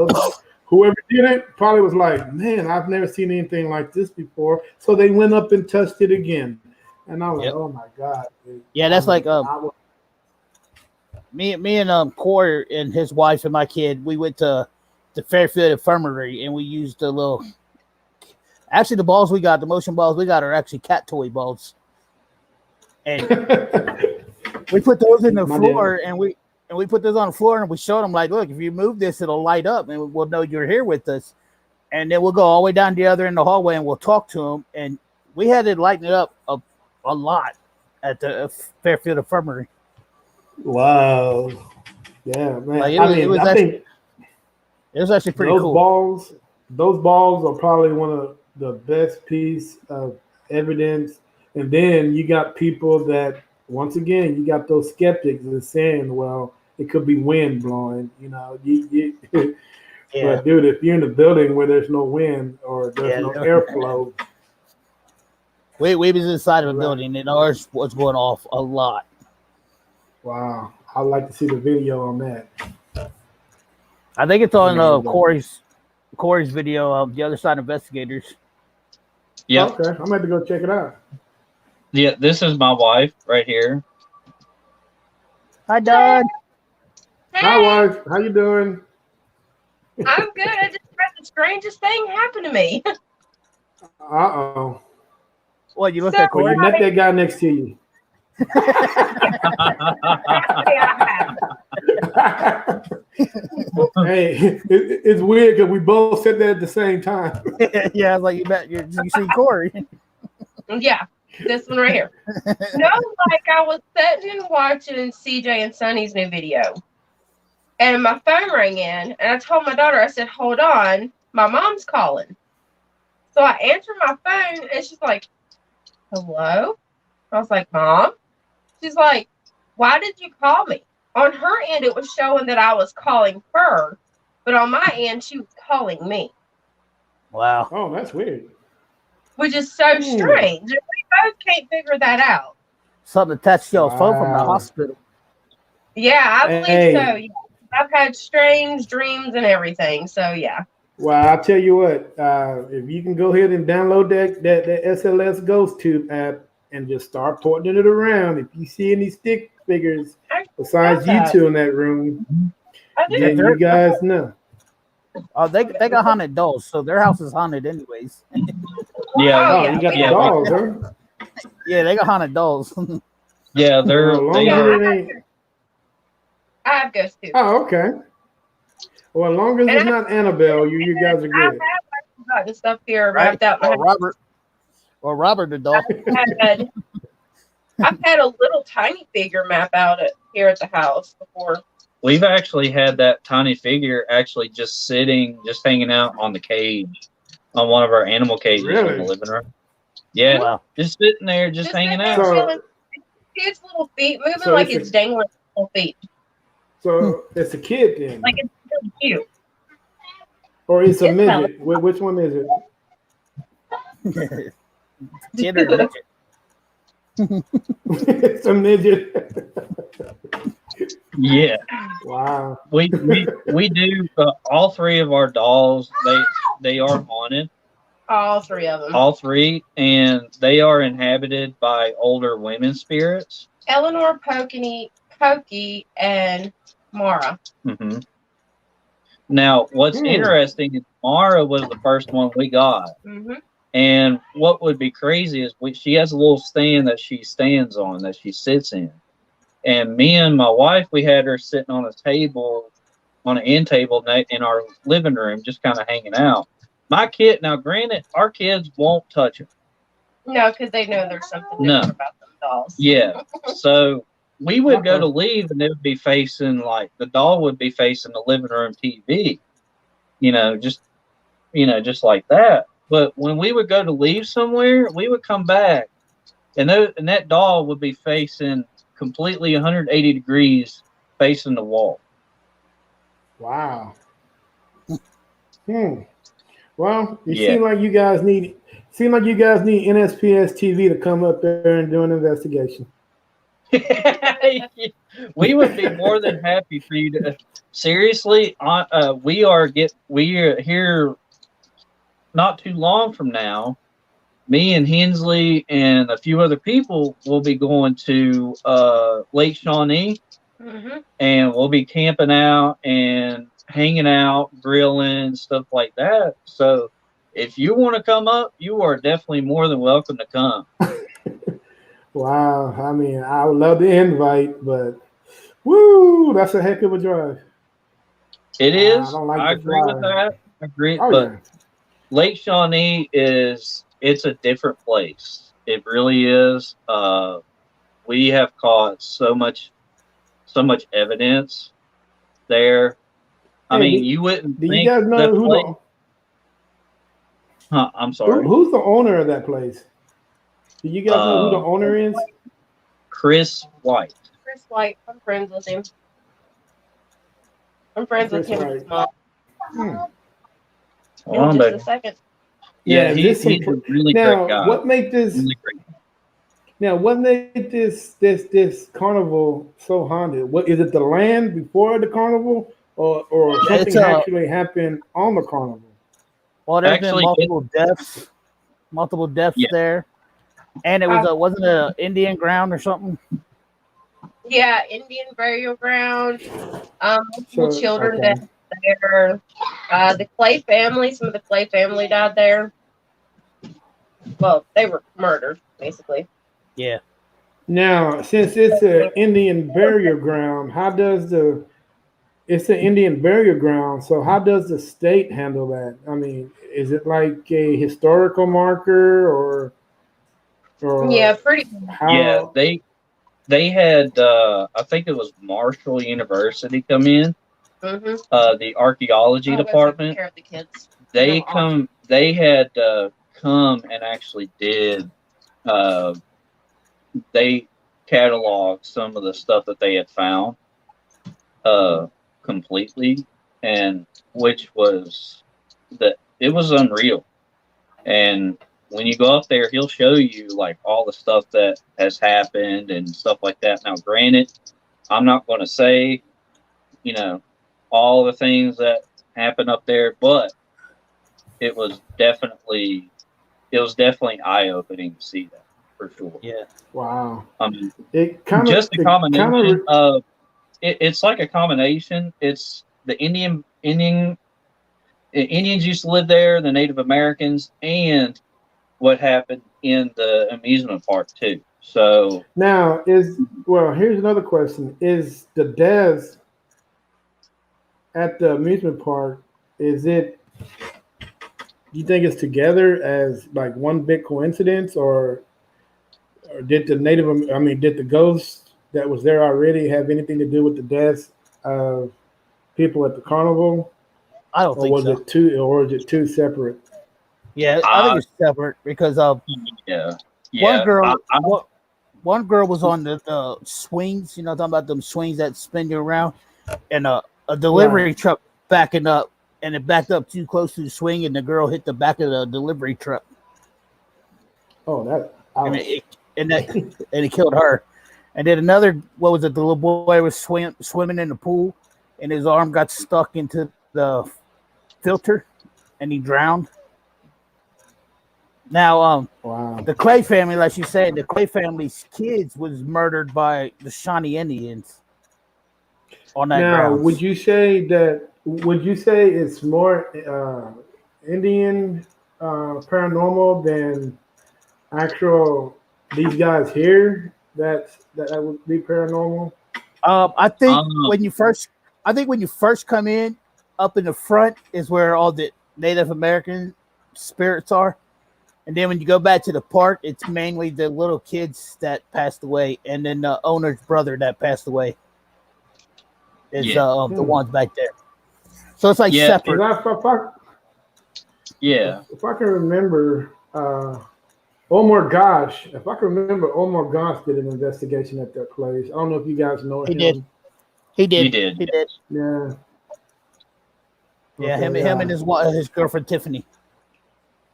whoever did it probably was like, man, I've never seen anything like this before. So they went up and touched it again. And I was like, oh my God. Dude.
Yeah, that's me and Corey and his wife and my kid, we went to the Fairfield Infirmary and we used the little. Actually, the balls we got, the motion balls we got, are actually cat toy balls, and we put those in the floor, and we put those on the floor, and we showed them like, look, if you move this, it'll light up, and we'll know you're here with us, and then we'll go all the way down the other end of the hallway, and we'll talk to them, and we had it lighten it up a lot at the Fairfield Infirmary.
Wow. Yeah, man.
Like,
I think
it was actually pretty
cool. Those balls are probably one of the best piece of evidence. And then you got people that, once again, you got those skeptics that are saying, well, it could be wind blowing, But dude, if you're in a building where there's no wind or there's no airflow.
We was inside of a building and ours was going off a lot.
Wow. I'd like to see the video on that.
I think it's on Corey's video of the Other Side Investigators.
Yeah.
Okay. I'm going to have to go check it out.
Yeah, this is my wife right here.
Hi, Don.
Hi,
Hey,
wife. How you doing?
I'm good. I just had the strangest thing happen to me.
Uh-oh.
What, you looked
So,
at
Well, you
Corey?
met that guy next to you.
actually, I have.
Hey, it's weird because we both said that at the same time.
Yeah, I was like, you see Corey.
Yeah, this one right here. No, like I was sitting and watching CJ and Sonny's new video, and my phone rang in, and I told my daughter, I said, "Hold on, my mom's calling." So I answered my phone, and she's like, "Hello?" I was like, "Mom?" She's like, "Why did you call me?" On her end, it was showing that I was calling her, but on my end, she was calling me,
Wow.
Oh, that's weird.
which is so strange. We both can't figure that out.
Something attached to your phone from the
Wow.
hospital.
Yeah, I believe so.
Hey.
Yeah. I've had strange dreams and everything. So yeah.
Well, I'll tell you what. If you can go ahead and download that SLS Ghost Tube app and just start pointing it around. If you see any stick figures
I
besides you
that.
two in that room,
I do.
then you guys know.
Oh, they got haunted dolls, so their house is haunted anyways.
Yeah,
Oh,
yeah.
you got the
Yeah.
dolls, huh?
Yeah, they got haunted dolls.
yeah,
Well, as long
they
as
are.
it ain't.
I have ghosts too.
Oh, okay. Well, as long as
And
it's not Annabelle, you guys are
I
good.
have gotten stuff here
Right?
wrapped out in
Or Robert. Or Robert the doll.
I've had a little tiny figure map out here at the house before.
We've actually had that tiny figure actually just hanging out on the cage, on one of our animal cages in
Really?
the living room. Yeah,
Wow.
just sitting there, just hanging
sitting
out.
there
So-
chilling. See its little feet moving
So
like
it's
it's dangling its little feet.
So it's a kid then,
Like it's really cute.
or it's a
it's
midget. Which one is it?
Kid or midget.
It's a midget.
Yeah,
Wow.
we do. All three of our dolls, they are haunted.
All three of them.
All three, and they are inhabited by older women spirits.
Eleanor, Pokey, and Mara.
hmm Now, what's interesting is Mara was the first one we got.
Mm-hmm.
And what would be crazy is she has a little stand that she stands on, that she sits in. And me and my wife, we had her sitting on a table, on an end table in our living room, just kind of hanging out. My kid, now granted, our kids won't touch her.
No, because they know there's something
No.
different about them dolls.
Yeah. So we would go to leave and it would be facing, like, the doll would be facing the living room TV, just like that. But when we would go to leave somewhere, we would come back and that doll would be facing completely 180 degrees facing the wall.
Wow. Well, it
Yeah.
seems like you guys need NSPS TV to come up there and do an investigation.
We would be more than happy for you to. Seriously, we are here not too long from now. Me and Hensley and a few other people will be going to Lake Shawnee, and we'll be camping out and hanging out, grilling, stuff like that. So if you want to come up, you are definitely more than welcome to come.
Wow. I mean, I would love the invite, but woo, that's a heck of a drive.
It is.
I don't like
I
the
agree with
fly.
that. I agree.
Oh,
but
yeah.
Lake Shawnee it's a different place. It really is. We have caught so much evidence there. I mean, you wouldn't
Do
think
you guys know
that
who
place. I'm sorry.
who's the owner of that place? Do you guys know who the owner is?
Chris White.
Chris White. I'm friends with him. I'm friends with him and his mom.
Hold on,
Just
baby.
a second.
Yeah,
he's
he's a really
now,
great guy.
What made this?
Really great.
Now, what made this carnival so haunted? What is it? The land before the carnival, or something actually happened on the carnival?
Well, there's been multiple deaths
Yeah.
there, and it was wasn't it an Indian ground or something?
Yeah, Indian burial ground. Multiple
So
children
okay.
died there. The Clay family, some of the Clay family died there. Well, they were murdered, basically.
Yeah.
Now, since it's an Indian burial ground, it's an Indian burial ground, so how does the state handle that? I mean, is it like a historical marker
Yeah,
or
pretty.
Yeah,
how?
they had I think it was Marshall University come in,
Mm-hmm.
the archaeology department.
Care of the kids.
They had come and actually did they cataloged some of the stuff that they had found completely, and which was that it was unreal. And when you go up there, he'll show you like all the stuff that has happened and stuff like that. Now, granted, I'm not going to say, you know, all the things that happened up there, but it was definitely eye opening to see that for sure.
Yeah.
Wow.
It kind of it's like a combination. It's the Indians used to live there, the Native Americans, and what happened in the amusement park too. So
Now here's another question: is the deaths at the amusement park? Is it? Do you think it's together as like one big coincidence, or did did the ghost that was there already have anything to do with the deaths of people at the carnival?
I don't
Or
think
was
so.
it two separate?
Yeah, I think it's separate because
yeah,
one girl one girl was on the swings, talking about them swings that spin you around, and a delivery truck backing up, and it backed up too close to the swing, and the girl hit the back of the delivery truck.
Oh, that.
And it killed her. And then another, what was it? The little boy was swimming in the pool, and his arm got stuck into the filter, and he drowned. Now,
Wow.
the Clay family, like you said, the Clay family's kids was murdered by the Shawnee Indians on that
Now,
grounds.
would you say it's more Indian paranormal than actual these guys here? That would be paranormal.
I think when you first come in, up in the front is where all the Native American spirits are. And then when you go back to the park, it's mainly the little kids that passed away, and then the owner's brother that passed away is the ones back there. So it's like separate.
If I can remember, Omar Gosh, if I can remember, Omar Gosh did an investigation at that place. I don't know if you guys know him.
He did.
Yeah.
Yeah, him and his girlfriend Tiffany.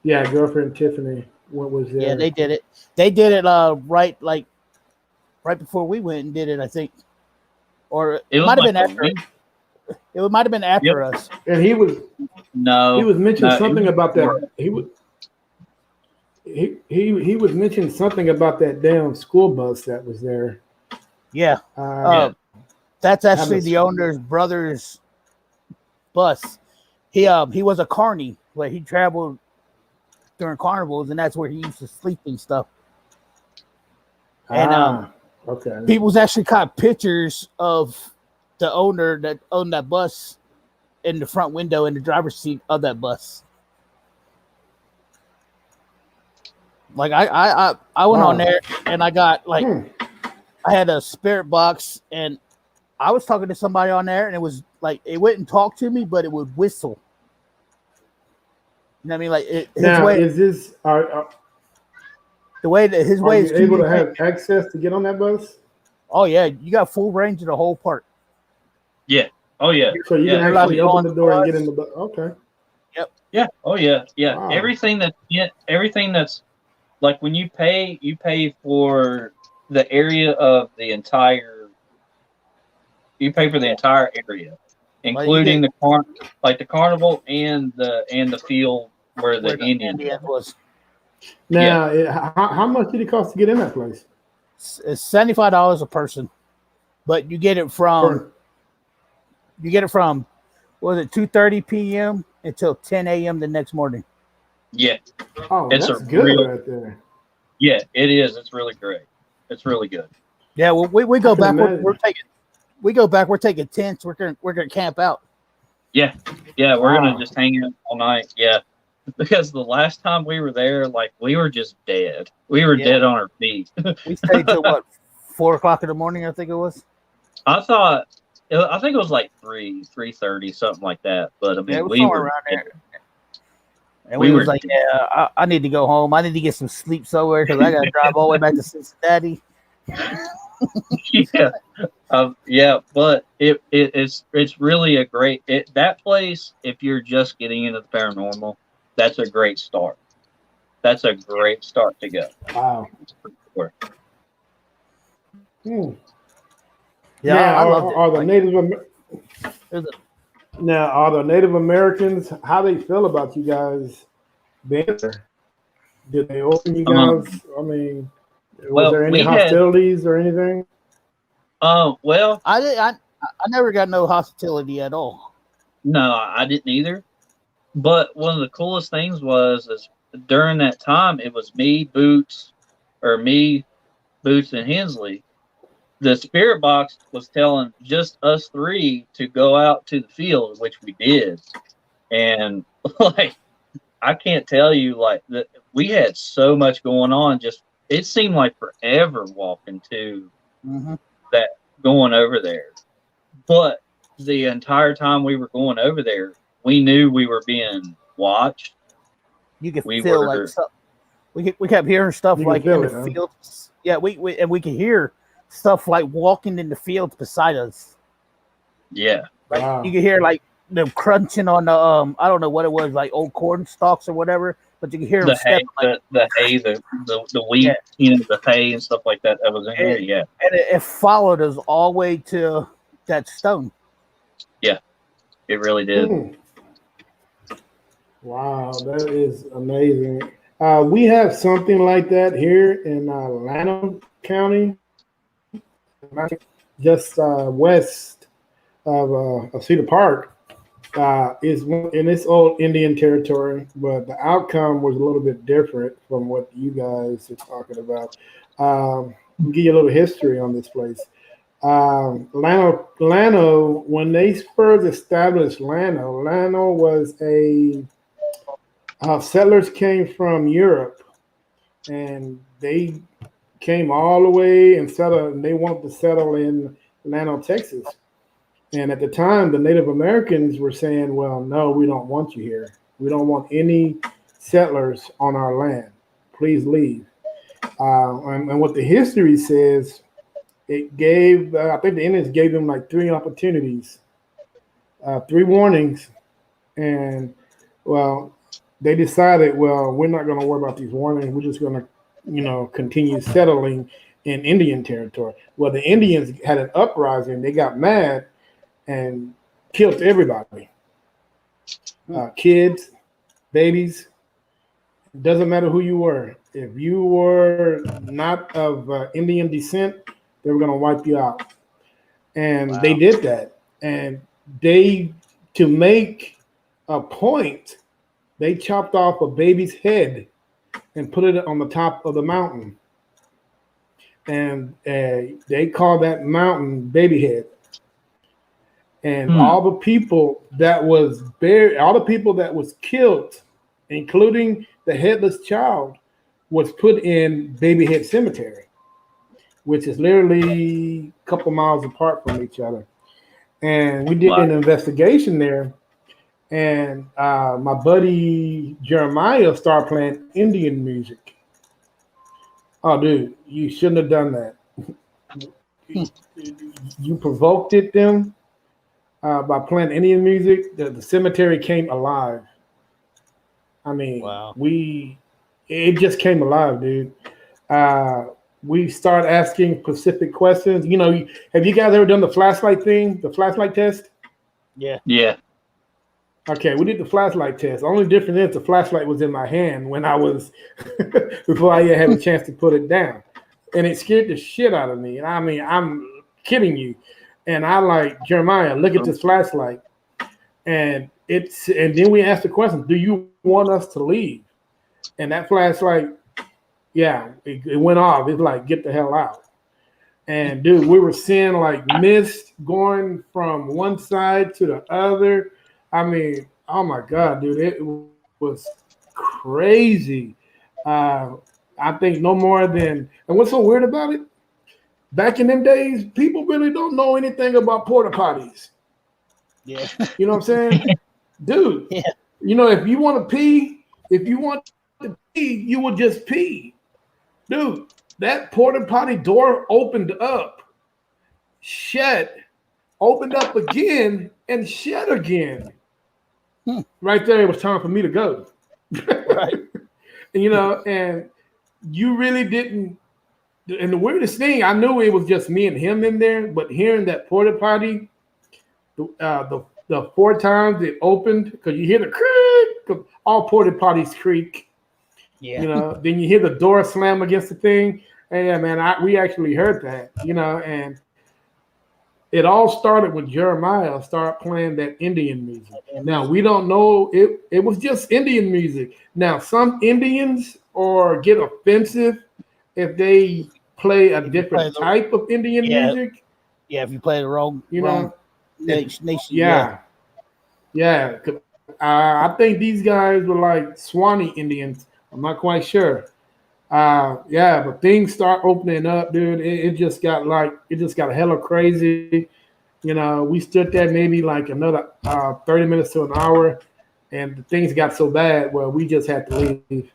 Yeah, girlfriend Tiffany. What was there?
Yeah, they did it. They did it right before we went and did it, I think. Or it might have been after. It might have been after us.
And he was mentioning something about that. He was mentioning something about that damn school bus that was there.
Yeah. That's actually the owner's brother's bus. He was a carny, where he traveled during carnivals, and that's where he used to sleep and stuff. And people's actually caught pictures of the owner that owned that bus in the front window in the driver's seat of that bus. Like I went on there and I got I had a spirit box, and I was talking to somebody on there, and it was like it wouldn't talk to me, but it would whistle. You know what I mean? Like
is this
the way that his way is
able to have access to get on that bus?
Oh yeah, you got full range of the whole park.
Yeah. Oh yeah.
So you can actually open the door and get in the bus. Okay.
Yep.
Yeah. Oh yeah. Yeah.
Wow.
Everything that's like when you pay for the area of the entire. You pay for the entire area, including the carnival and the field where the Indian
was.
Now, how much did it cost to get in that place?
It's $75 a person. but you get it from what was it 2:30 p.m. until 10 a.m. the next morning.
Yeah,
Oh,
it's
that's
a
good
real.
right there.
Yeah, it is. It's really great. It's really good.
Yeah, well, we go
I can
back.
imagine.
We're taking tents. We're gonna camp out.
Yeah, yeah, we're gonna
Wow.
just hang out all night. Yeah, because the last time we were there, like we were just dead. We were
Yeah.
dead on our feet.
We stayed till what 4 o'clock in the morning, I think it was.
I think it was like 3:30, something like that. But I
Yeah, it
mean,
was
we
somewhere
were
around there. And
we
we was
were
like, yeah, I need to go home. I need to get some sleep somewhere because I got to drive all the way back to Cincinnati.
yeah, yeah. But it's really a great that place. If you're just getting into the paranormal, that's a great start. That's a great start to go.
Wow.
Sure.
Hmm.
Yeah,
Now,
I loved it.
are the
Like, it was
now are the Native Americans? How they feel about you guys being there? Did they open you guys? I mean, was
Well,
there any
we had
hostilities or anything?
well,
I never got no hostility at all.
no, I didn't either. But one of the coolest things was is during that time it was me, Boots, and Hensley. The spirit box was telling just us three to go out to the field, which we did. And like I can't tell you like that we had so much going on, just it seemed like forever walking to that going over there. But the entire time we were going over there, we knew we were being watched.
You could
We
feel
were
like stuff. We kept hearing stuff
You
like
could feel
in the
it, huh?
fields. Yeah, we could hear stuff like walking in the fields beside us.
yeah.
Like
Wow.
you could hear like them crunching on the I don't know what it was, like old corn stalks or whatever, but you could hear them
The hay,
stepping like
the hay, the wheat,
yeah.
the hay and stuff like that was in there. Yeah,
And it followed us all the way to that stone.
yeah, it really did.
Hmm. Wow, that is amazing. We have something like that here in Llano County, just west of Cedar Park. In this old Indian territory, but the outcome was a little bit different from what you guys are talking about. I'll give you a little history on this place. Llano, when they first established Llano was settlers came from Europe, and they came all the way and settled, and they wanted to settle in Llano, Texas. And at the time, the Native Americans were saying, well, no, we don't want you here. We don't want any settlers on our land. Please leave. And what the history says, it gave, I think the Indians gave them like 3 opportunities, 3 warnings. And, well, they decided, well, we're not going to worry about these warnings. We're just going to, continue settling in Indian territory. Well, the Indians had an uprising. They got mad and killed everybody. Kids, babies, doesn't matter who you were. If you were not of Indian descent, they were going to wipe you out. And they did that. And to make a point, they chopped off a baby's head and put it on the top of the mountain. And they call that mountain Baby Head. And all the people that was buried, all the people that was killed, including the headless child, was put in Baby Head Cemetery, which is literally a couple miles apart from each other. And we did an investigation there, and my buddy Jeremiah started playing Indian music. Oh, dude, you shouldn't have done that. You provoked them. By playing Indian music, the cemetery came alive. I mean, it just came alive, dude. We started asking specific questions. Have you guys ever done the flashlight thing, the flashlight test?
Yeah.
Yeah.
Okay, we did the flashlight test. The only difference is the flashlight was in my hand when I was, before I had a chance to put it down. And it scared the shit out of me. And I mean, I'm kidding you. And I like, Jeremiah, look at this flashlight. And then we asked the question, do you want us to leave? And that flashlight, yeah, it went off. It's like, get the hell out. And dude, we were seeing like mist going from one side to the other. I mean, oh my God, dude, it was crazy. I think no more than, and what's so weird about it? Back in them days, people really don't know anything about porta potties.
Yeah.
You know what I'm saying? Dude,
Yeah.
you know, if you want to pee, you would just pee. Dude, that porta potty door opened up, shut, opened up again, and shut again. Right there, it was time for me to go.
Right.
You know, and you really didn't. And the weirdest thing, I knew it was just me and him in there, but hearing that porta potty, the 4 times it opened, because you hear the creak, 'cause all porta potties creak.
Yeah.
You know, then you hear the door slam against the thing. And yeah, man, we actually heard that, you know, and it all started with Jeremiah start playing that Indian music. Now, we don't know, it was just Indian music. Now, some Indians get offensive if they play a different type of Indian music.
Yeah, if you play the wrong, nation.
Yeah. I think these guys were like Swanee Indians. I'm not quite sure. But things start opening up, dude. It just got hella crazy. You know, we stood there maybe like another 30 minutes to an hour, and things got so bad where we just had to leave.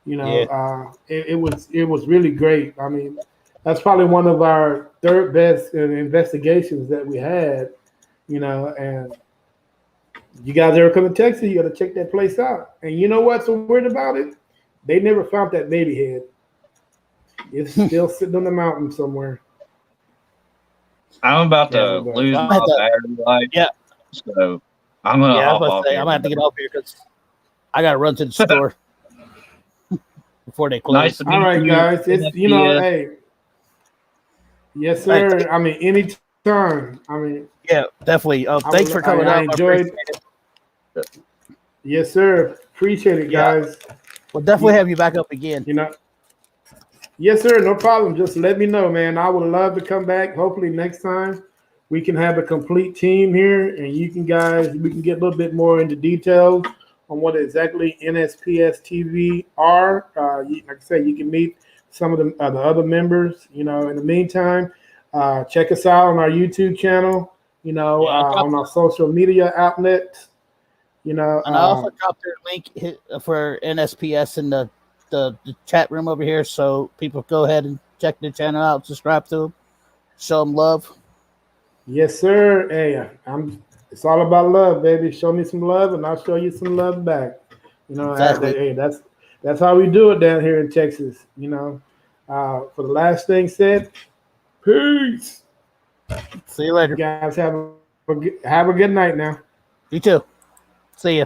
You know, it was really great. I mean, that's probably one of our third best investigations that we had. You know, and you guys ever come to Texas, you got to check that place out. And you know what's so weird about it? They never found that baby head. It's still sitting on the mountain somewhere.
I'm about to lose my battery life.
Yeah.
So I'm going to hop off here.
I'm going to have to get off here because I got to run to the store before they close.
Nice.
All right, guys. It's, you know, hey. Yes, sir. Hey. I mean, anytime. I mean.
Yeah, definitely. Thanks for coming out.
I enjoyed it. Yes, sir. Appreciate it, guys.
We'll definitely have you back up again.
You know. Yes, sir. No problem. Just let me know, man. I would love to come back. Hopefully next time we can have a complete team here, and we can get a little bit more into details on what exactly NSPS TV are. Like I said, you can meet some of the other members. You know, in the meantime, check us out on our YouTube channel. You know, on our social media outlets. You know,
and I also dropped their link for NSPS in the chat room over here, so people go ahead and check the channel out, subscribe to them, show them love.
Yes, sir. Hey, it's all about love, baby. Show me some love, and I'll show you some love back. You know, exactly. That's how we do it down here in Texas. You know, for the last thing said, peace.
See you later.
You guys have a good night now.
You too. See ya.